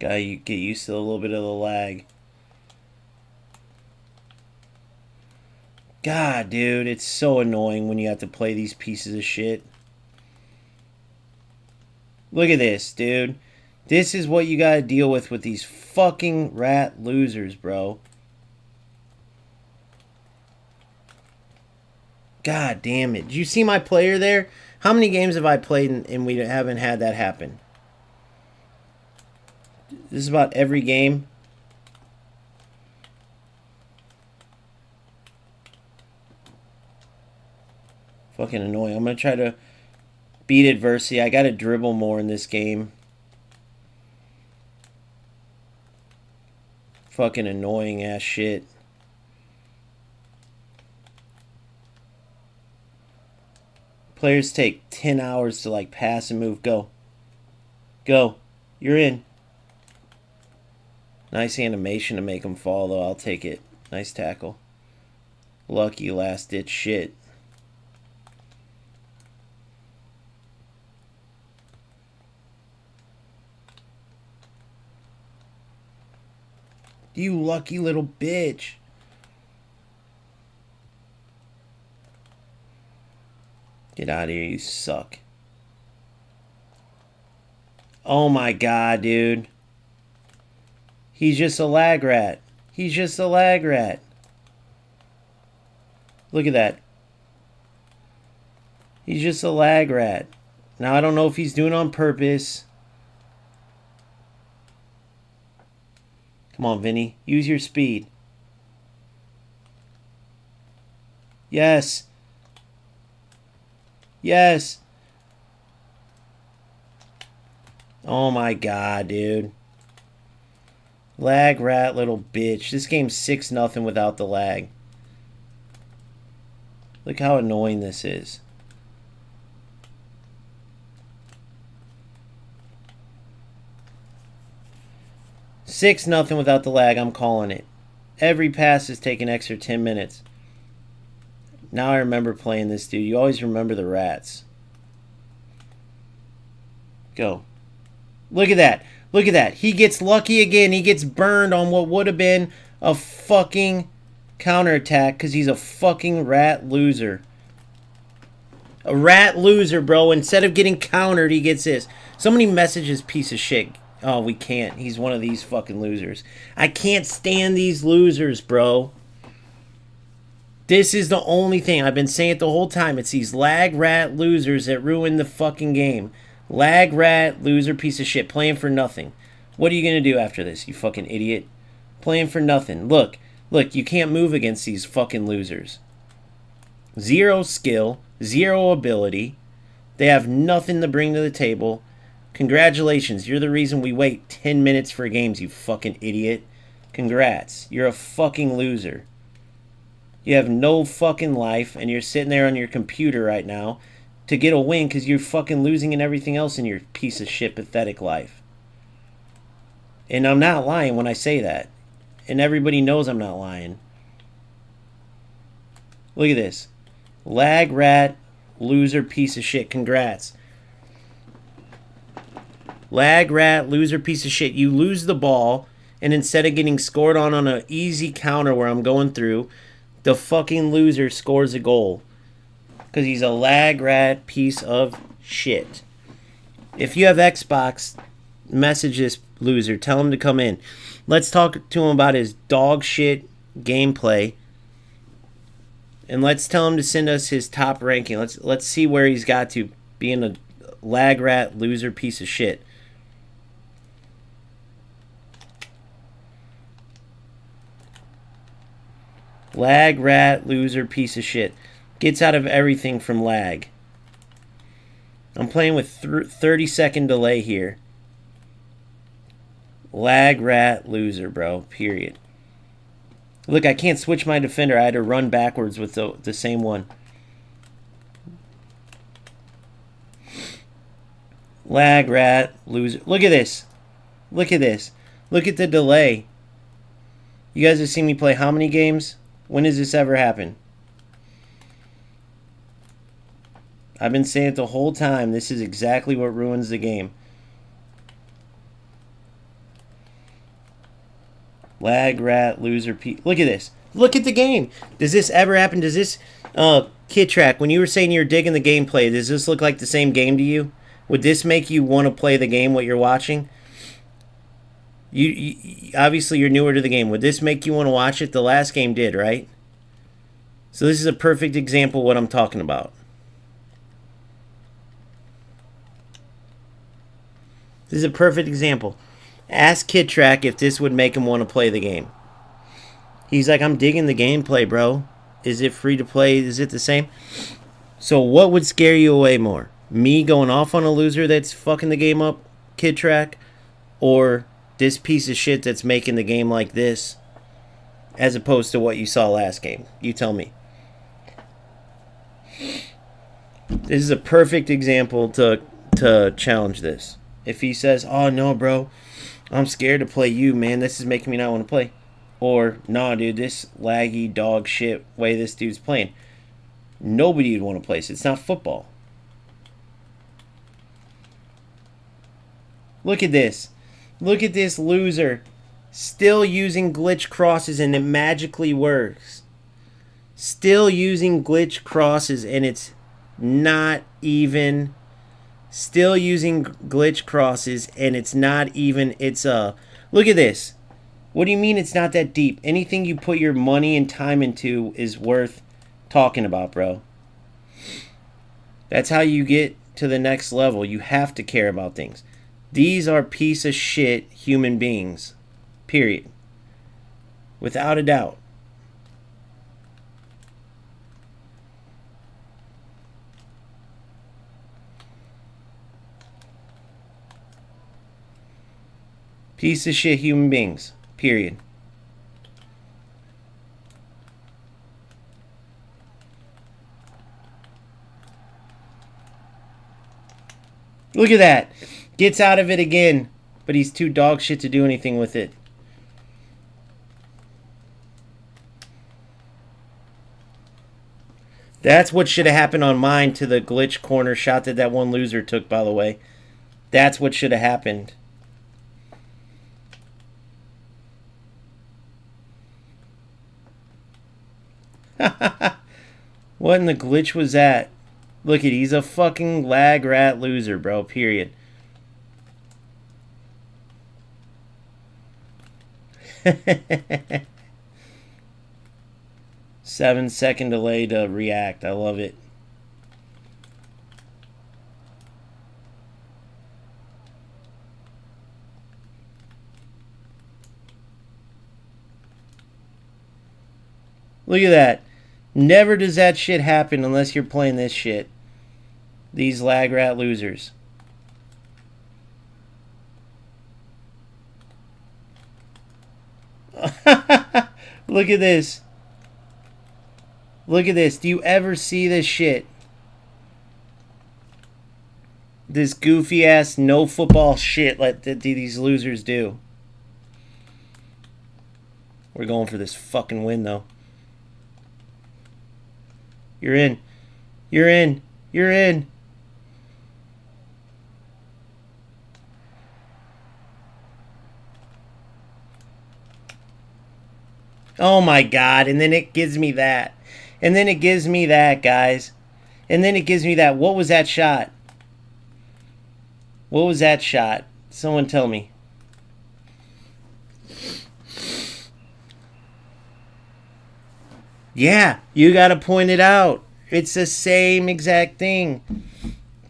Gotta get used to a little bit of the lag. God, dude, it's so annoying when you have to play these pieces of shit. Look at this, dude. This is what you gotta deal with these fucking rat losers, bro. God damn it. Did you see my player there? How many games have I played and we haven't had that happen? This is about every game. Fucking annoying. I'm gonna try to beat adversity. I gotta dribble more in this game. Fucking annoying ass shit. Players take 10 hours to like pass and move. Go. Go. You're in. Nice animation to make him fall though. I'll take it. Nice tackle. Lucky last ditch shit. You lucky little bitch. Get out of here, you suck. Oh my god, dude. He's just a lag rat. He's just a lag rat. Look at that. He's just a lag rat. Now, I don't know if he's doing it on purpose. Come on, Vinny. Use your speed. Yes. Yes. Oh my god, dude. Lag rat little bitch. This game's 6-0 without the lag. Look how annoying this is. Six nothing without the lag. I'm calling it. Every pass is taking extra 10 minutes. Now I remember playing this dude. You always remember the rats. Go. Look at that. Look at that. He gets lucky again. He gets burned on what would have been a fucking counterattack because he's a fucking rat loser. A rat loser, bro. Instead of getting countered, he gets this. Somebody messages piece of shit. Oh, we can't. He's one of these fucking losers. I can't stand these losers, bro. This is the only thing. I've been saying it the whole time. It's these lag rat losers that ruin the fucking game. Lag rat loser piece of shit. Playing for nothing. What are you going to do after this, you fucking idiot? Playing for nothing. Look. Look, you can't move against these fucking losers. Zero skill. Zero ability. They have nothing to bring to the table. Congratulations. You're the reason we wait 10 minutes for games, you fucking idiot. Congrats. You're a fucking loser. You have no fucking life, and you're sitting there on your computer right now to get a win because you're fucking losing in everything else in your piece of shit, pathetic life. And I'm not lying when I say that. And everybody knows I'm not lying. Look at this. Lag rat, loser, piece of shit. Congrats. Lag rat, loser, piece of shit. You lose the ball, and instead of getting scored on an easy counter where I'm going through, the fucking loser scores a goal. Because he's a lag rat piece of shit. If you have Xbox, message this loser. Tell him to come in. Let's talk to him about his dog shit gameplay. And let's tell him to send us his top ranking. Let's see where he's got to being a lag rat loser piece of shit. Lag rat loser piece of shit. Gets out of everything from lag. I'm playing with 30-second delay here. Lag rat loser, bro. Period. Look, I can't switch my defender. I had to run backwards with the same one. Lag rat loser. Look at this. Look at this. Look at the delay. You guys have seen me play how many games? When has this ever happened? I've been saying it the whole time. This is exactly what ruins the game. Lag rat loser. Look at this. Look at the game. Does this ever happen? Does this Kid Track, when you were saying you're digging the gameplay, does this look like the same game to you? Would this make you want to play the game what you're watching? You obviously you're newer to the game. Would this make you want to watch it? The last game did, right? So this is a perfect example of what I'm talking about. This is a perfect example. Ask Kid Track if this would make him want to play the game. He's like, I'm digging the gameplay, bro. Is it free to play? Is it the same? So what would scare you away more? Me going off on a loser that's fucking the game up, Kid Track, or this piece of shit that's making the game like this, as opposed to what you saw last game? You tell me. This is a perfect example to challenge this. If he says, "Oh no, bro, I'm scared to play you, man. This is making me not want to play," or "Nah, dude, this laggy dog shit way this dude's playing," nobody would want to play. So it's not football. Look at this. Look at this loser. Still using glitch crosses and it magically works. Still using glitch crosses and it's not even. Still using glitch crosses and it's not even. Look at this. What do you mean it's not that deep? Anything you put your money and time into is worth talking about, bro. That's how you get to the next level. You have to care about things. These are piece of shit human beings. Period. Without a doubt. Piece of shit human beings. Period. Look at that. Gets out of it again, but he's too dog shit to do anything with it. That's what should have happened on mine to the glitch corner shot that one loser took, by the way. That's what should have happened. What in the glitch was that? Look at, he's a fucking lag rat loser, bro. Period. 7-second delay to react. I love it. Look at that. Never does that shit happen unless you're playing this shit. These lag rat losers. Look at this. Look at this. Do you ever see this shit? This goofy ass no football shit like that these losers do. We're going for this fucking win though. You're in. You're in. You're in. Oh my god. And then it gives me that. And then it gives me that, guys. And then it gives me that. What was that shot? What was that shot? Someone tell me. Yeah, you gotta point it out. It's the same exact thing.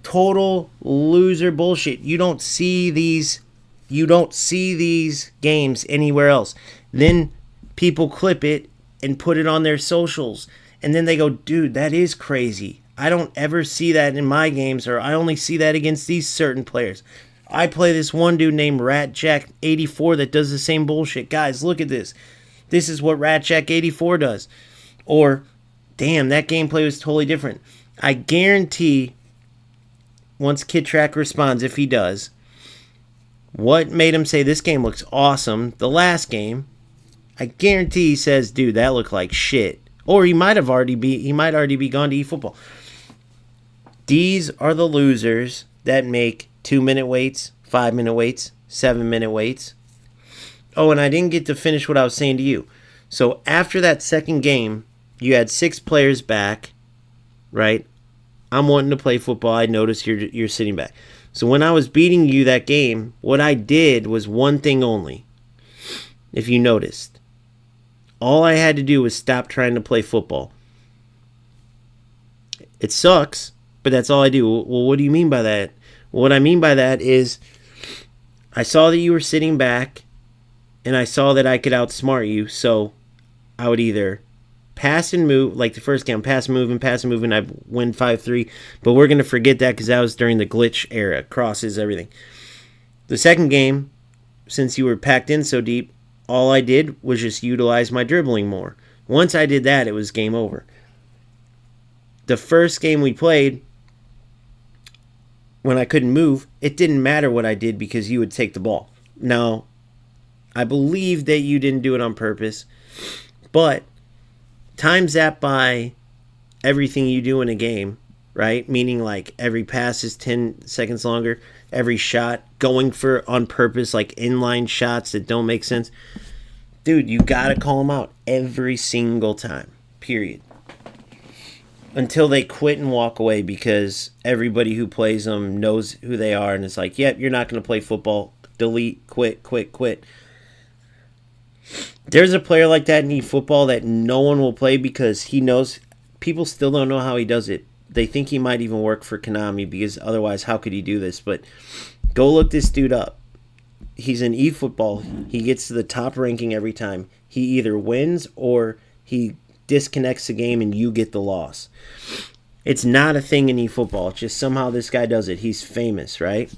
Total loser bullshit. You don't see these games anywhere else. Then people clip it and put it on their socials. And then they go, dude, that is crazy. I don't ever see that in my games, or I only see that against these certain players. I play this one dude named RatJack84 that does the same bullshit. Guys, look at this. This is what RatJack84 does. Or, damn, that gameplay was totally different. I guarantee, once Kid Track responds, if he does, what made him say this game looks awesome, the last game, I guarantee he says, dude, that looked like shit. Or he might already be gone to eFootball. These are the losers that make 2-minute waits, 5-minute waits, 7-minute waits. Oh, and I didn't get to finish what I was saying to you. So after that second game, you had 6 players back, right? I'm wanting to play football. I noticed you're sitting back. So when I was beating you that game, what I did was one thing only. If you noticed. All I had to do was stop trying to play football. It sucks, but that's all I do. Well, what do you mean by that? What I mean by that is I saw that you were sitting back, and I saw that I could outsmart you, so I would either pass and move, like the first game, pass and moving, I win 5-3. But we're going to forget that because that was during the glitch era, crosses, everything. The second game, since you were packed in so deep, all I did was just utilize my dribbling more. Once I did that, it was game over. The first game we played, when I couldn't move, it didn't matter what I did because you would take the ball. Now, I believe that you didn't do it on purpose, but times that by everything you do in a game, right? Meaning like every pass is 10 seconds longer, every shot going for on purpose, like inline shots that don't make sense. Dude, you got to call them out every single time, period. Until they quit and walk away because everybody who plays them knows who they are and it's like, yep, you're not going to play football. Delete, quit. There's a player like that in eFootball that no one will play because he knows people still don't know how he does it. They think he might even work for Konami because otherwise how could he do this? But go look this dude up. He's in eFootball. He gets to the top ranking every time. He either wins or he disconnects the game and you get the loss. It's not a thing in eFootball. It's just somehow this guy does it. He's famous, right?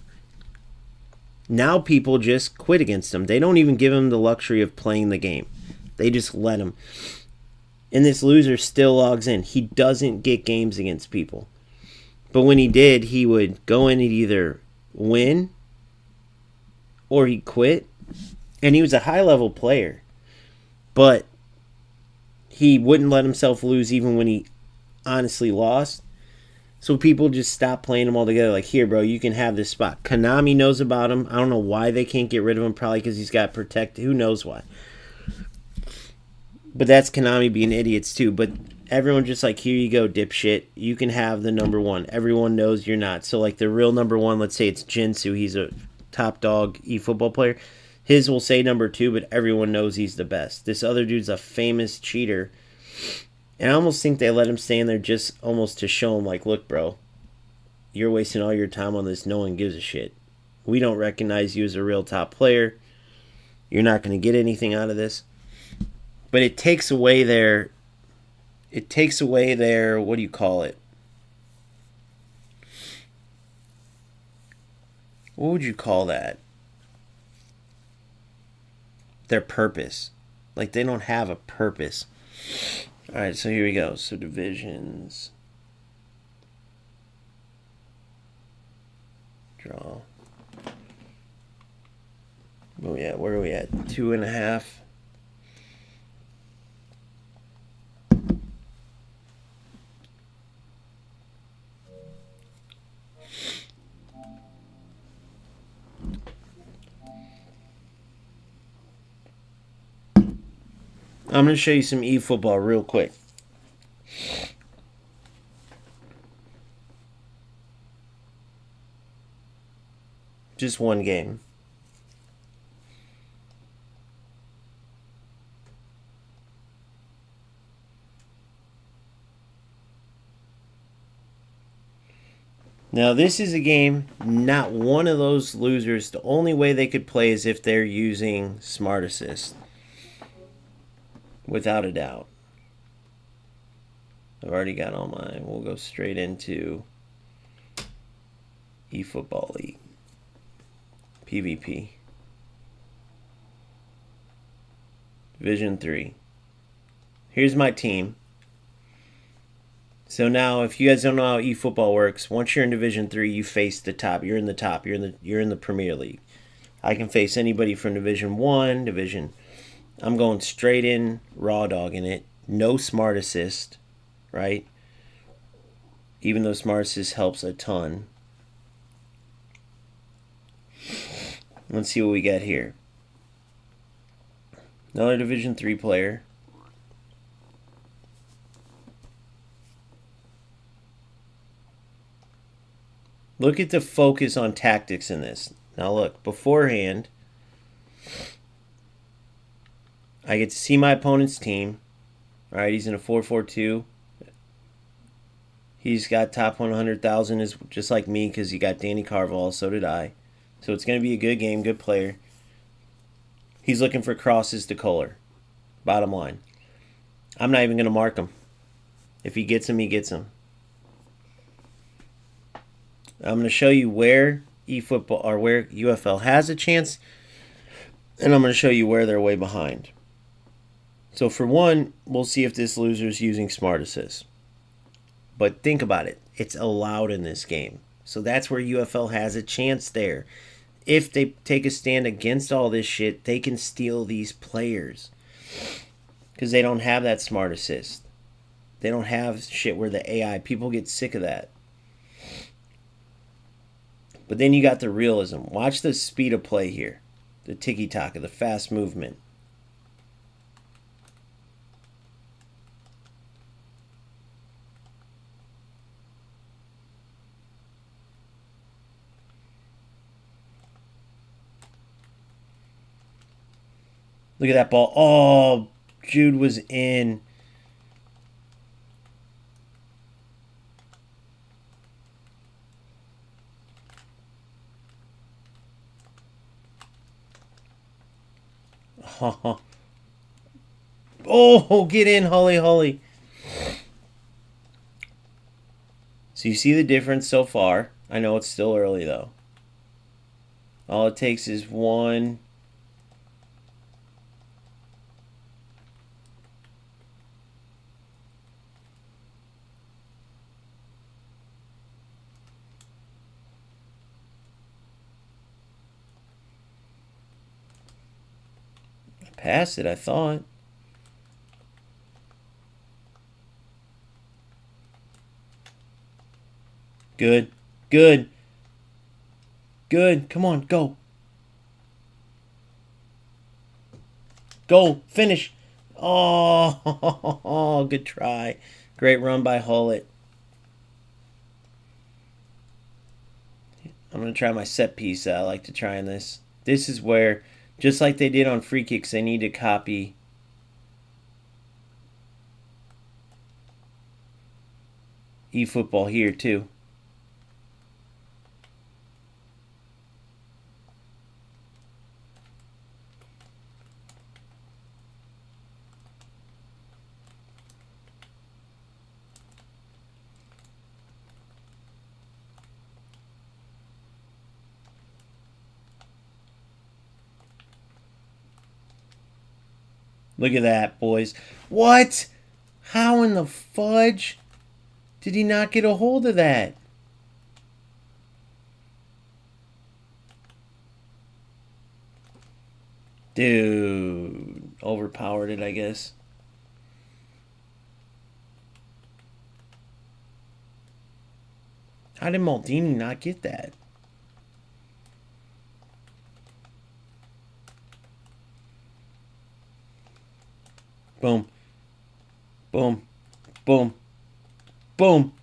Now people just quit against him. They don't even give him the luxury of playing the game. They just let him. And this loser still logs in. He doesn't get games against people. But when he did, he would go in and either win or he'd quit. And he was a high-level player. But he wouldn't let himself lose even when he honestly lost. So people just stopped playing him altogether. Like, here, bro, you can have this spot. Konami knows about him. I don't know why they can't get rid of him. Probably because he's got protected. Who knows why. But that's Konami being idiots, too. But everyone just like, here you go, dipshit. You can have the number one. Everyone knows you're not. So, like, the real number one, let's say it's Jinsu. He's a top dog eFootball player. His will say number two, but everyone knows he's the best. This other dude's a famous cheater. And I almost think they let him stay in there just almost to show him, like, look, bro, you're wasting all your time on this. No one gives a shit. We don't recognize you as a real top player. You're not going to get anything out of this. But it takes away their, what do you call it? What would you call that? Their purpose. Like, they don't have a purpose. Alright, so here we go. So divisions. Draw. Oh yeah, where are we at? 2.5. I'm going to show you some eFootball real quick. Just one game. Now this is a game, not one of those losers. The only way they could play is if they're using Smart Assist. Without a doubt. I've already got all mine. We'll go straight into eFootball League. PvP. Division 3. Here's my team. So now, if you guys don't know how eFootball works, once you're in Division 3, you face the top. You're in the top. You're in the Premier League. I can face anybody from Division 1, I'm going straight in, raw dogging it. No Smart Assist, right? Even though Smart Assist helps a ton. Let's see what we got here. Another Division 3 player. Look at the focus on tactics in this. Now look, beforehand, I get to see my opponent's team. Alright, he's in a 4-4-2. He's got top 100,000 is just like me because he got Danny Carvall, so did I. So it's going to be a good game, good player. He's looking for crosses to Kohler. Bottom line. I'm not even going to mark him. If he gets him, he gets him. I'm going to show you where eFootball or where UFL has a chance, and I'm going to show you where they're way behind. So for one, we'll see if this loser is using Smart Assist. But think about it. It's allowed in this game. So that's where UFL has a chance there. If they take a stand against all this shit, they can steal these players. Because they don't have that Smart Assist. They don't have shit where the AI, people get sick of that. But then you got the realism. Watch the speed of play here. The tiki-taka, the fast movement. Look at that ball. Oh, Jude was in. Oh, get in, Holly. So you see the difference so far. I know it's still early, though. All it takes is one. Passed it, I thought. Good. Come on, go. Go. Finish. Oh, good try. Great run by Hullett. I'm going to try my set piece that I like to try in this. This is where, just like they did on free kicks, they need to copy eFootball here too. Look at that, boys. What? How in the fudge did he not get a hold of that? Dude. Overpowered it, I guess. How did Maldini not get that? Boom. Boom. Boom. Boom.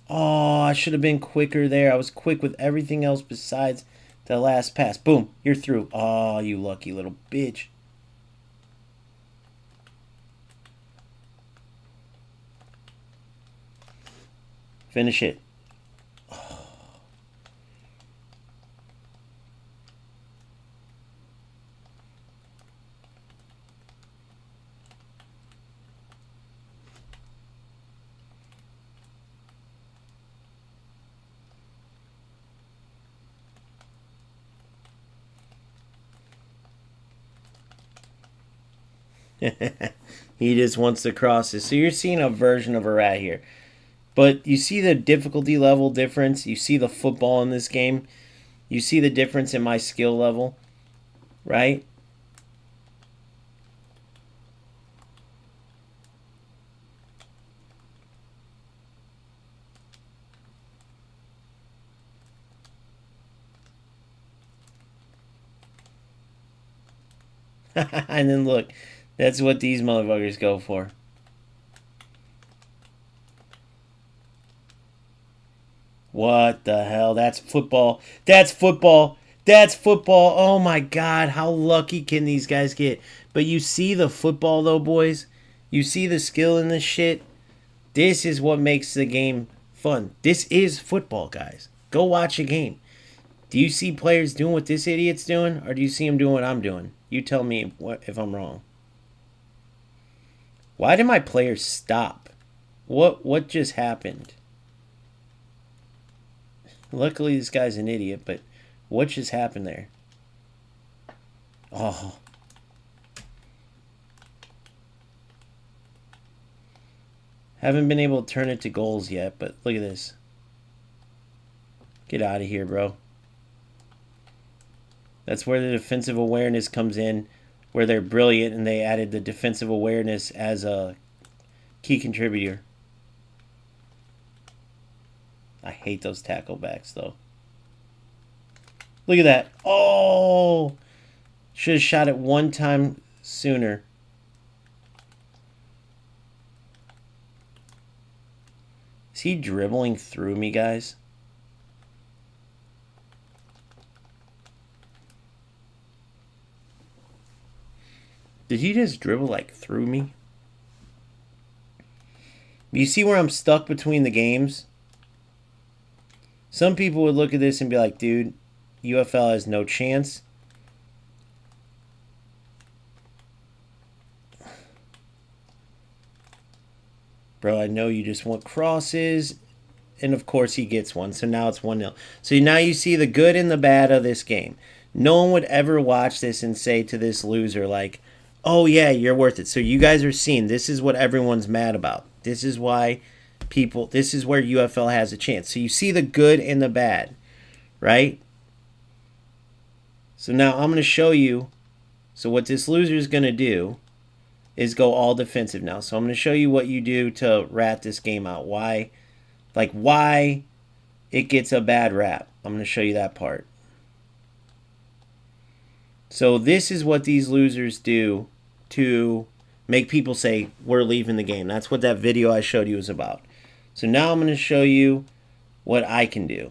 Oh, I should have been quicker there. I was quick with everything else besides the last pass. Boom. You're through. Oh, you lucky little bitch. Finish it. He just wants to cross it. So you're seeing a version of a rat here. But you see the difficulty level difference. You see the football in this game. You see the difference in my skill level. Right? And then look. That's what these motherfuckers go for. What the hell? That's football. That's football. That's football. Oh my God. How lucky can these guys get? But you see the football though, boys? You see the skill in this shit? This is what makes the game fun. This is football, guys. Go watch a game. Do you see players doing what this idiot's doing? Or do you see him doing what I'm doing? You tell me if I'm wrong. Why did my player stop? What just happened? Luckily, this guy's an idiot, but what just happened there? Oh. Haven't been able to turn it to goals yet, but look at this. Get out of here, bro. That's where the defensive awareness comes in, where they're brilliant, and they added the defensive awareness as a key contributor. I hate those tackle backs, though. Look at that. Oh! Should have shot it one time sooner. Is he dribbling through me, guys? Did he just dribble like through me? You see where I'm stuck between the games? Some people would look at this and be like, dude, UFL has no chance. Bro, I know you just want crosses. And of course he gets one. So now it's 1-0. So now you see the good and the bad of this game. No one would ever watch this and say to this loser like, oh yeah, you're worth it. So you guys are seeing this is what everyone's mad about. This is why this is where UFL has a chance. So you see the good and the bad, right? So now I'm going to show you. So what this loser is going to do is go all defensive now. So I'm going to show you what you do to rat this game out. Why it gets a bad rap. I'm going to show you that part. So this is what these losers do to make people say, we're leaving the game. That's what that video I showed you was about. So now I'm going to show you what I can do.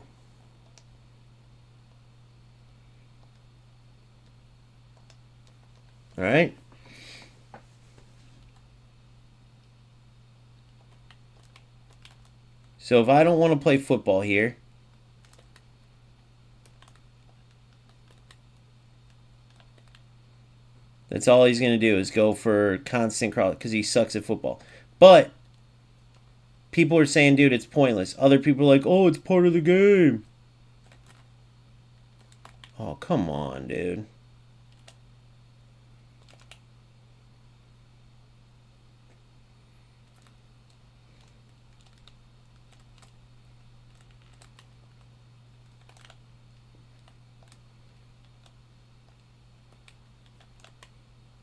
All right. So if I don't want to play football here, that's all he's going to do is go for constant cross because he sucks at football. But people are saying, dude, it's pointless. Other people are like, oh, it's part of the game. Oh, come on, dude.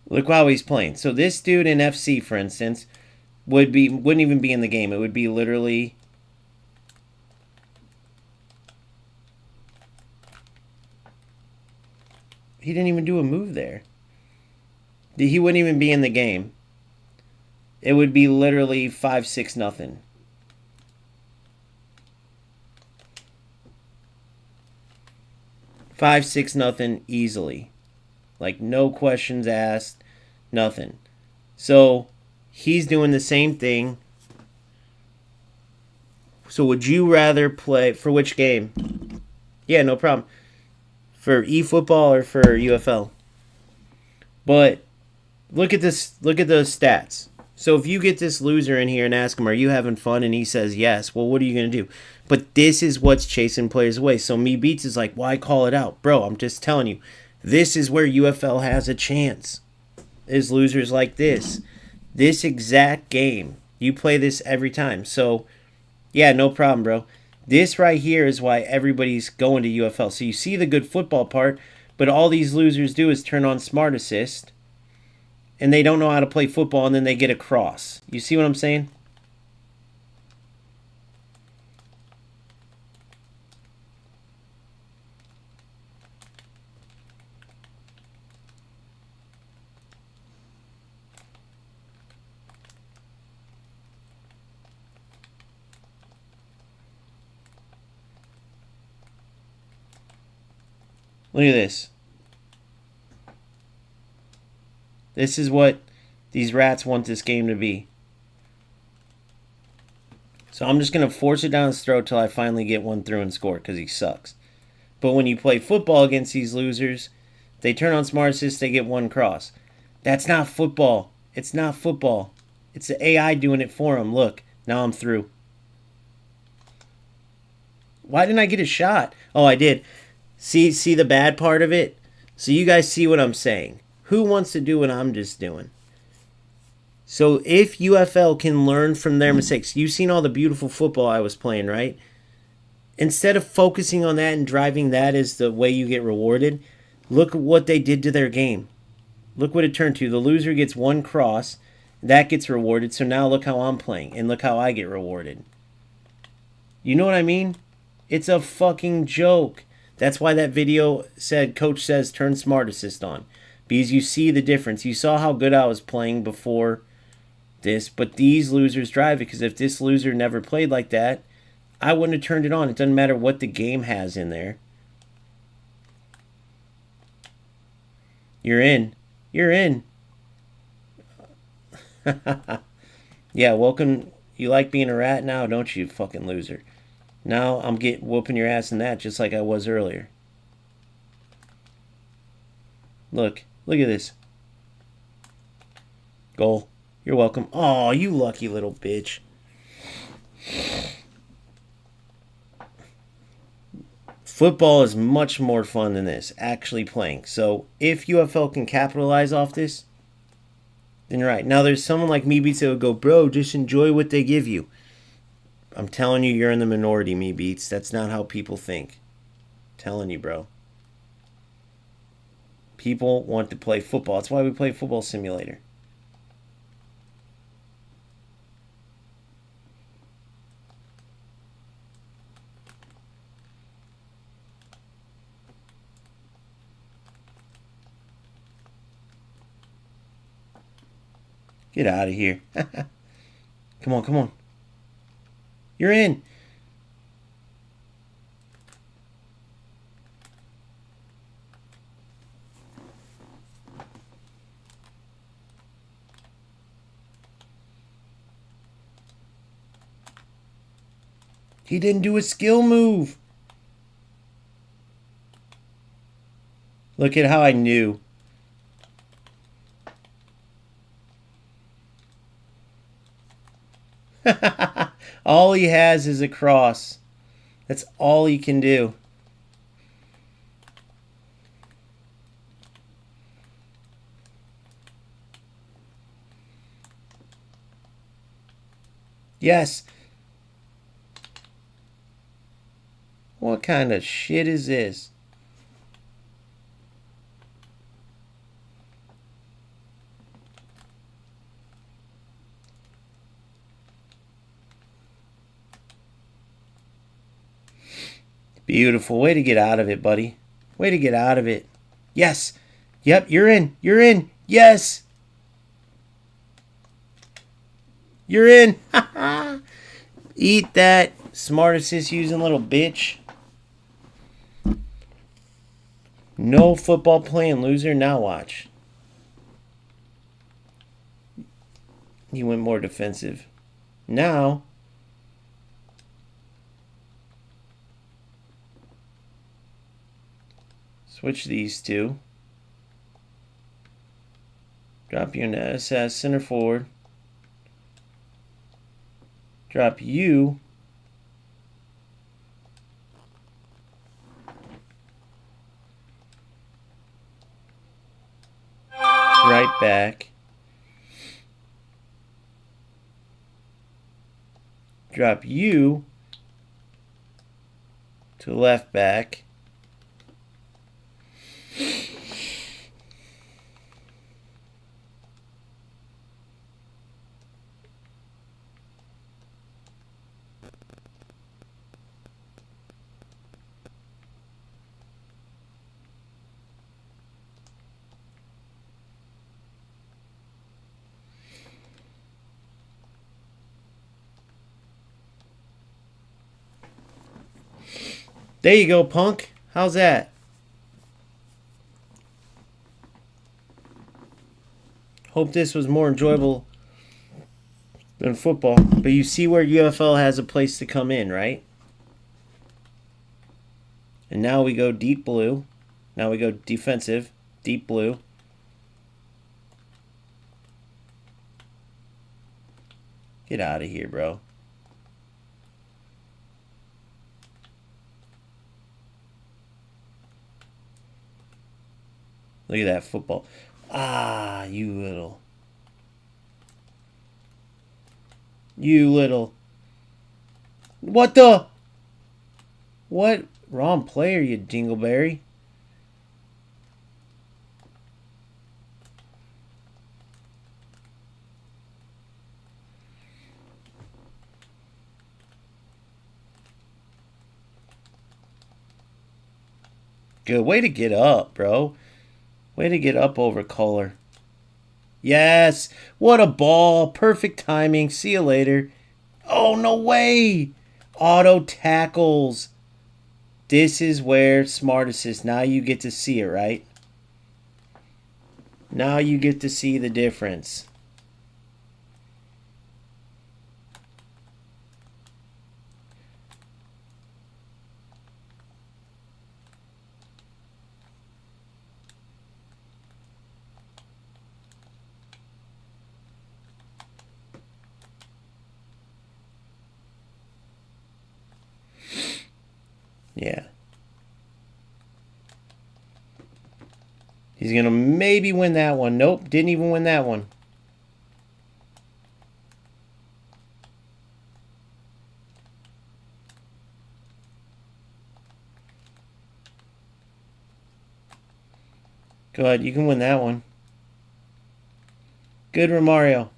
Look how he's playing. So this dude in FC, for instance, wouldn't even be in the game. It would be literally he didn't even do a move there. He wouldn't even be in the game. It would be literally 5-6 nothing. Five, 6 nothing easily. Like no questions asked, nothing. So he's doing the same thing. So would you rather play for which game? Yeah, no problem. For eFootball or for UFL? But look at this. Look at those stats. So if you get this loser in here and ask him, are you having fun? And he says yes. Well, what are you going to do? But this is what's chasing players away. So Me Beats is like, why call it out? Bro, I'm just telling you. This is where UFL has a chance. Is losers like this. This exact game. You play this every time. So, yeah, no problem, bro. This right here is why everybody's going to UFL. So you see the good football part, but all these losers do is turn on Smart Assist, and they don't know how to play football, and then they get a cross. You see what I'm saying? Look at this. This is what these rats want this game to be. So I'm just going to force it down his throat till I finally get one through and score because he sucks. But when you play football against these losers, they turn on Smart Assist, they get one cross. That's not football. It's not football. It's the AI doing it for him. Look, now I'm through. Why didn't I get a shot? Oh, I did. See the bad part of it? So you guys see what I'm saying. Who wants to do what I'm just doing? So if UFL can learn from their mistakes, you've seen all the beautiful football I was playing, right? Instead of focusing on that and driving that as the way you get rewarded, look at what they did to their game. Look what it turned to. The loser gets one cross. That gets rewarded. So now look how I'm playing. And look how I get rewarded. You know what I mean? It's a fucking joke. That's why that video said, Coach says, turn Smart Assist on. Because you see the difference. You saw how good I was playing before this. But these losers drive it. Because if this loser never played like that, I wouldn't have turned it on. It doesn't matter what the game has in there. You're in. You're in. Yeah, welcome. You like being a rat now, don't you, fucking loser? Now I'm whooping your ass in that just like I was earlier. Look at this. Goal. You're welcome. Oh, you lucky little bitch. Football is much more fun than this, actually playing. So if UFL can capitalize off this, then you're right. Now there's someone like me Beats that would go, bro, just enjoy what they give you. I'm telling you, you're in the minority, me Beats. That's not how people think. I'm telling you, bro. People want to play football. That's why we play Football Simulator. Get out of here. Come on, come on. You're in. He didn't do a skill move. Look at how I knew. All he has is a cross. That's all he can do. Yes. What kind of shit is this? Beautiful. Way to get out of it, buddy. Way to get out of it. Yes. Yep, you're in. You're in. Yes. You're in. Eat that, Smart Assist using little bitch. No football playing, loser. Now watch. He went more defensive. Now... switch these two. Drop you in SS, center forward. Drop you. Right back. Drop you to left back. There you go, punk. How's that? Hope this was more enjoyable than football. But you see where UFL has a place to come in, right? And now we go deep blue. Now we go defensive, deep blue. Get out of here, bro. Look at that football. Ah, you little. You little. What the? What? Wrong player, you dingleberry. Good. Way to get up, bro. Way to get up over color. Yes. What a ball. Perfect timing. See you later. Oh, no way. Auto tackles. This is where smart assist. Now you get to see it, right? Now you get to see the difference. Yeah. He's going to maybe win that one. Nope, didn't even win that one. Go ahead, you can win that one. Good, Romario.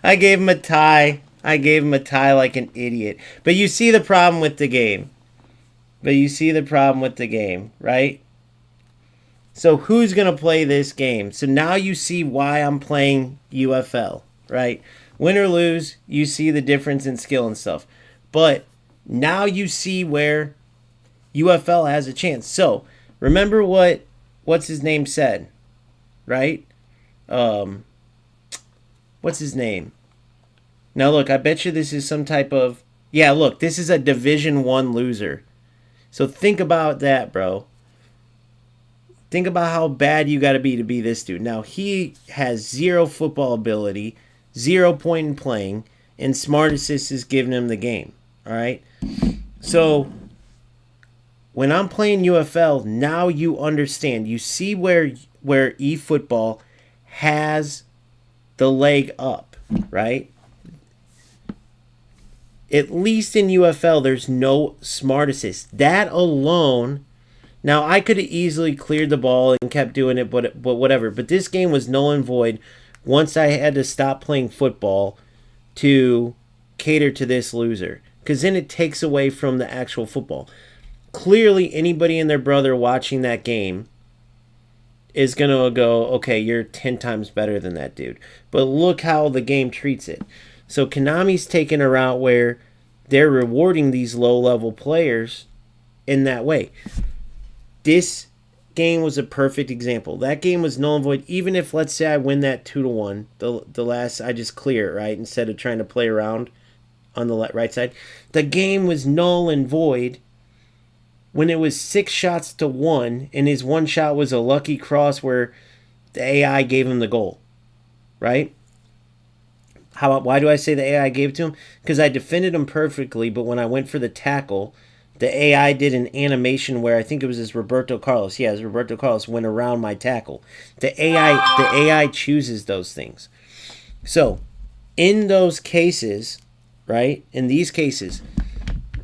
I gave him a tie. I gave him a tie like an idiot. But you see the problem with the game. Right? So who's going to play this game? So now you see why I'm playing UFL, right? Win or lose, you see the difference in skill and stuff. But now you see where UFL has a chance. So remember what's his name said, right? What's his name? Now look, I bet you this is some type of... Yeah, look, this is a Division 1 loser. So think about that, bro. Think about how bad you got to be this dude. Now, he has 0 football ability, 0 point in playing, and Smart Assist is giving him the game. All right? So, when I'm playing UFL, now you understand. You see where eFootball has the leg up, right? At least in UFL, there's no Smart Assist. That alone... Now, I could have easily cleared the ball and kept doing it, but whatever. But this game was null and void once I had to stop playing football to cater to this loser. Because then it takes away from the actual football. Clearly, anybody and their brother watching that game is going to go, okay, you're 10 times better than that dude. But look how the game treats it. So Konami's taking a route where they're rewarding these low-level players in that way. This game was a perfect example. That game was null and void. Even if, let's say, I win that 2-1, the last, I just clear it, right? Instead of trying to play around on the right side. The game was null and void when it was 6 shots to 1, and his one shot was a lucky cross where the AI gave him the goal, right? Why do I say the AI gave it to him? Because I defended him perfectly, but when I went for the tackle... The AI did an animation where I think it was his Roberto Carlos. Yeah, his Roberto Carlos went around my tackle. The AI chooses those things. So, in those cases, right? In these cases,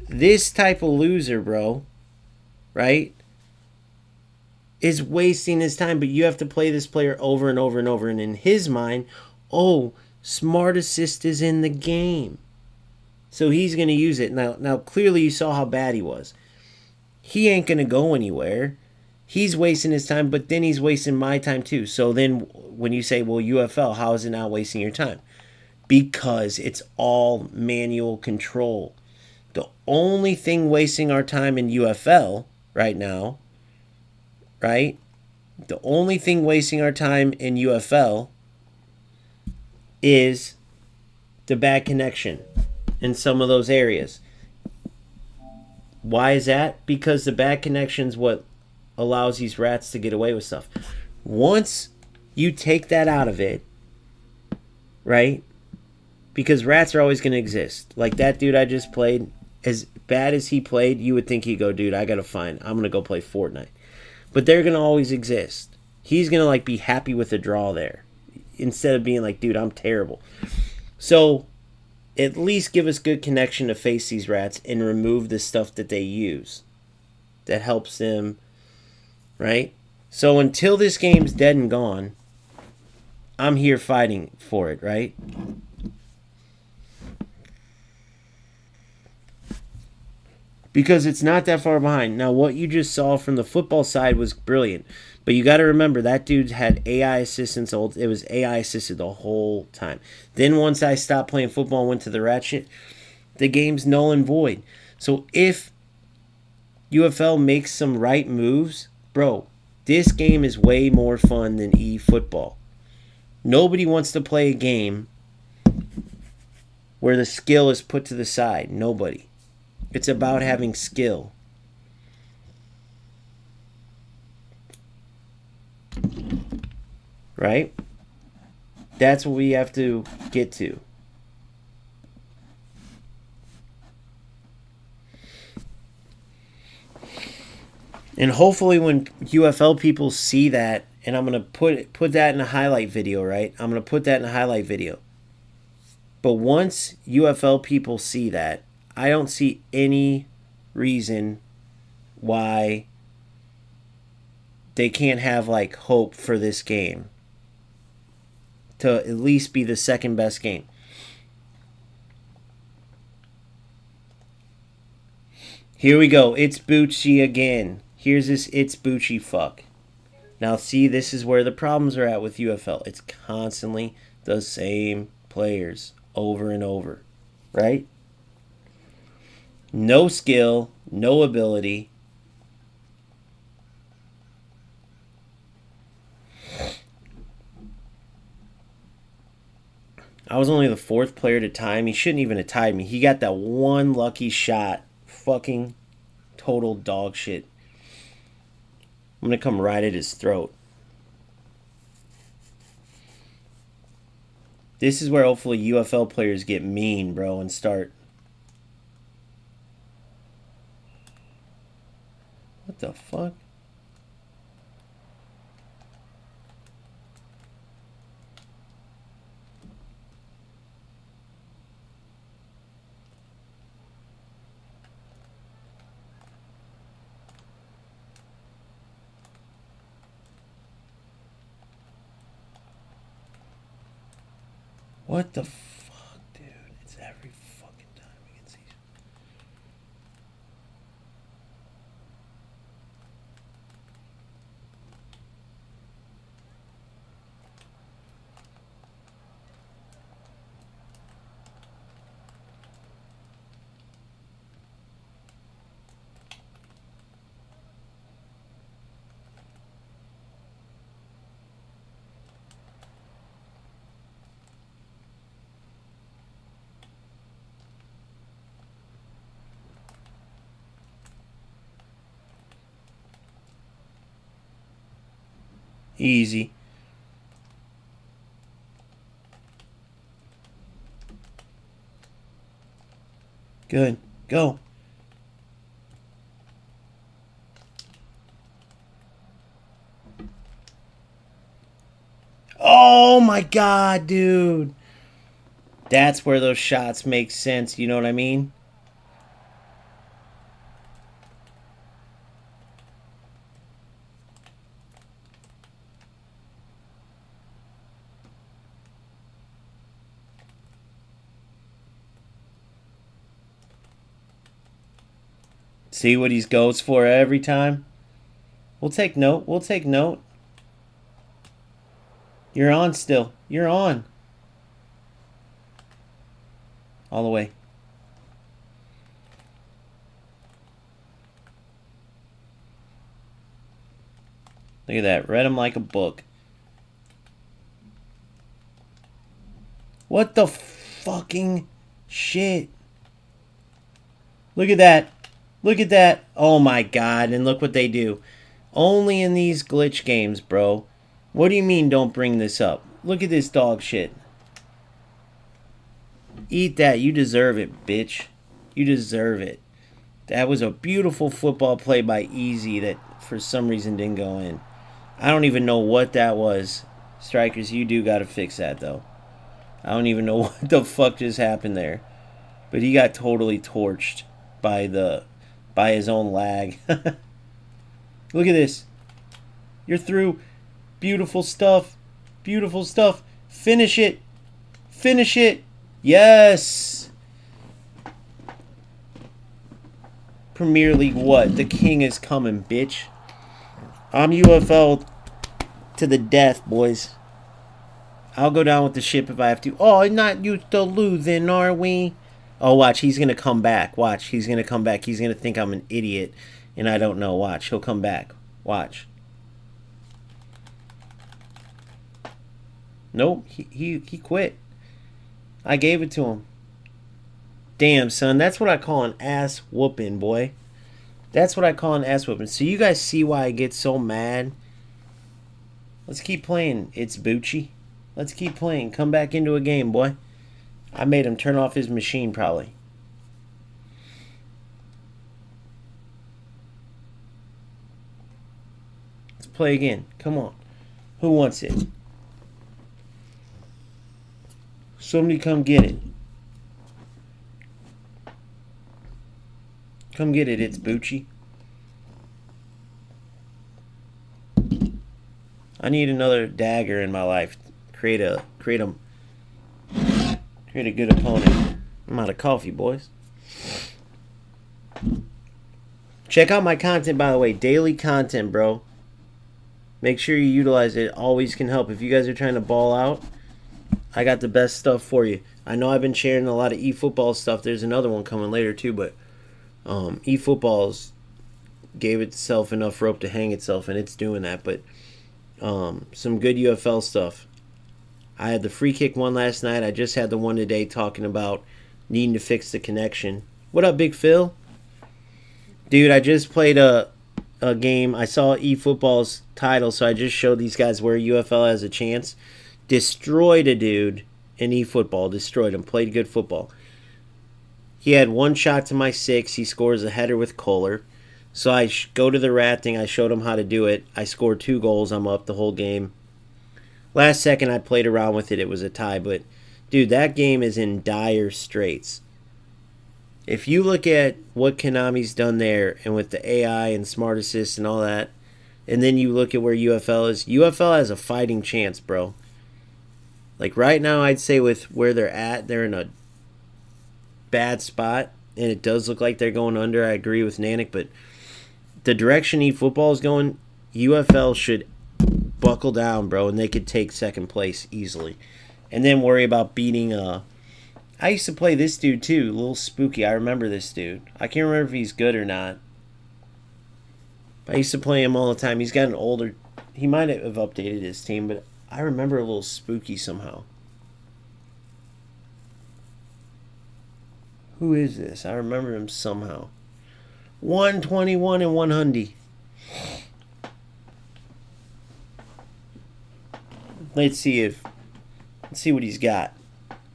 this type of loser, bro, right, is wasting his time. But you have to play this player over and over and over. And in his mind, oh, Smart Assist is in the game. So he's going to use it. Now, clearly you saw how bad he was. He ain't going to go anywhere. He's wasting his time, but then he's wasting my time too. So then when you say, well, UFL, how is it not wasting your time? Because it's all manual control. The only thing wasting our time in UFL right now, right? The only thing wasting our time in UFL is the bad connection in some of those areas. Why is that? Because the bad connection's what allows these rats to get away with stuff. Once you take that out of it, right? Because rats are always going to exist. Like that dude I just played, as bad as he played, you would think he'd go, dude, I got to find, I'm going to go play Fortnite. But they're going to always exist. He's going to like be happy with the draw there instead of being like, dude, I'm terrible. So at least give us good connection to face these rats and remove the stuff that they use that helps them, right? So until this game's dead and gone, I'm here fighting for it, right? Because it's not that far behind. Now, what you just saw from the football side was brilliant. But you got to remember, that dude had AI assistance. It was AI assisted the whole time. Then once I stopped playing football and went to the rat shit, the game's null and void. So if UFL makes some right moves, bro, this game is way more fun than eFootball. Nobody wants to play a game where the skill is put to the side. Nobody. It's about having skill. Right? That's what we have to get to. And hopefully when UFL people see that, and I'm going to put that in a highlight video, right? I'm going to put that in a highlight video. But once UFL people see that, I don't see any reason why they can't have like hope for this game to at least be the second best game. Here we go. It's Bucci again. Here's this It's Bucci fuck. Now see, this is where the problems are at with UFL. It's constantly the same players over and over, right? No skill, no ability. I was only the fourth player to tie him. He shouldn't even have tied me. He got that one lucky shot. Fucking total dog shit. I'm going to come right at his throat. This is where hopefully UFL players get mean, bro, and start. What the fuck? What the fuck, dude? It's every fucking time against these. Easy. Good. Go. Oh my god, dude. That's where those shots make sense. You know what I mean? See what he goes for every time? We'll take note. We'll take note. You're on still. You're on. All the way. Look at that. Read him like a book. What the fucking shit? Look at that. Look at that. Oh my god. And look what they do. Only in these glitch games, bro. What do you mean don't bring this up? Look at this dog shit. Eat that. You deserve it, bitch. You deserve it. That was a beautiful football play by Easy that for some reason didn't go in. I don't even know what that was. Strikers, you do got to fix that, though. I don't even know what the fuck just happened there. But he got totally torched by his own lag. Look at this. You're through. Beautiful stuff. Beautiful stuff. Finish it. Finish it. Yes. Premier League what? The king is coming, bitch. I'm UFL to the death, boys. I'll go down with the ship if I have to. Oh, not used to losing, are we? Oh, watch. He's going to come back. Watch. He's going to come back. He's going to think I'm an idiot, and I don't know. Watch. He'll come back. Watch. Nope. He quit. I gave it to him. Damn, son. That's what I call an ass whooping, boy. That's what I call an ass whooping. So you guys see why I get so mad? Let's keep playing. It's Bucci. Let's keep playing. Come back into a game, boy. I made him turn off his machine, probably. Let's play again. Come on. Who wants it? Somebody come get it. Come get it. It's Bucci. I need another dagger in my life. Create a good opponent. I'm out of coffee, boys. Check out my content, by the way. Daily content, bro. Make sure you utilize it. Always can help. If you guys are trying to ball out, I got the best stuff for you. I know I've been sharing a lot of eFootball stuff. There's another one coming later too, but eFootballs gave itself enough rope to hang itself, and it's doing that. But some good UFL stuff. I had the free kick one last night. I just had the one today talking about needing to fix the connection. What up, Big Phil? Dude, I just played a game. I saw eFootball's title, so I just showed these guys where UFL has a chance. Destroyed a dude in eFootball. Destroyed him. Played good football. He had one shot to my 6. He scores a header with Kohler. So I go to the rat thing. I showed him how to do it. I scored 2 goals. I'm up the whole game. Last second, I played around with it. It was a tie. But, dude, that game is in dire straits. If you look at what Konami's done there, and with the AI and Smart Assist and all that, and then you look at where UFL is, UFL has a fighting chance, bro. Like, right now, I'd say with where they're at, they're in a bad spot, and it does look like they're going under. I agree with Nanik, but the direction eFootball is going, UFL should buckle down, bro, and they could take second place easily. And then worry about beating I used to play this dude too, a little spooky. I remember this dude. I can't remember if he's good or not. I used to play him all the time. He's got an older... He might have updated his team, but I remember a little spooky somehow. Who is this? I remember him somehow. 121 and 100. Let's see what he's got.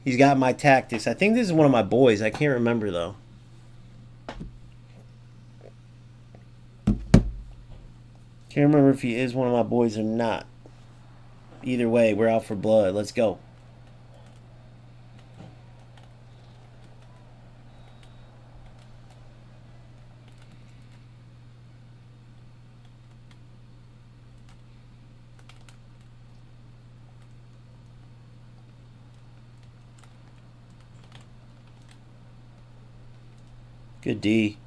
He's got my tactics. I think this is one of my boys. I can't remember, though. Can't remember if he is one of my boys or not. Either way, we're out for blood. Let's go. Good D.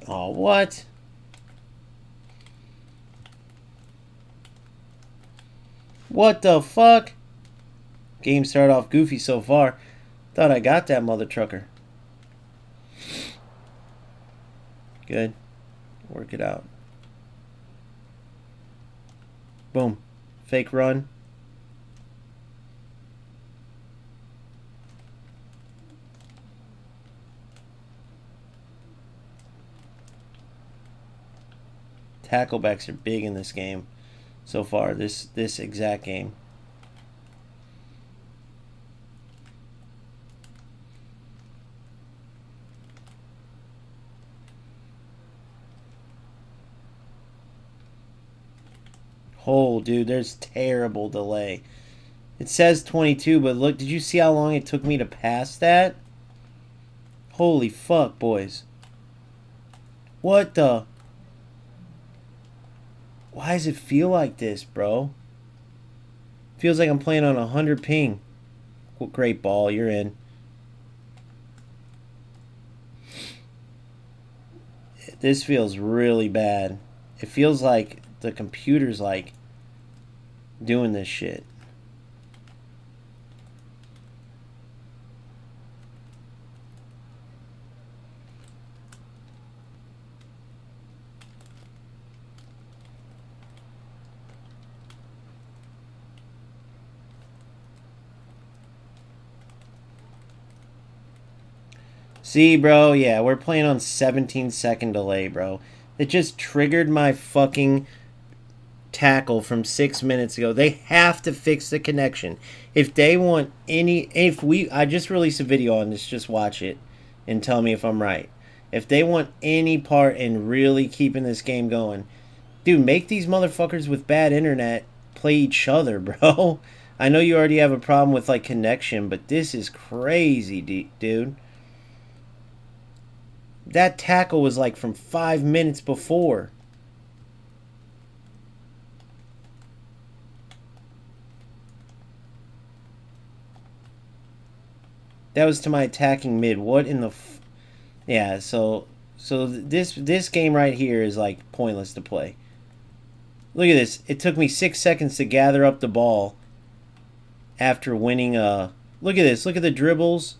Oh, what? What the fuck? Game started off goofy so far. Thought I got that mother trucker. Good. Work it out. Boom. Fake run. Tacklebacks are big in this game so far, this exact game. Oh, dude, there's terrible delay. It says 22, but look, did you see how long it took me to pass that? Holy fuck, boys. What the? Why does it feel like this, bro? Feels like I'm playing on 100 ping. Great ball, you're in. This feels really bad. It feels like the computer's like doing this shit. See, bro, yeah, we're playing on 17-second delay, bro. It just triggered my fucking tackle from 6 minutes ago. They have to fix the connection. If they want any... I just released a video on this, just watch it and tell me if I'm right. If they want any part in really keeping this game going, dude, make these motherfuckers with bad internet play each other, bro. I know you already have a problem with, like, connection, but this is crazy, dude. That tackle was like from 5 minutes before. That was to my attacking mid. What in the... Yeah, so this game right here is like pointless to play. Look at this. It took me 6 seconds to gather up the ball after winning Look at this. Look at the dribbles.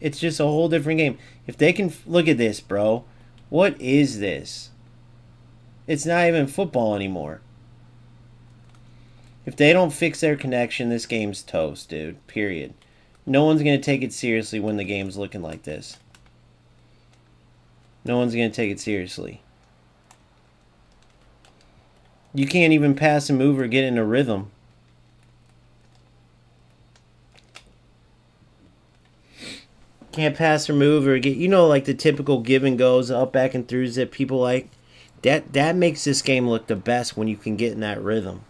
It's just a whole different game. If they can... Look at this, bro. What is this? It's not even football anymore. If they don't fix their connection, this game's toast, dude. Period. No one's going to take it seriously when the game's looking like this. No one's going to take it seriously. You can't even pass and move or get in a rhythm. Can't pass or move or get, you know, like the typical give and goes, up, back, and throughs that people like. That makes this game look the best when you can get in that rhythm.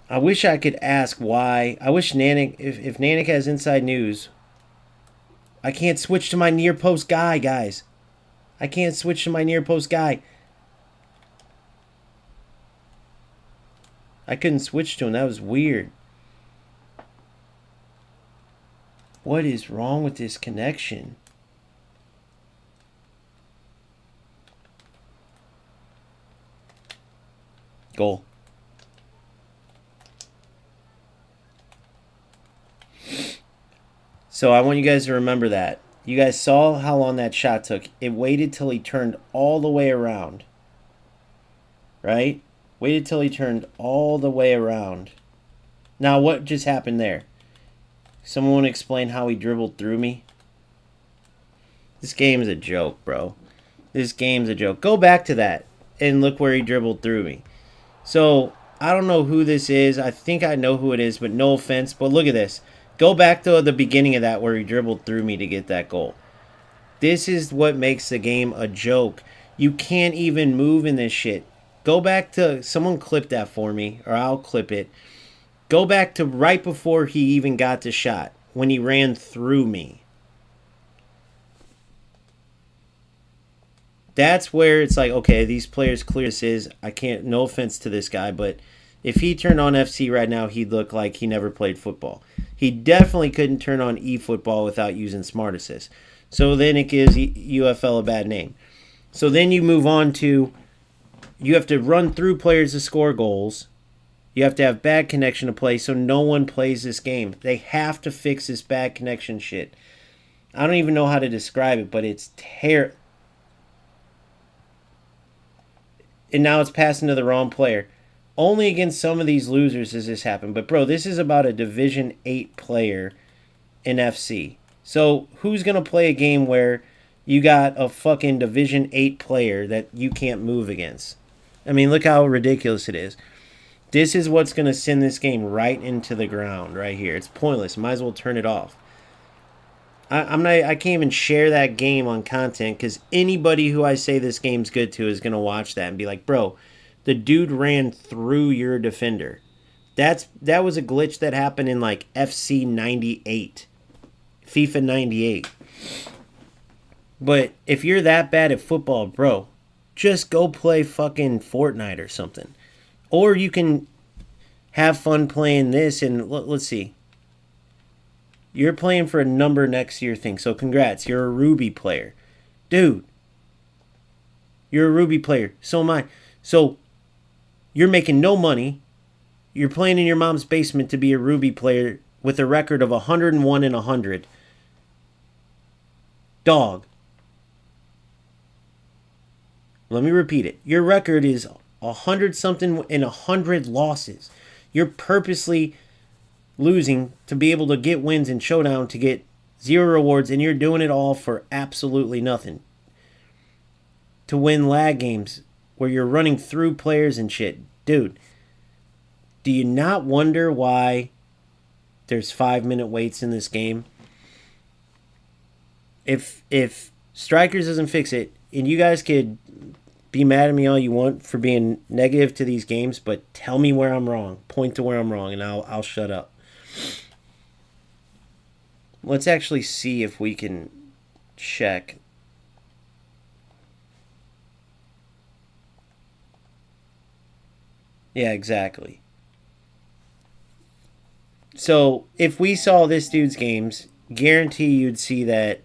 I wish I could ask why. I wish Nanik, if Nanik has inside news. I can't switch to my near post guy, guys. I can't switch to my near post guy. I couldn't switch to him. That was weird. What is wrong with this connection? Goal. So I want you guys to remember that. You guys saw how long that shot took. It waited till he turned all the way around. Right? Waited till he turned all the way around. Now what just happened there? Someone want to explain how he dribbled through me? This game is a joke, bro. This game's a joke. Go back to that and look where he dribbled through me. So, I don't know who this is. I think I know who it is, but no offense. But look at this. Go back to the beginning of that where he dribbled through me to get that goal. This is what makes the game a joke. You can't even move in this shit. Go back to... Someone clip that for me, or I'll clip it. Go back to right before he even got the shot, when he ran through me. That's where it's like, okay, these players clear this is. I can't, no offense to this guy, but if he turned on FC right now, he'd look like he never played football. He definitely couldn't turn on eFootball without using Smart Assist. So then it gives UFL a bad name. So then you move on to, you have to run through players to score goals. You have to have bad connection to play, so no one plays this game. They have to fix this bad connection shit. I don't even know how to describe it, but it's terrible. And now it's passing to the wrong player. Only against some of these losers does this happen. But, bro, this is about a Division 8 player in FC. So, who's going to play a game where you got a fucking Division 8 player that you can't move against? I mean, look how ridiculous it is. This is what's going to send this game right into the ground right here. It's pointless. Might as well turn it off. I can't even share that game on content because anybody who I say this game's good to is going to watch that and be like, bro, the dude ran through your defender. That was a glitch that happened in like FC 98, FIFA 98. But if you're that bad at football, bro, just go play fucking Fortnite or something. Or you can have fun playing this and let's see. You're playing for a number next year thing, so congrats. You're a Ruby player. Dude, you're a Ruby player. So am I. So you're making no money. You're playing in your mom's basement to be a Ruby player with a record of 101 and 100. Dog. Let me repeat it. Your record is 100 something and 100 losses. You're purposely losing to be able to get wins in Showdown to get 0 rewards, and you're doing it all for absolutely nothing. To win lag games where you're running through players and shit. Dude, do you not wonder why there's 5-minute waits in this game? If Strikers doesn't fix it, and you guys could be mad at me all you want for being negative to these games, but tell me where I'm wrong. Point to where I'm wrong, and I'll shut up. Let's actually see if we can check. Yeah, exactly. So, if we saw this dude's games, guarantee you'd see that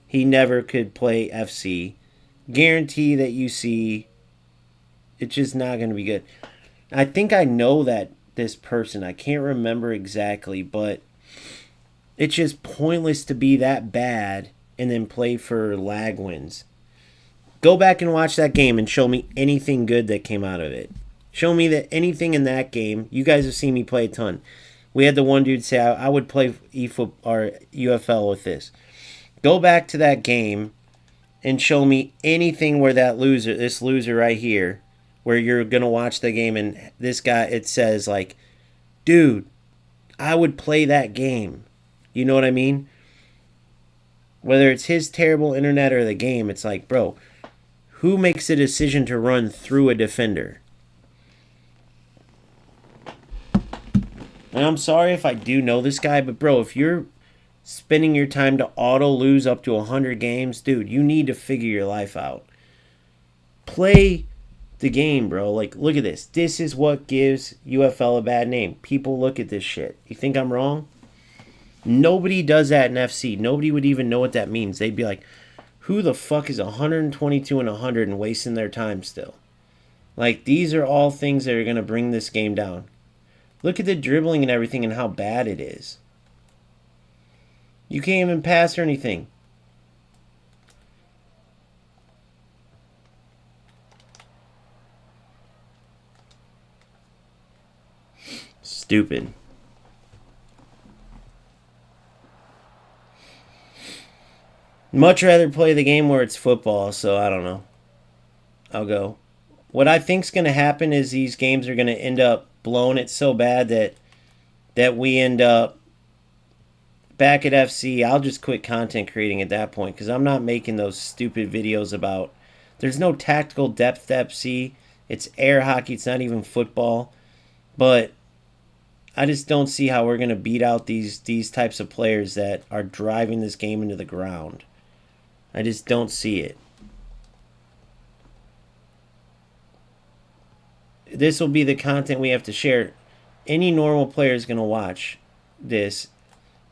he never could play FC. Guarantee that you see it's just not going to be good. I think I know that this person. I can't remember exactly, but it's just pointless to be that bad and then play for lag wins. Go back and watch that game and show me anything good that came out of it. Show me that anything in that game. You guys have seen me play a ton. We had the one dude say I would play eFoot or UFL with this. Go back to that game and show me anything where this loser right here, where you're going to watch the game and this guy, it says like, dude, I would play that game. You know what I mean? Whether it's his terrible internet or the game, it's like, bro, who makes a decision to run through a defender? And I'm sorry if I do know this guy, but bro, if you're spending your time to auto lose up to 100 games, dude, you need to figure your life out. Play the game, bro. Like, look at this. This is what gives UFL a bad name. People look at this shit. You think I'm wrong? Nobody does that in FC. Nobody would even know what that means. They'd be like, who the fuck is 122 and 100 and wasting their time still? Like, these are all things that are going to bring this game down. Look at the dribbling and everything and how bad it is. You can't even pass or anything. Stupid. Much rather play the game where it's football, so I don't know. I'll go. What I think's going to happen is these games are going to end up blowing it so bad that we end up back at FC. I'll just quit content creating at that point because I'm not making those stupid videos about... There's no tactical depth to FC. It's air hockey. It's not even football. But I just don't see how we're going to beat out these types of players that are driving this game into the ground. I just don't see it. This will be the content we have to share. Any normal player is going to watch this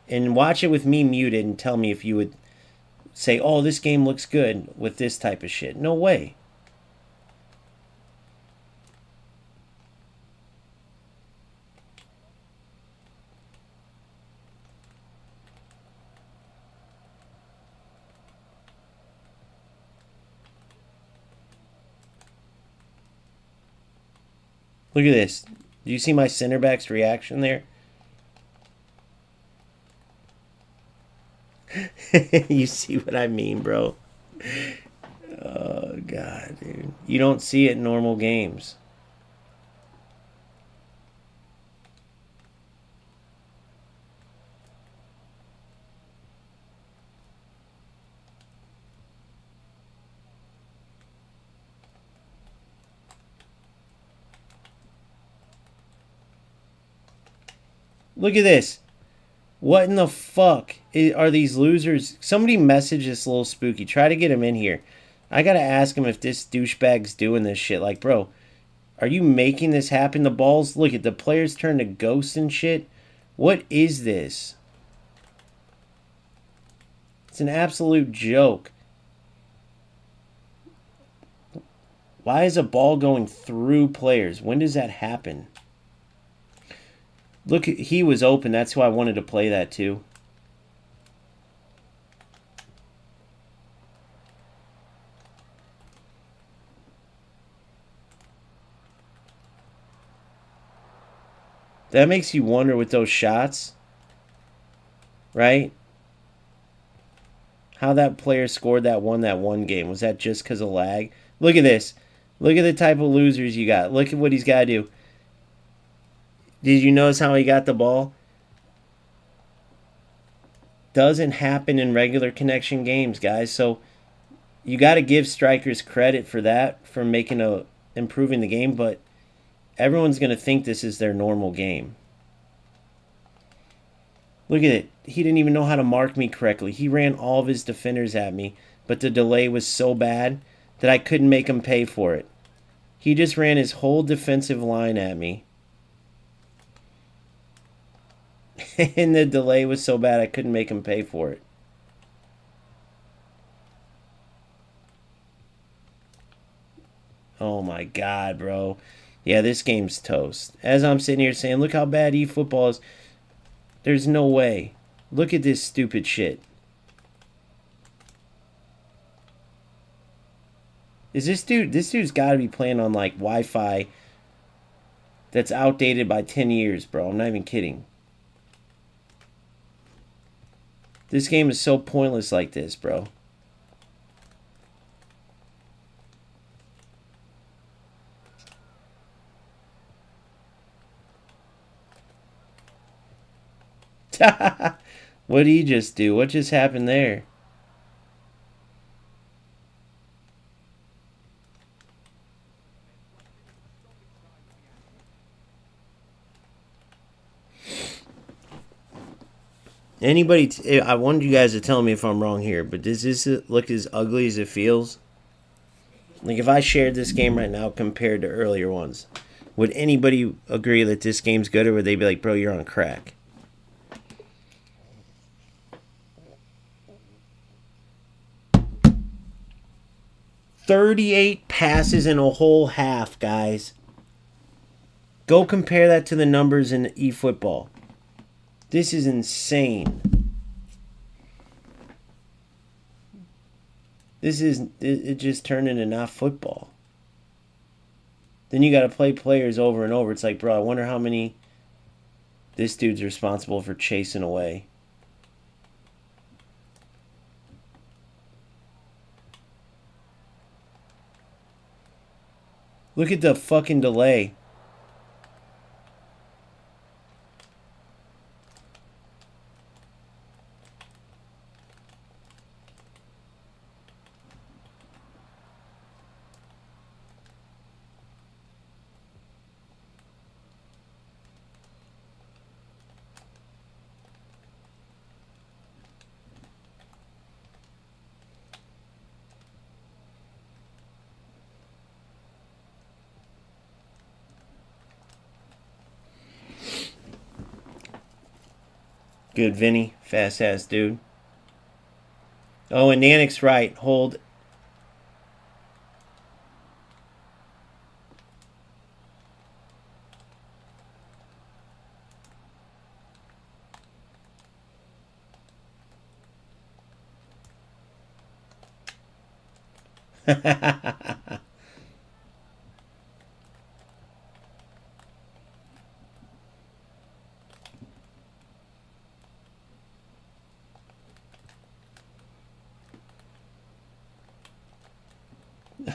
and watch it with me muted and tell me if you would say, oh, this game looks good with this type of shit. No way. Look at this. Do you see my center back's reaction there? You see what I mean, bro? Oh, God, dude. You don't see it in normal games. Look at this. What in the fuck are these losers? Somebody message this little spooky. Try to get him in here. I gotta ask him if this douchebag's doing this shit. Like, bro, are you making this happen? The balls, look at the players turn to ghosts and shit. What is this? It's an absolute joke. Why is a ball going through players? When does that happen? Look, he was open. That's who I wanted to play that to. That makes you wonder with those shots, right? How that player scored that one game. Was that just because of lag? Look at this. Look at the type of losers you got. Look at what he's got to do. Did you notice how he got the ball? Doesn't happen in regular connection games, guys. So you got to give strikers credit for that, for improving the game, but everyone's going to think this is their normal game. Look at it. He didn't even know how to mark me correctly. He ran all of his defenders at me, but the delay was so bad that I couldn't make him pay for it. He just ran his whole defensive line at me. And the delay was so bad I couldn't make him pay for it. Oh my God, bro. Yeah, this game's toast. As I'm sitting here saying, look how bad eFootball is. There's no way. Look at this stupid shit. Is this dude's got to be playing on like Wi-Fi that's outdated by 10 years, bro. I'm not even kidding. This game is so pointless like this, bro. What did he just do? What just happened there? I wanted you guys to tell me if I'm wrong here, but does this look as ugly as it feels? Like, if I shared this game right now compared to earlier ones, would anybody agree that this game's good, or would they be like, bro, you're on crack? "38 passes in a whole half, guys. Go compare that to the numbers in eFootball. This is insane. It just turned into not football. Then you got to play players over and over. It's like, bro, I wonder how many this dude's responsible for chasing away. Look at the fucking delay. Good, Vinny. Fast ass dude. Oh, and Nanik's right. Hold.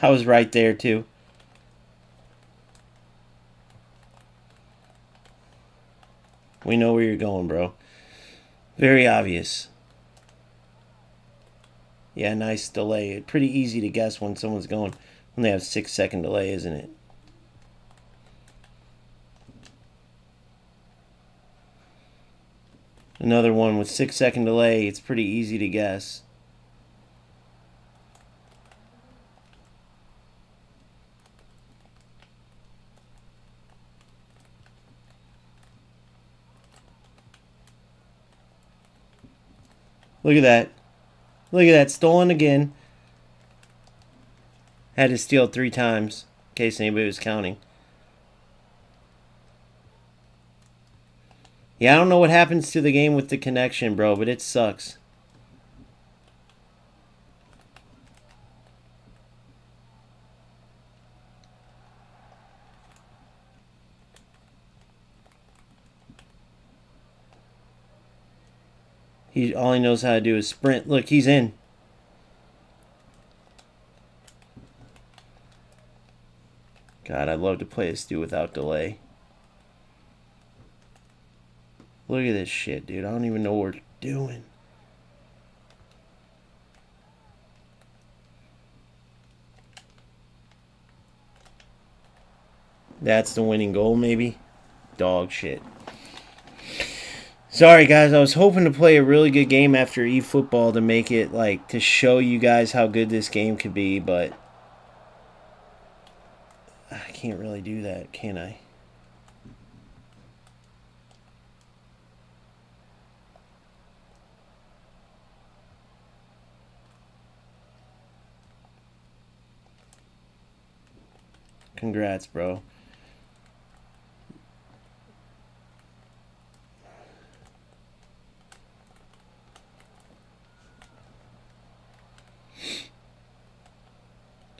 I was right there too. We know where you're going, bro. Very obvious. Yeah, nice delay. Pretty easy to guess when someone's going when they have 6-second delay, isn't it? Another one with 6-second delay. It's pretty easy to guess. Look at that. Look at that. Stolen again. Had to steal 3 times, in case anybody was counting. Yeah, I don't know what happens to the game with the connection, bro, but it sucks. All he knows how to do is sprint. Look, he's in. God, I'd love to play this dude without delay. Look at this shit, dude. I don't even know what we're doing. That's the winning goal, maybe? Dog shit. Sorry, guys. I was hoping to play a really good game after eFootball to make it, like, to show you guys how good this game could be, but I can't really do that, can I? Congrats, bro.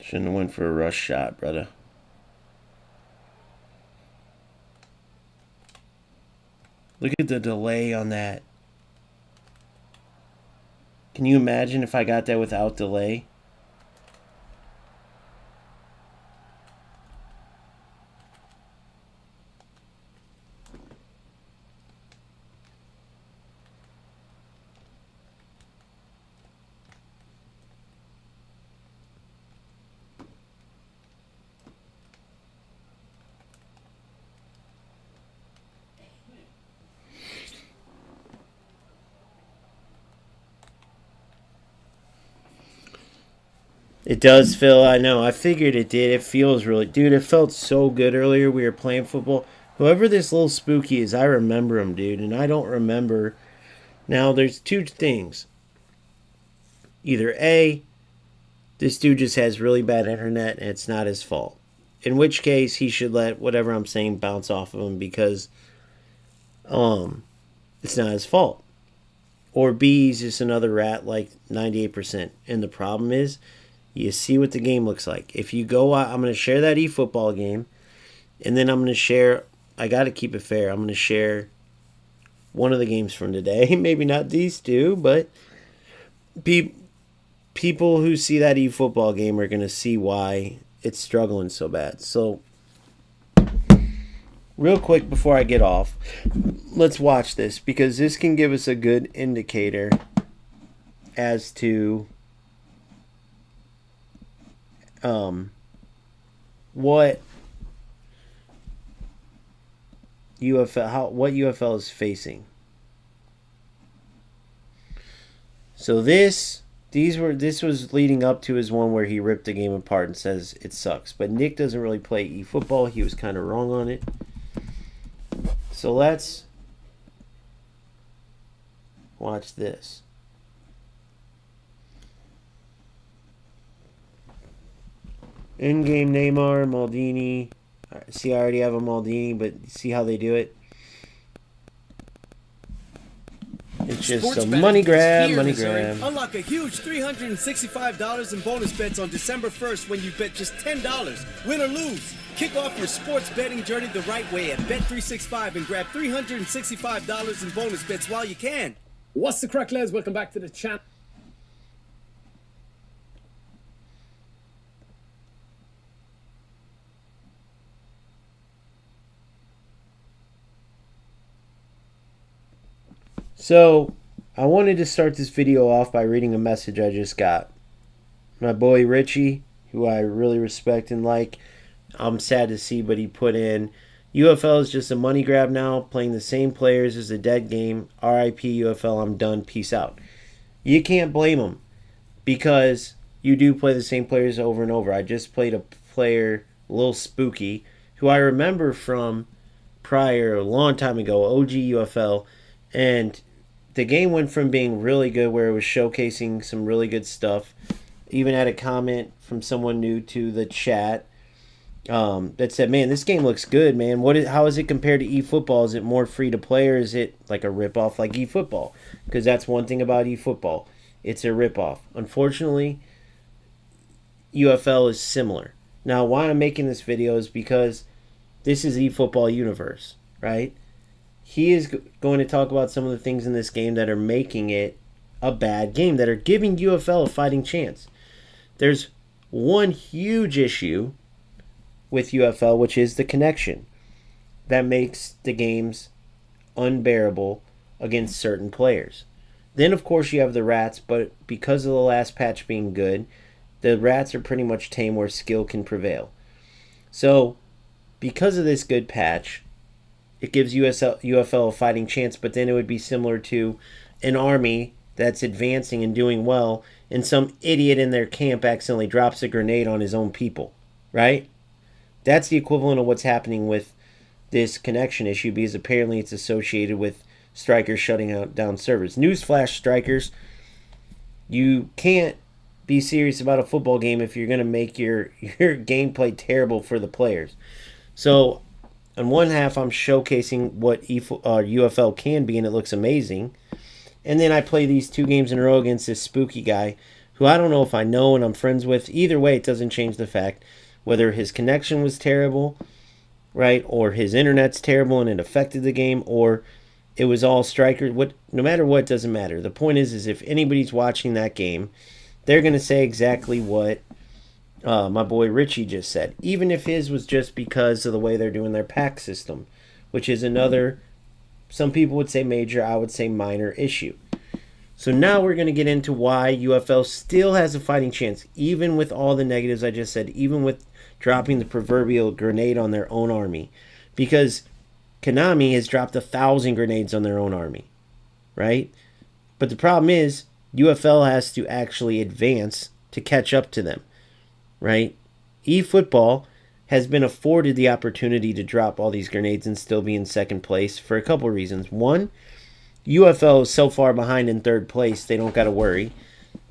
Shouldn't have went for a rush shot, brother. Look at the delay on that. Can you imagine if I got that without delay? It does, Phil. I know. I figured it did. It feels really... Dude, it felt so good earlier. We were playing football. Whoever this little spooky is, I remember him, dude. And I don't remember... Now, there's 2 things. Either A, this dude just has really bad internet and it's not his fault. In which case, he should let whatever I'm saying bounce off of him because it's not his fault. Or B, he's just another rat like 98%. And the problem is... You see what the game looks like. If you go out, I'm going to share that eFootball game. And then I'm going to share, I got to keep it fair. I'm going to share one of the games from today. Maybe not these 2, but people who see that eFootball game are going to see why it's struggling so bad. So, real quick before I get off, let's watch this. Because this can give us a good indicator as to... what UFL is facing. So this was leading up to his one where he ripped the game apart and says it sucks. But Nick doesn't really play eFootball. He was kind of wrong on it. So let's watch this. In-game Neymar, Maldini. See, I already have a Maldini, but see how they do it? It's just a money grab, money grab. Unlock a huge $365 in bonus bets on December 1st when you bet just $10. Win or lose. Kick off your sports betting journey the right way at Bet365 and grab $365 in bonus bets while you can. What's the crack, lads? Welcome back to the channel. So, I wanted to start this video off by reading a message I just got. My boy Richie, who I really respect and like, I'm sad to see, but he put in, UFL is just a money grab now, playing the same players as a dead game. RIP UFL, I'm done, peace out. You can't blame him because you do play the same players over and over. I just played a player, Lil Spooky, who I remember from prior, a long time ago, OG UFL, and the game went from being really good where it was showcasing some really good stuff. Even had a comment from someone new to the chat that said, man, this game looks good, man. How is it compared to eFootball? Is it more free to play or is it like a ripoff like eFootball? Because that's one thing about eFootball. It's a ripoff. Unfortunately, UFL is similar. Now, why I'm making this video is because this is eFootball universe, right? He is going to talk about some of the things in this game that are making it a bad game, that are giving UFL a fighting chance. There's one huge issue with UFL, which is the connection that makes the games unbearable against certain players. Then, of course, you have the rats, but because of the last patch being good, the rats are pretty much tame where skill can prevail. So, because of this good patch, it gives UFL a fighting chance, but then it would be similar to an army that's advancing and doing well, and some idiot in their camp accidentally drops a grenade on his own people, right? That's the equivalent of what's happening with this connection issue, because apparently it's associated with strikers shutting down servers. Newsflash, strikers, you can't be serious about a football game if you're going to make your gameplay terrible for the players. So, on one half, I'm showcasing what UFL can be, and it looks amazing. And then I play these 2 games in a row against this spooky guy, who I don't know if I know and I'm friends with. Either way, it doesn't change the fact whether his connection was terrible, right, or his internet's terrible and it affected the game, or it was all strikers. No matter what, it doesn't matter. The point is if anybody's watching that game, they're going to say exactly what my boy Richie just said, even if his was just because of the way they're doing their pack system, which is another, some people would say major, I would say minor issue. So now we're going to get into why UFL still has a fighting chance, even with all the negatives I just said, even with dropping the proverbial grenade on their own army, because Konami has dropped 1,000 grenades on their own army, right? But the problem is UFL has to actually advance to catch up to them, right? eFootball has been afforded the opportunity to drop all these grenades and still be in second place for a couple reasons. One, UFL is so far behind in third place, they don't got to worry.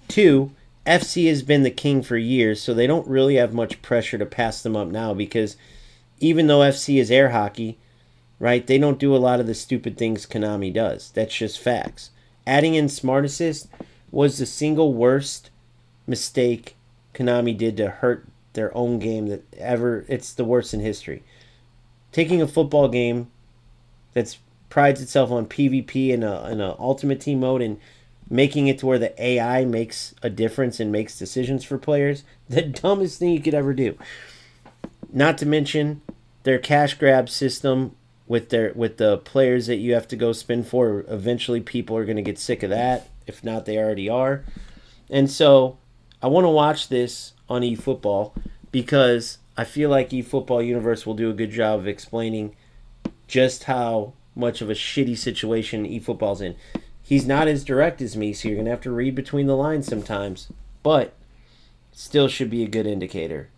Two, FC has been the king for years, so they don't really have much pressure to pass them up now, because even though FC is air hockey, right, they don't do a lot of the stupid things Konami does. That's just facts. Adding in Smart Assist was the single worst mistake Konami did to hurt their own game that ever. It's the worst in history. Taking a football game that's prides itself on PvP and a Ultimate Team mode and making it to where the AI makes a difference and makes decisions for players, the dumbest thing you could ever do. Not to mention their cash grab system with the players that you have to go spin for. Eventually people are going to get sick of that. If not, they already are. And so I want to watch this on eFootball because I feel like eFootball Universe will do a good job of explaining just how much of a shitty situation eFootball's in. He's not as direct as me, so you're going to have to read between the lines sometimes, but still should be a good indicator.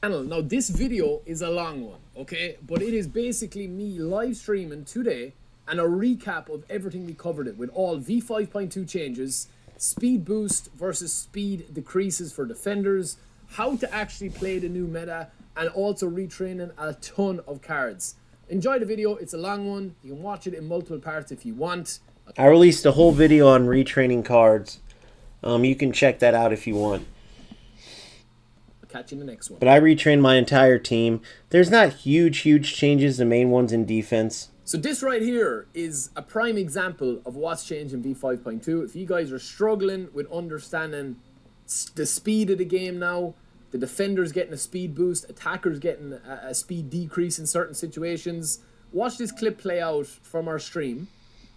Now, this video is a long one, okay? But it is basically me live streaming today and a recap of everything we covered it with all V5.2 changes, speed boost versus speed decreases for defenders, how to actually play the new meta, and also retraining a ton of cards. Enjoy the video. It's a long one. You can watch it in multiple parts if you want. I released a whole video on retraining cards. You can check that out if you want. I'll catch you in the next one. But I retrained my entire team. There's not huge changes. The main one's in defense. So this right here is a prime example of what's changed in V5.2. If you guys are struggling with understanding the speed of the game now, the defender's getting a speed boost, attackers getting a speed decrease in certain situations, watch this clip play out from our stream,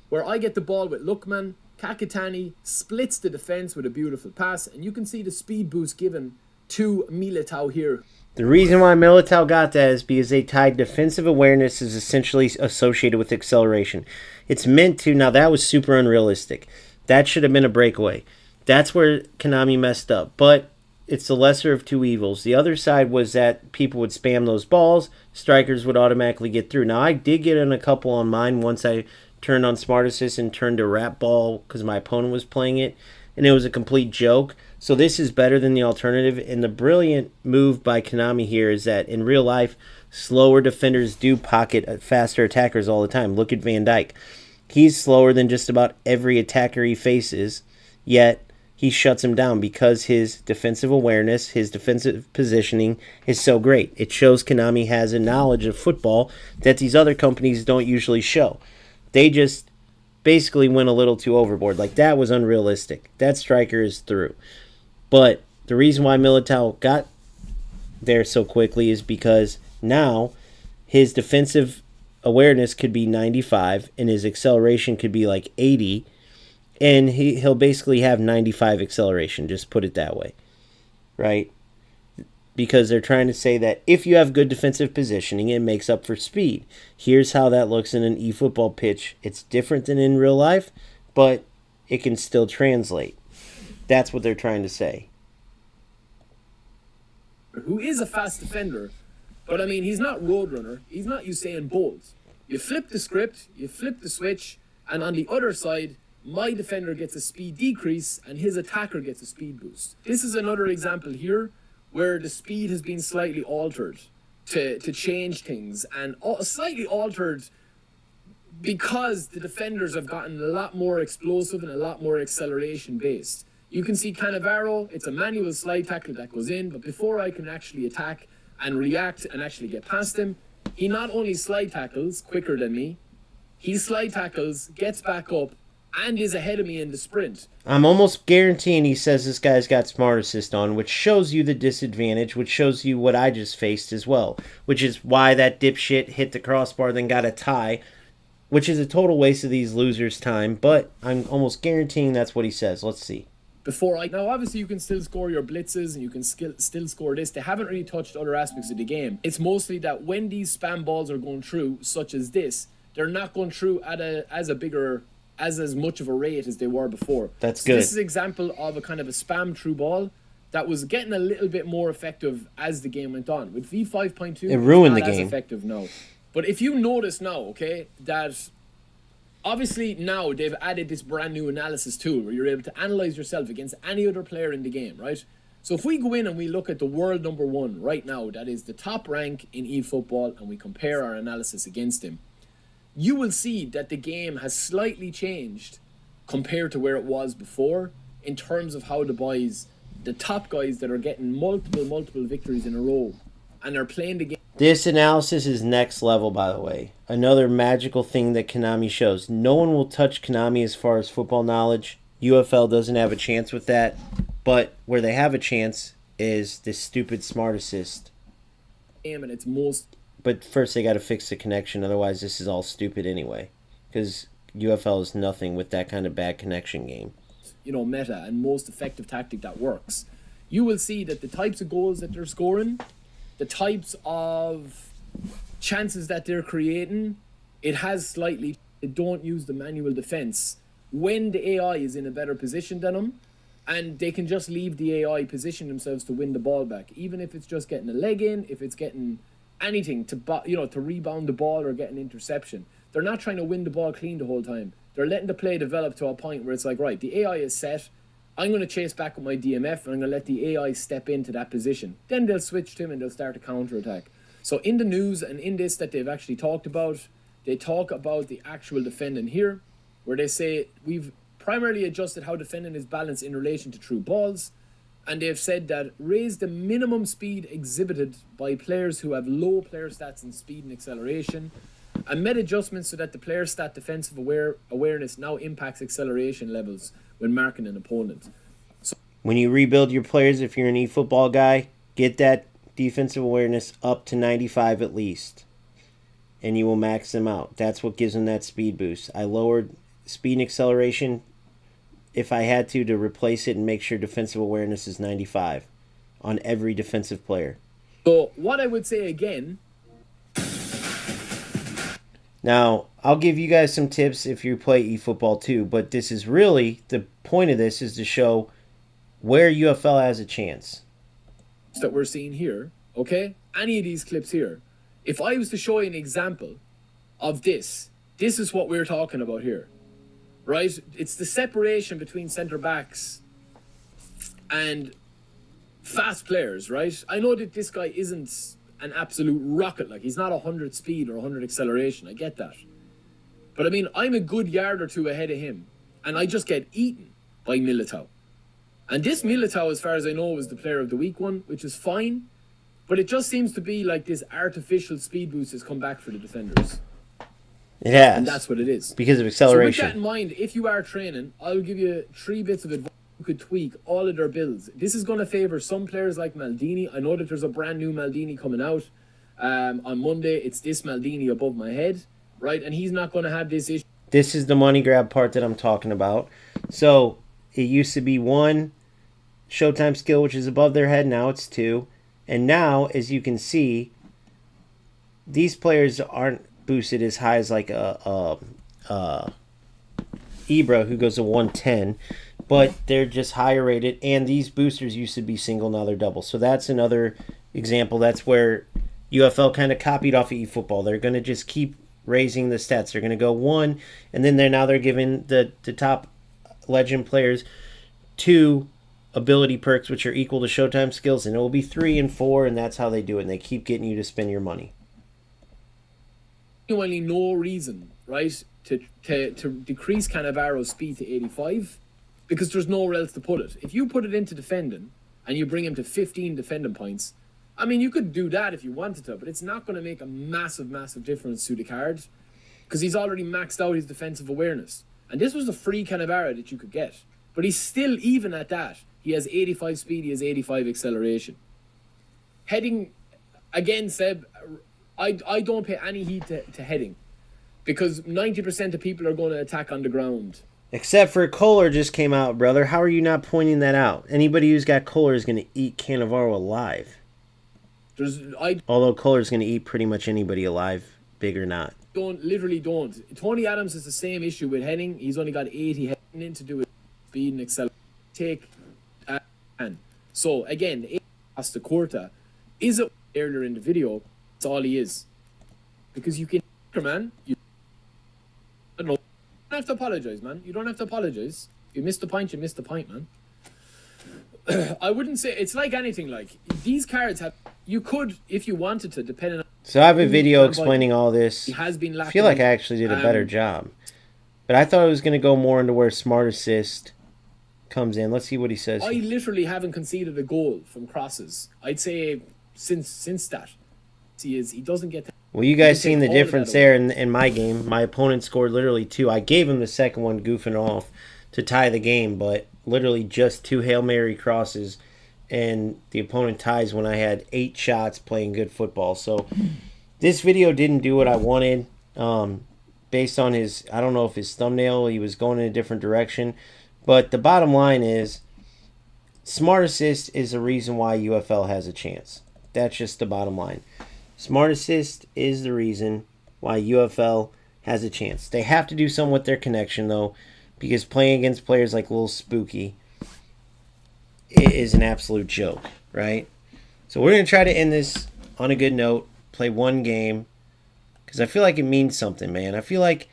where I get the ball with Lookman, Kakitani splits the defense with a beautiful pass, and you can see the speed boost given to Militao here. The reason why Militao got that is because they tied defensive awareness is essentially associated with acceleration. It's meant to. Now, that was super unrealistic. That should have been a breakaway. That's where Konami messed up. But it's the lesser of two evils. The other side was that people would spam those balls. Strikers would automatically get through. Now, I did get in a couple on mine once I turned on Smart Assist and turned to wrap ball because my opponent was playing it. And it was a complete joke. So this is better than the alternative. And the brilliant move by Konami here is that in real life, slower defenders do pocket faster attackers all the time. Look at Van Dijk. He's slower than just about every attacker he faces, yet he shuts him down because his defensive awareness, his defensive positioning is so great. It shows Konami has a knowledge of football that these other companies don't usually show. They just basically went a little too overboard. Like, that was unrealistic. That striker is through. But the reason why Militao got there so quickly is because now his defensive awareness could be 95 and his acceleration could be like 80, and he'll basically have 95 acceleration, just put it that way, right? Because they're trying to say that if you have good defensive positioning, it makes up for speed. Here's how that looks in an eFootball pitch. It's different than in real life, but it can still translate. That's what they're trying to say. Who is a fast defender, but I mean, he's not Roadrunner, he's not Usain Bolt. You flip the script, you flip the switch, and on the other side, my defender gets a speed decrease and his attacker gets a speed boost. This is another example here where the speed has been slightly altered to change things, and slightly altered because the defenders have gotten a lot more explosive and a lot more acceleration based. You can see Cannavaro, it's a manual slide tackle that goes in, but before I can actually attack and react and actually get past him, he not only slide tackles quicker than me, he slide tackles, gets back up, and is ahead of me in the sprint. I'm almost guaranteeing he says this guy's got Smart Assist on, which shows you the disadvantage, which shows you what I just faced as well, which is why that dipshit hit the crossbar, then got a tie, which is a total waste of these losers' time, but I'm almost guaranteeing that's what he says. Let's see. Now obviously you can still score your blitzes and you can still score this. They haven't really touched other aspects of the game. It's mostly that when these spam balls are going through, such as this, they're not going through at as much of a rate as they were before. That's good. This is an example of a kind of a spam through ball that was getting a little bit more effective as the game went on. With V5.2, it ruined the it's not game. as effective now. But if you notice now, okay, that obviously now they've added this brand new analysis tool where you're able to analyze yourself against any other player in the game, right? So if we go in and we look at the world number one right now, that is the top rank in eFootball, and we compare our analysis against him, you will see that the game has slightly changed compared to where it was before in terms of how the top guys that are getting multiple victories in a row and are playing the game. This analysis is next level, by the way. Another magical thing that Konami shows. No one will touch Konami as far as football knowledge. UFL doesn't have a chance with that. But where they have a chance is this stupid Smart Assist. And it's most... But first they got to fix the connection. Otherwise, this is all stupid anyway. Because UFL is nothing with that kind of bad connection game. Meta and most effective tactic that works. You will see that the types of goals that they're scoring, the types of chances that they're creating, it has slightly... They don't use the manual defense when the AI is in a better position than them, and they can just leave the AI position themselves to win the ball back, even if it's just getting a leg in, if it's getting anything to rebound the ball or get an interception. They're not trying to win the ball clean the whole time. They're letting the play develop to a point where it's like, right, the AI is set, I'm going to chase back with my DMF and I'm going to let the AI step into that position. Then they'll switch to him and they'll start a counter-attack. So in the news and in this that they've actually talked about, they talk about the actual defending here, where they say we've primarily adjusted how defending is balanced in relation to true balls, and they've said that raise the minimum speed exhibited by players who have low player stats in speed and acceleration, and made adjustments so that the player stat defensive awareness now impacts acceleration levels when marking an opponent. When you rebuild your players, if you're an eFootball guy, get that defensive awareness up to 95 at least, and you will max them out. That's what gives them that speed boost. I lowered speed and acceleration if I had to replace it and make sure defensive awareness is 95 on every defensive player. So what I would say again. Now, I'll give you guys some tips if you play eFootball too, but this is really, the point of this is to show where UFL has a chance. That we're seeing here, okay? Any of these clips here. If I was to show you an example of this is what we're talking about here, right? It's the separation between centre backs and fast players, right? I know that this guy isn't an absolute rocket, like he's not 100 speed or 100 acceleration, I get that. But I mean, I'm a good yard or two ahead of him, and I just get eaten by Militao. And this Militao, as far as I know, was the player of the week one, which is fine, but it just seems to be like this artificial speed boost has come back for the defenders. It has. And that's what it is. Because of acceleration. So with that in mind, if you are training, I'll give you 3 bits of advice. You could tweak all of their builds. This is going to favour some players like Maldini. I know that there's a brand new Maldini coming out. On Monday, it's this Maldini above my head, right? And he's not going to have this issue. This is the money grab part that I'm talking about. So, it used to be 1 Showtime skill, which is above their head. Now it's 2. And now, as you can see, these players aren't boosted as high as like Ibra, who goes to 110. But they're just higher rated, and these boosters used to be single, now they're double. So that's another example. That's where UFL kind of copied off of eFootball. They're going to just keep raising the stats. They're going to go 1, and then they're giving the top legend players 2 ability perks, which are equal to Showtime skills, and it will be 3 and 4, and that's how they do it. And they keep getting you to spend your money. Genuinely no reason, right, to decrease Cannavaro's speed to 85. Because there's nowhere else to put it. If you put it into defending and you bring him to 15 defending points, I mean, you could do that if you wanted to, but it's not going to make a massive, massive difference to the card because he's already maxed out his defensive awareness. And this was the free Cannavaro that you could get. But he's still, even at that, he has 85 speed, he has 85 acceleration. Heading, again, Seb, I don't pay any heed to heading because 90% of people are going to attack on the ground. Except for Kohler just came out, brother. How are you not pointing that out? Anybody who's got Kohler is going to eat Cannavaro alive. Although Kohler's going to eat pretty much anybody alive, big or not. Literally don't. Tony Adams has the same issue with heading. He's only got 80 heading in to do with speed and acceleration. So again, Asta Corta is it earlier in the video. That's all he is. Because you can, man. I don't know. You don't have to apologize, man. You don't have to apologize. You missed the point, you missed the point, man. I wouldn't say it's like anything. Like these cards have, you could, if you wanted to, depending on. So I have a video explaining all this. He has been lacking. I feel like I actually did a better job, but I thought it was going to go more into where Smart Assist comes in. Let's see what he says. I literally haven't conceded a goal from crosses. I'd say since that, he doesn't get. Well, you guys seen the difference there in my game. My opponent scored literally 2. I gave him the second one goofing off to tie the game, but literally just 2 Hail Mary crosses, and the opponent ties when I had 8 shots playing good football. So this video didn't do what I wanted. Based on his, I don't know if his thumbnail, he was going in a different direction. But the bottom line is, Smart Assist is the reason why UFL has a chance. That's just the bottom line. Smart Assist is the reason why UFL has a chance. They have to do something with their connection, though, because playing against players like Lil Spooky is an absolute joke, right? So we're going to try to end this on a good note, play one game, because I feel like it means something, man. I feel like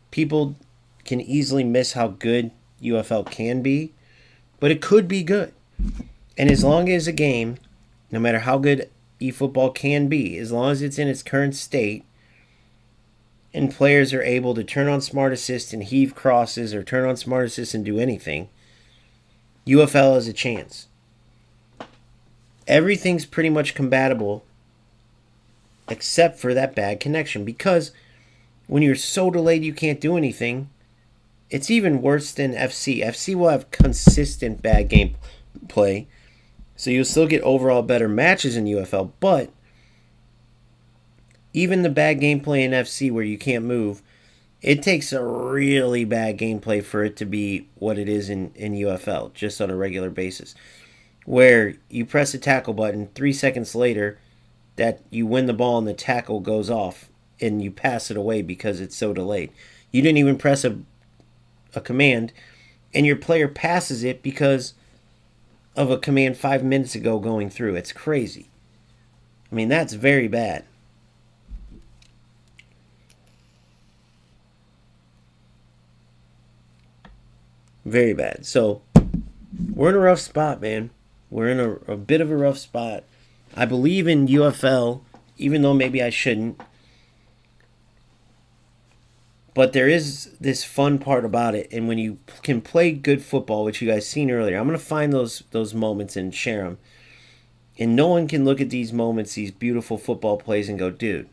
people can easily miss how good UFL can be, but it could be good. And as long as a game, no matter how good eFootball can be, as long as it's in its current state and players are able to turn on Smart Assist and heave crosses or turn on Smart Assist and do anything, UFL has a chance. Everything's pretty much compatible except for that bad connection, because when you're so delayed you can't do anything, it's even worse than FC. FC will have consistent bad gameplay, so you'll still get overall better matches in UFL, but even the bad gameplay in FC where you can't move, It takes a really bad gameplay for it to be what it is in UFL, just on a regular basis. Where you press a tackle button, 3 seconds later, that you win the ball and the tackle goes off, and you pass it away because it's so delayed. You didn't even press a command, and your player passes it because of a command 5 minutes ago going through. It's crazy. I mean, that's very bad. Very bad. So, we're in a rough spot, man. We're in a bit of a rough spot. I believe in UFL, even though maybe I shouldn't. But there is this fun part about it, and when you can play good football, which you guys seen earlier, I'm going to find those moments and share them. And no one can look at these moments, these beautiful football plays, and go, dude.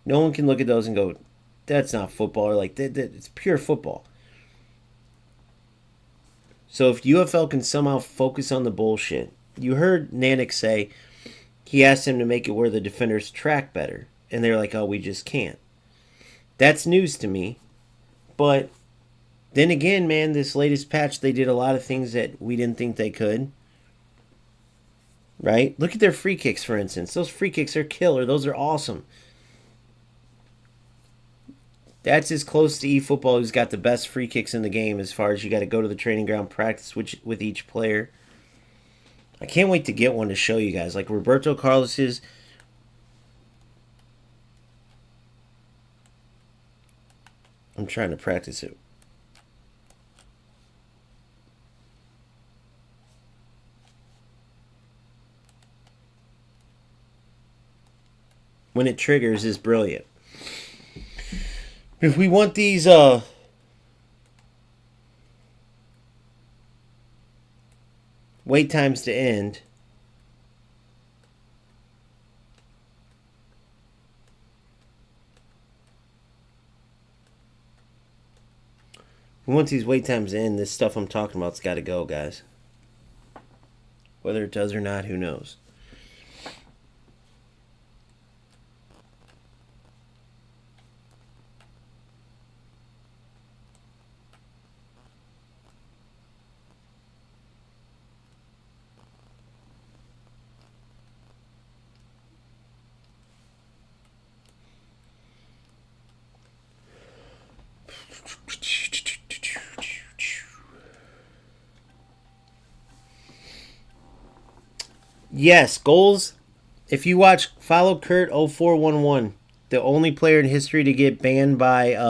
No one can look at those and go, that's not football. Or like, it's pure football. So if UFL can somehow focus on the bullshit, you heard Nanik say he asked him to make it where the defenders track better, and they're like, oh, we just can't. That's news to me. But then again, man, this latest patch, they did a lot of things that we didn't think they could. Right? Look at their free kicks, for instance. Those free kicks are killer. Those are awesome. That's as close to eFootball, who's got the best free kicks in the game, as far as you got to go to the training ground, practice with each player. I can't wait to get one to show you guys. Like Roberto Carlos's. I'm trying to practice it. When it triggers is brilliant. If we want these wait times to end, this stuff I'm talking about's got to go, guys. Whether it does or not, who knows? Yes, goals. If you follow Kurt0411, the only player in history to get banned by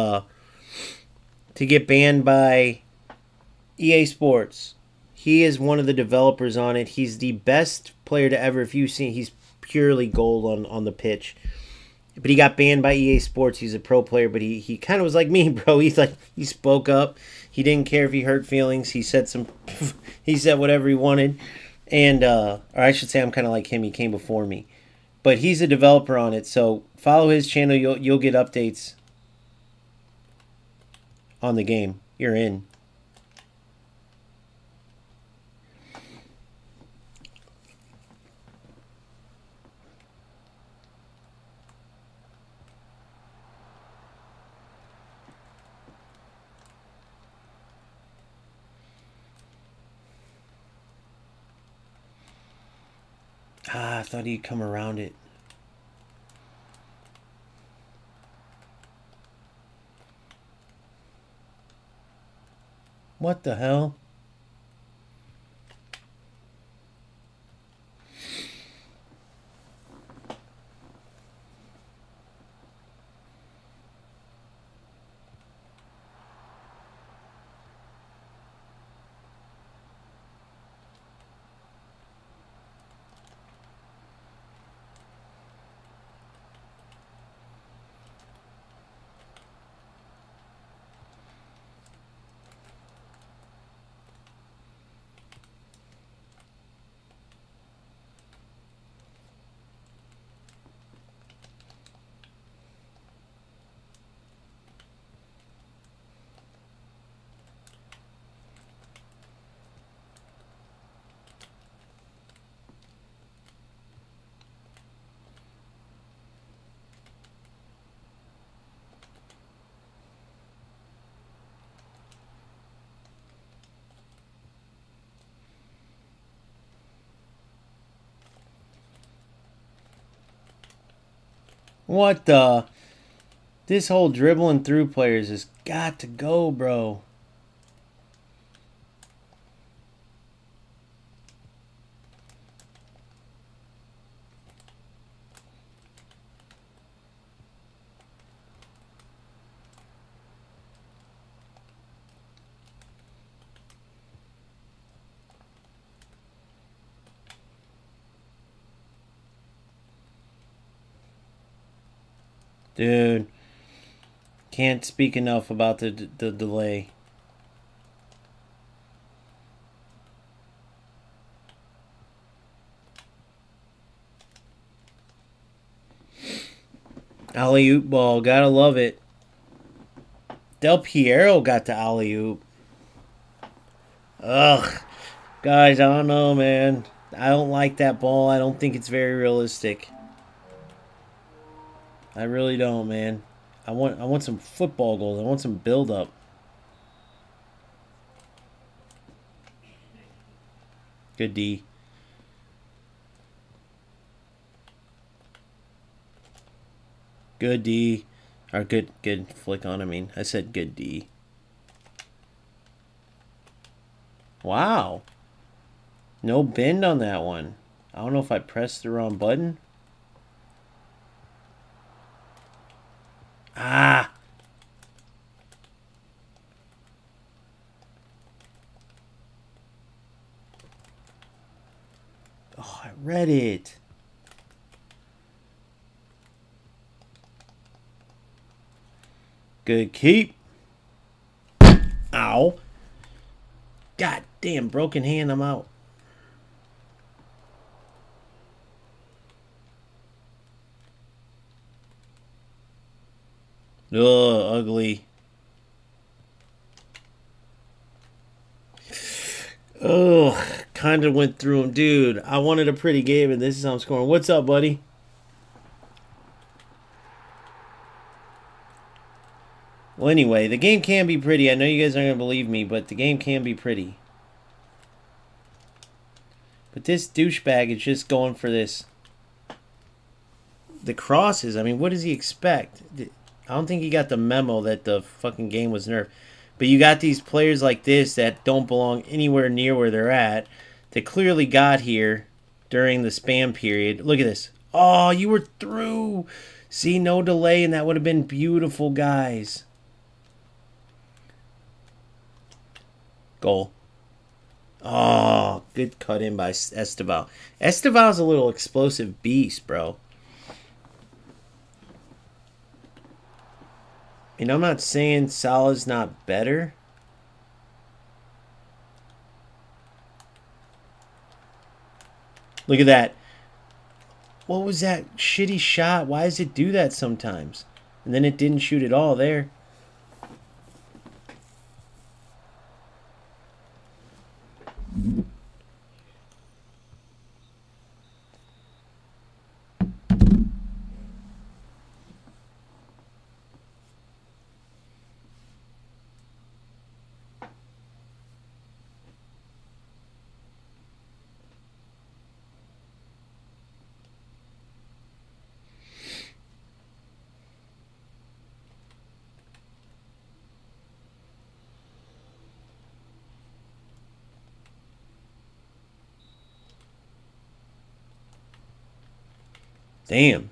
EA Sports. He is one of the developers on it. He's the best player to ever. If you've seen, he's purely gold on the pitch. But he got banned by EA Sports. He's a pro player, but he kind of was like me, bro. He spoke up. He didn't care if he hurt feelings. He said he said whatever he wanted. And or I should say I'm kind of like him. He came before me. But he's a developer on it, so follow his channel. You'll get updates on the game. You're in. I thought he'd come around it. What the hell? What the? This whole dribbling through players has got to go, bro. Dude, can't speak enough about the delay. Alley-oop ball, gotta love it. Del Piero got the alley-oop. Ugh. Guys, I don't know, man. I don't like that ball. I don't think it's very realistic. I really don't, man. I want some football goals. I want some build-up. Good D. Good D. Or good flick on, I mean. I said good D. Wow. No bend on that one. I don't know if I pressed the wrong button. Ah. Oh, I read it. Good keep. Ow. God damn, broken hand, I'm out. Ugh, ugly. Ugh, kind of went through him. Dude, I wanted a pretty game, and this is how I'm scoring. What's up, buddy? Well, anyway, the game can be pretty. I know you guys aren't going to believe me, but the game can be pretty. But this douchebag is just going for this. The crosses, I mean, what does he expect? I don't think he got the memo that the fucking game was nerfed. But you got these players like this that don't belong anywhere near where they're at. That clearly got here during the spam period. Look at this. Oh, you were through. See, no delay, and that would have been beautiful, guys. Goal. Oh, good cut in by Esteval. Esteval's a little explosive beast, bro. And I'm not saying Salah's not better. Look at that. What was that shitty shot? Why does it do that sometimes? And then it didn't shoot at all there. Damn.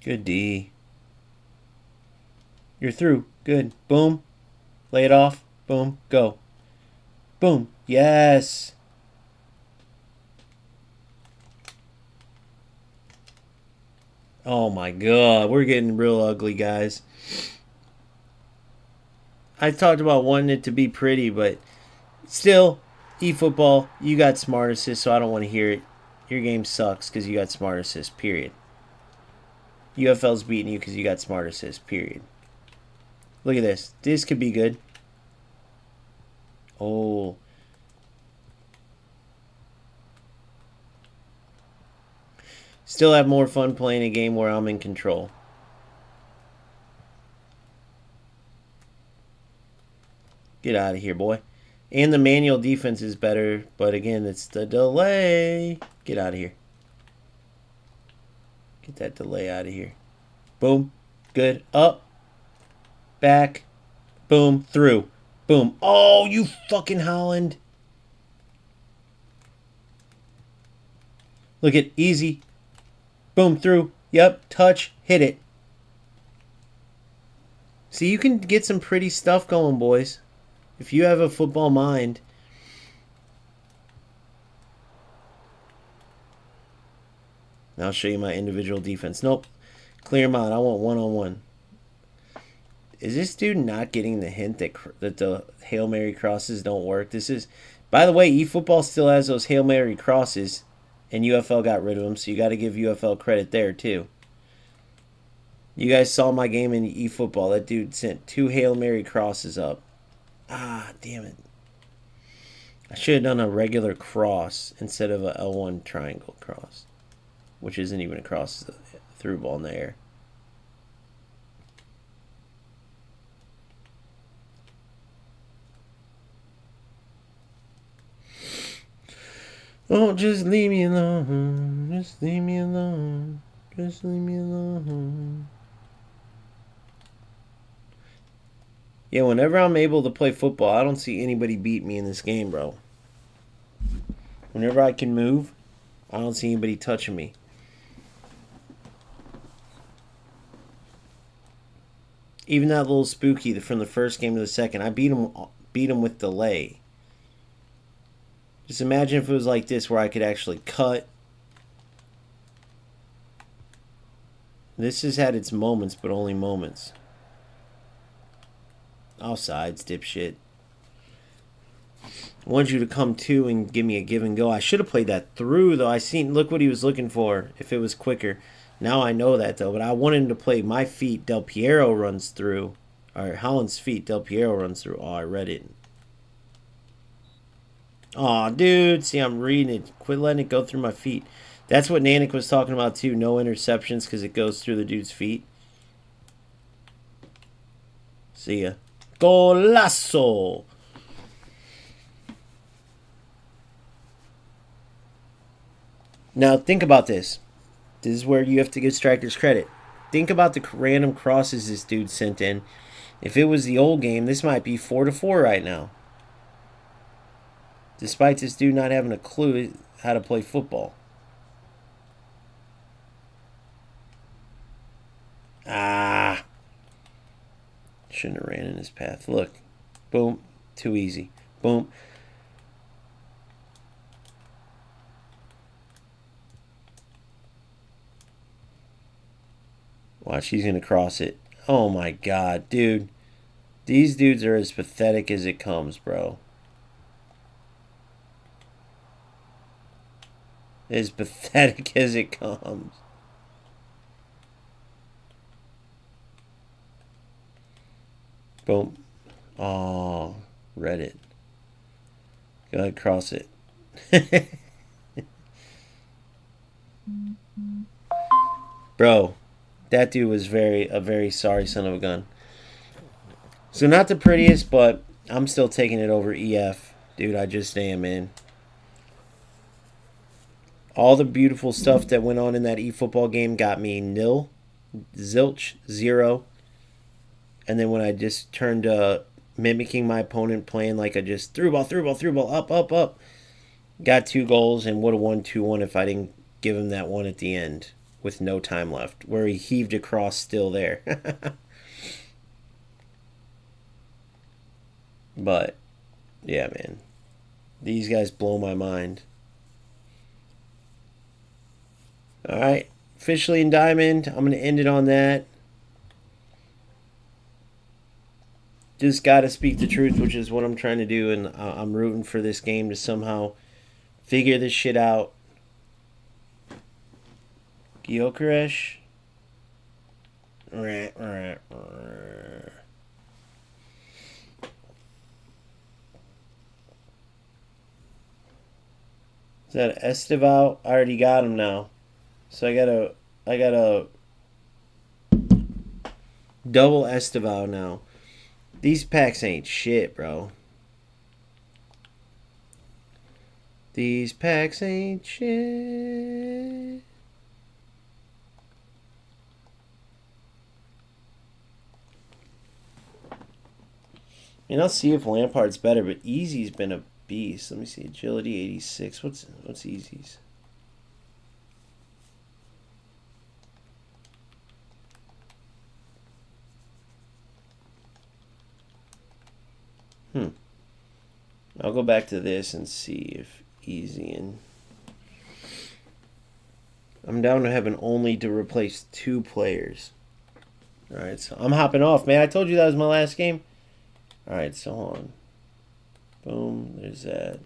Good D. You're through. Good. Boom. Lay it off. Boom. Go. Boom. Yes. Oh my god. We're getting real ugly, guys. I talked about wanting it to be pretty, but still, eFootball, you got smart assist, so I don't want to hear it. Your game sucks because you got smart assist, period. UFL's beating you because you got smart assist, period. Look at this. This could be good. Oh. Still have more fun playing a game where I'm in control. Get out of here, boy. And the manual defense is better, but again, it's the delay. Get out of here. Get that delay out of here. Boom. Good. Up. Back. Boom. Through. Boom. Oh, you fucking Holland. Look at easy. Boom. Through. Yep. Touch. Hit it. See, you can get some pretty stuff going, boys. If you have a football mind. I'll show you my individual defense. Nope. Clear him out. I want one-on-one. Is this dude not getting the hint that the Hail Mary crosses don't work? This is, by the way, eFootball still has those Hail Mary crosses, and UFL got rid of them, so you got to give UFL credit there, too. You guys saw my game in eFootball. That dude sent 2 Hail Mary crosses up. Ah, damn it. I should have done a regular cross instead of a L1 triangle cross, which isn't even a cross, it's a through ball in the air. Oh, just leave me alone. Just leave me alone. Just leave me alone. Yeah, whenever I'm able to play football, I don't see anybody beat me in this game, bro. Whenever I can move, I don't see anybody touching me. Even that little spooky from the first game to the second, I beat him with delay. Just imagine if it was like this where I could actually cut. This has had its moments, but only moments. Offsides, dipshit. I want you to come to and give me a give and go. I should have played that through, though. Look what he was looking for if it was quicker. Now I know that, though. But I wanted him to play my feet. Del Piero runs through. Or Holland's feet. Del Piero runs through. Oh, I read it. Aw, dude. See, I'm reading it. Quit letting it go through my feet. That's what Nanik was talking about, too. No interceptions because it goes through the dude's feet. See ya. Golazo! Now, think about this. This is where you have to give strikers credit. Think about the random crosses this dude sent in. If it was the old game, this might be 4-4 right now. Despite this dude not having a clue how to play football. Ah. Shouldn't have ran in his path. Look. Boom. Too easy. Boom. Watch, he's going to cross it. Oh my god, dude. These dudes are as pathetic as it comes, bro. As pathetic as it comes. Boom. Oh, read it. Go ahead, cross it. Bro, that dude was a very sorry son of a gun. So not the prettiest, but I'm still taking it over EF. Dude, I just am, man. All the beautiful stuff that went on in that eFootball game got me nil, zilch, 0. And then when I just turned mimicking my opponent, playing like a just through ball, up. Got 2 goals and would have won 2-1 if I didn't give him that one at the end with no time left, where he heaved across still there. But, yeah, man. These guys blow my mind. Alright, officially in Diamond. I'm going to end it on that. Just got to speak the truth, which is what I'm trying to do, and I'm rooting for this game to somehow figure this shit out. Gyökeres. Is that Esteval? I already got him now. So I gotta double Esteval now. These packs ain't shit, bro. These packs ain't shit. And I'll see if Lampard's better, but Easy's been a beast. Let me see. Agility 86. What's Easy's? I'll go back to this and see if Easy and I'm down to having only to replace 2 players. Alright, so I'm hopping off, man. I told you that was my last game. Alright, so hold on. Boom, there's that.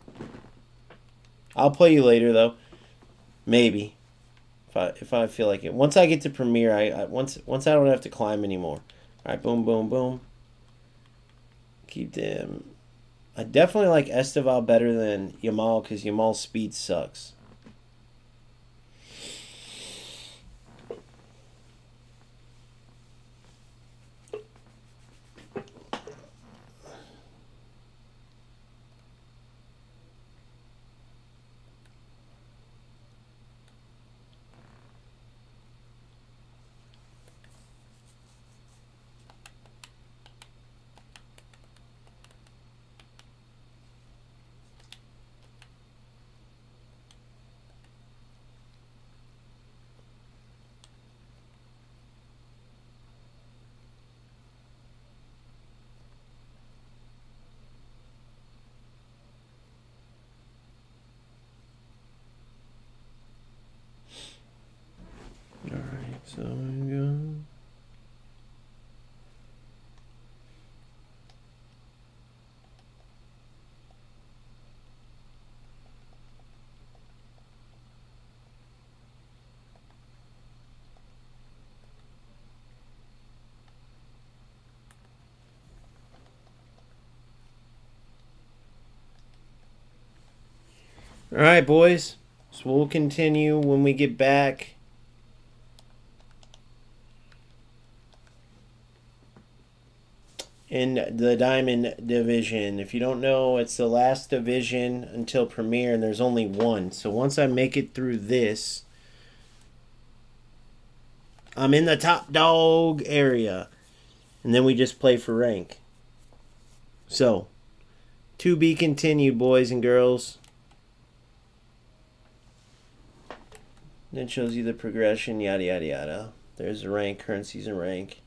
I'll play you later though. Maybe. If I feel like it. Once I get to Premiere, once I don't have to climb anymore. Alright, boom, boom, boom. Keep them. I definitely like Esteval better than Yamal because Yamal's speed sucks. Alright, so I'm going. Alright, boys. So we'll continue when we get back. In the Diamond Division. If you don't know, it's the last division until Premier, and there's only one. So once I make it through this, I'm in the top dog area. And then we just play for rank. So, to be continued, boys and girls. Then it shows you the progression, yada, yada, yada. There's the rank, current season rank.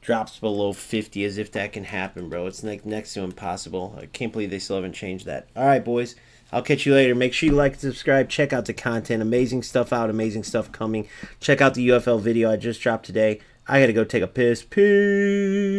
Drops below 50 as if that can happen, bro. It's like next to impossible. I can't believe they still haven't changed that. All right, boys. I'll catch you later. Make sure you like and subscribe. Check out the content. Amazing stuff out. Amazing stuff coming. Check out the UFL video I just dropped today. I got to go take a piss. Peace.